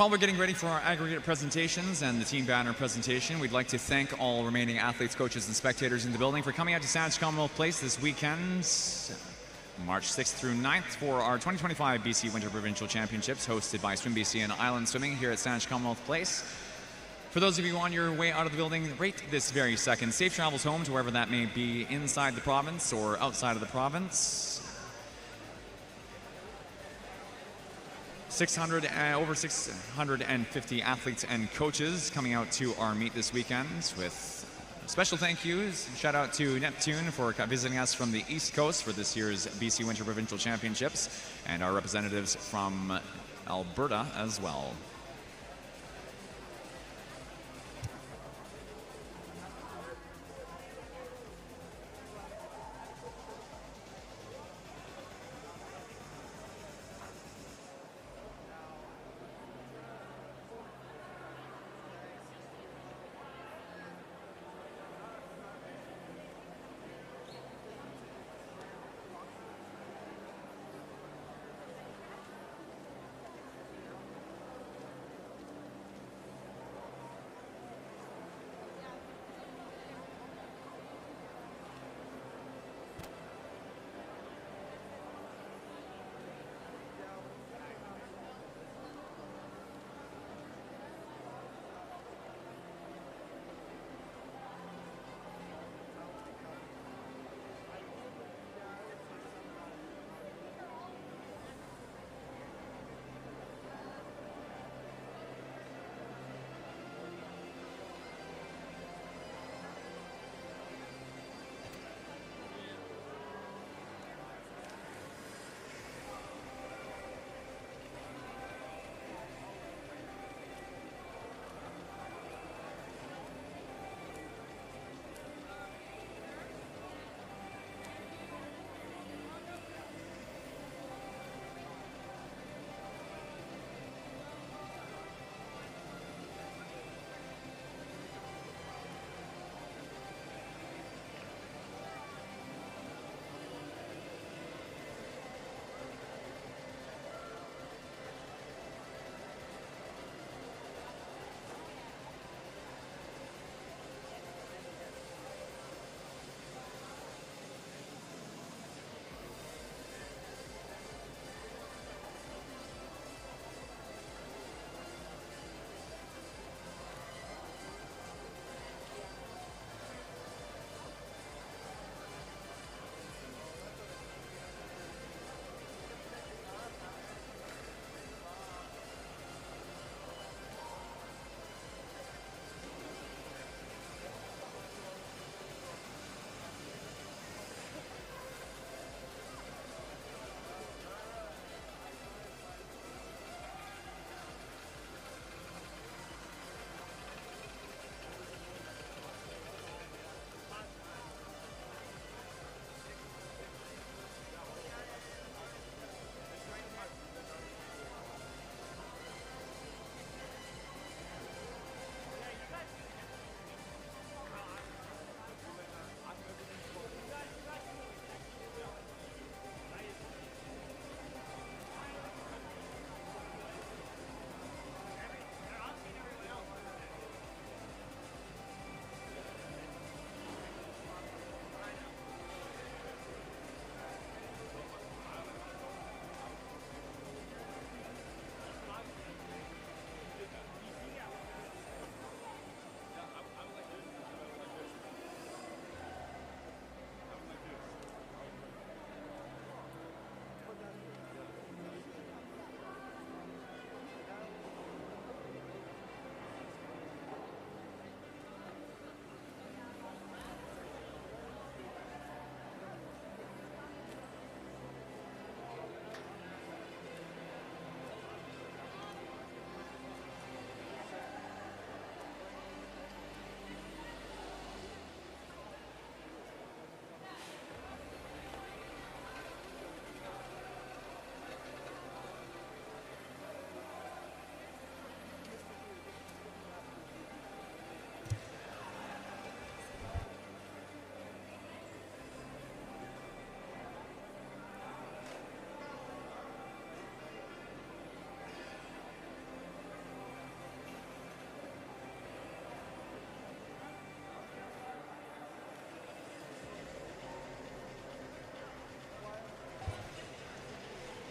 While we're getting ready for our aggregate presentations and the team banner presentation, we'd like to thank all remaining athletes, coaches, and spectators in the building for coming out to Saanich Commonwealth Place this weekend, March 6th through 9th, for our 2025 BC Winter Provincial Championships, hosted by Swim BC and Island Swimming here at Saanich Commonwealth Place. For those of you on your way out of the building right this very second, safe travels home to wherever that may be, inside the province or outside of the province. Over 650 athletes and coaches coming out to our meet this weekend, with special thank yous. Shout out to Neptune for visiting us from the East Coast for this year's BC Winter Provincial Championships, and our representatives from Alberta as well.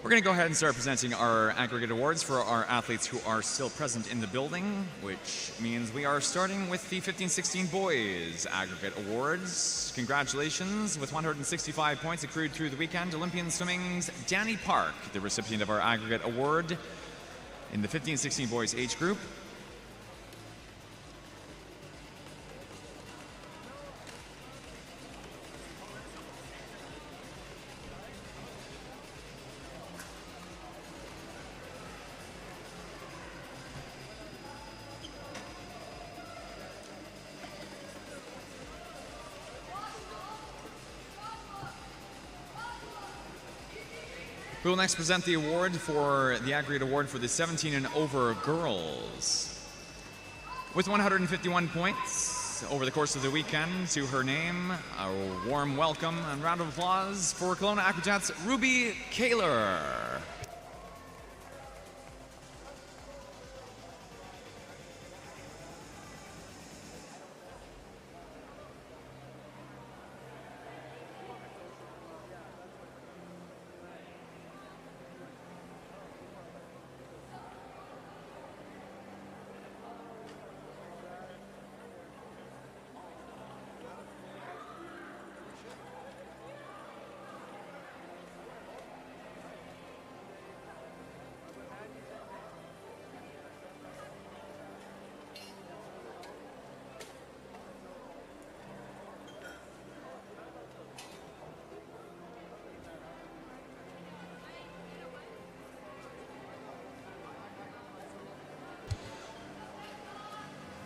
We're going to go ahead and start presenting our aggregate awards for our athletes who are still present in the building, which means we are starting with the 15-16 boys aggregate awards. Congratulations. With 165 points accrued through the weekend, Olympian Swimming's Danny Park, the recipient of our aggregate award in the 15-16 boys age group. We will next present the award for the aggregate award for the 17 and over girls. With 151 points over the course of the weekend to her name, a warm welcome and round of applause for Kelowna Aquajets' Ruby Kaler.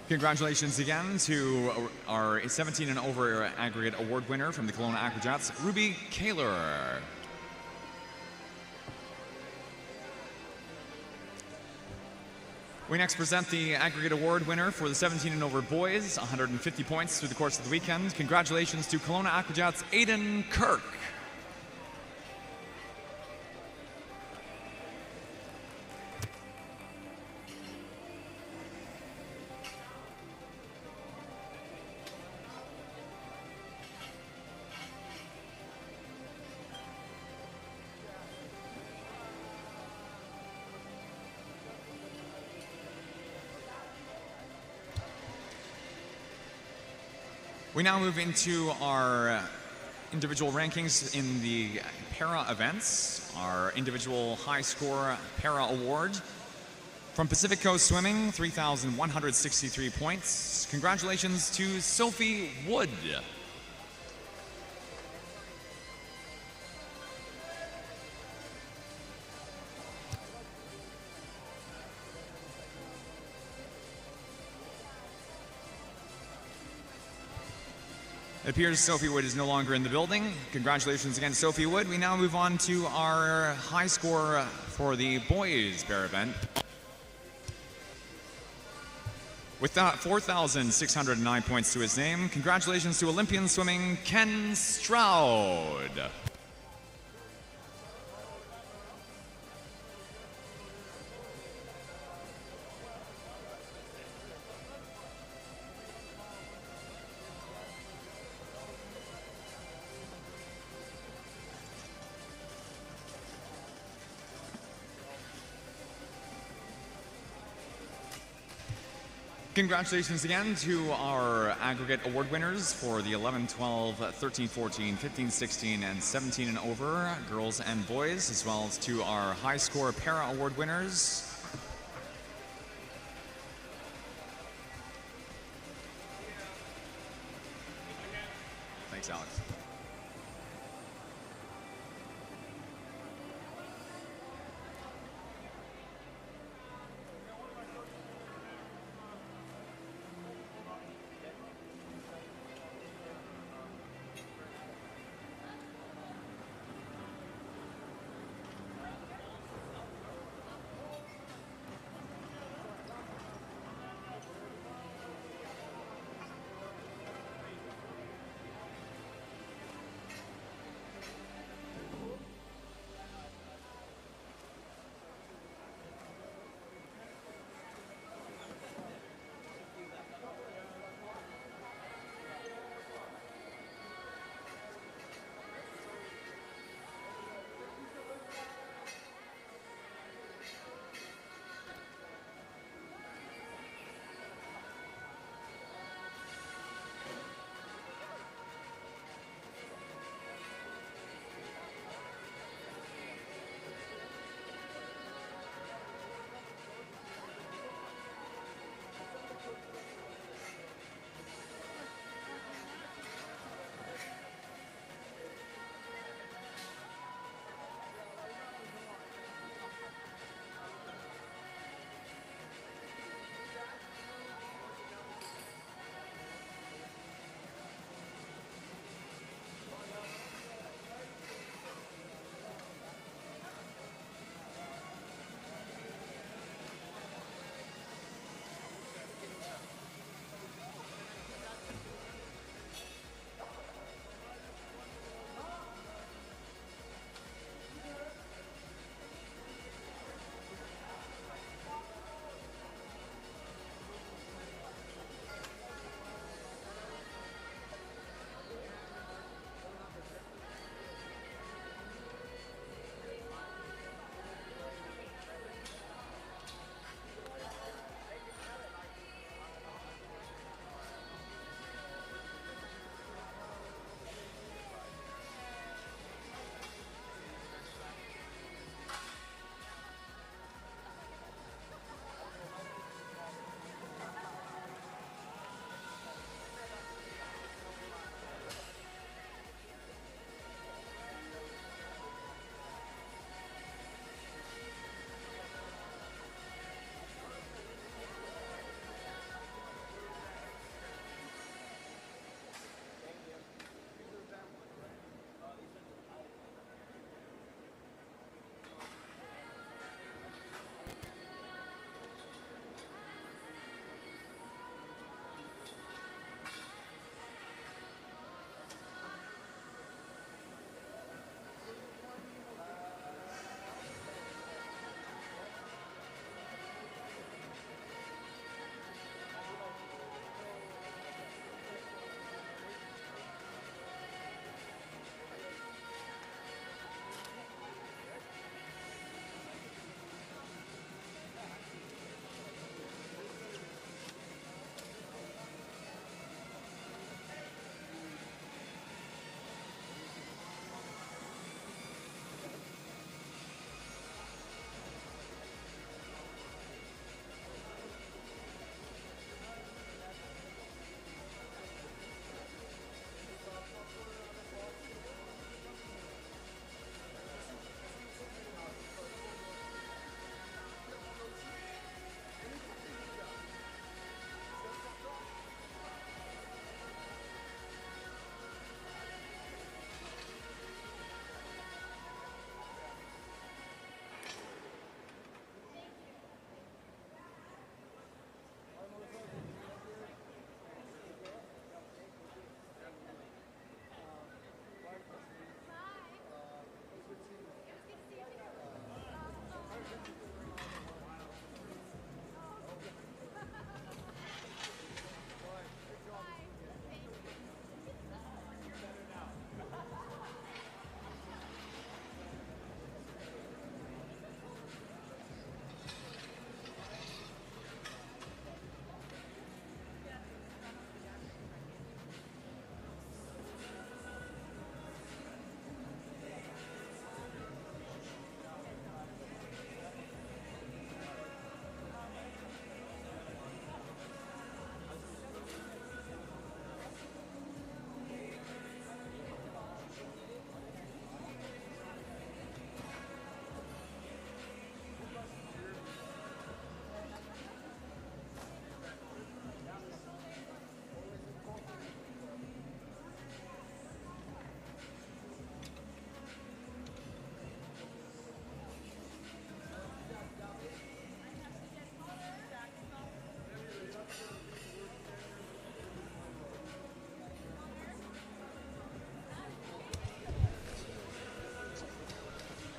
Congratulations again to our 17 and over aggregate award winner from the Kelowna Aquajets, Ruby Kaler. We next present the aggregate award winner for the 17 and over boys, 150 points through the course of the weekend. Congratulations to Kelowna Aquajets' Aiden Kirk. We now move into our individual rankings in the para events. Our individual high score para award from Pacific Coast Swimming, 3,163 points. Congratulations to Sophie Wood. It appears Sophie Wood is no longer in the building. Congratulations again, Sophie Wood. We now move on to our high score for the boys bear event. With that 4,609 points to his name, congratulations to Olympian Swimming Ken Stroud. Congratulations again to our aggregate award winners for the 11, 12, 13, 14, 15, 16, and 17 and over girls and boys, as well as to our high score para award winners. Thanks, Alex.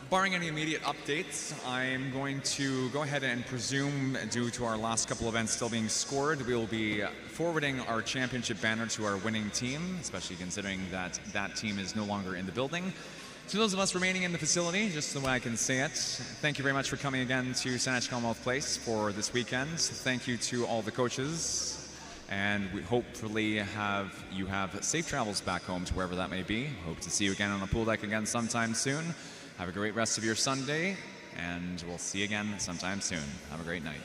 Barring any immediate updates, I'm going to go ahead and presume, due to our last couple events still being scored, we will be forwarding our championship banner to our winning team, especially considering that that team is no longer in the building. To those of us remaining in the facility, just the way I can say it, thank you very much for coming again to Saanich Commonwealth Place for this weekend. Thank you to all the coaches, and we hopefully you have safe travels back home to wherever that may be. Hope to see you again on the pool deck again sometime soon. Have a great rest of your Sunday, and we'll see you again sometime soon. Have a great night.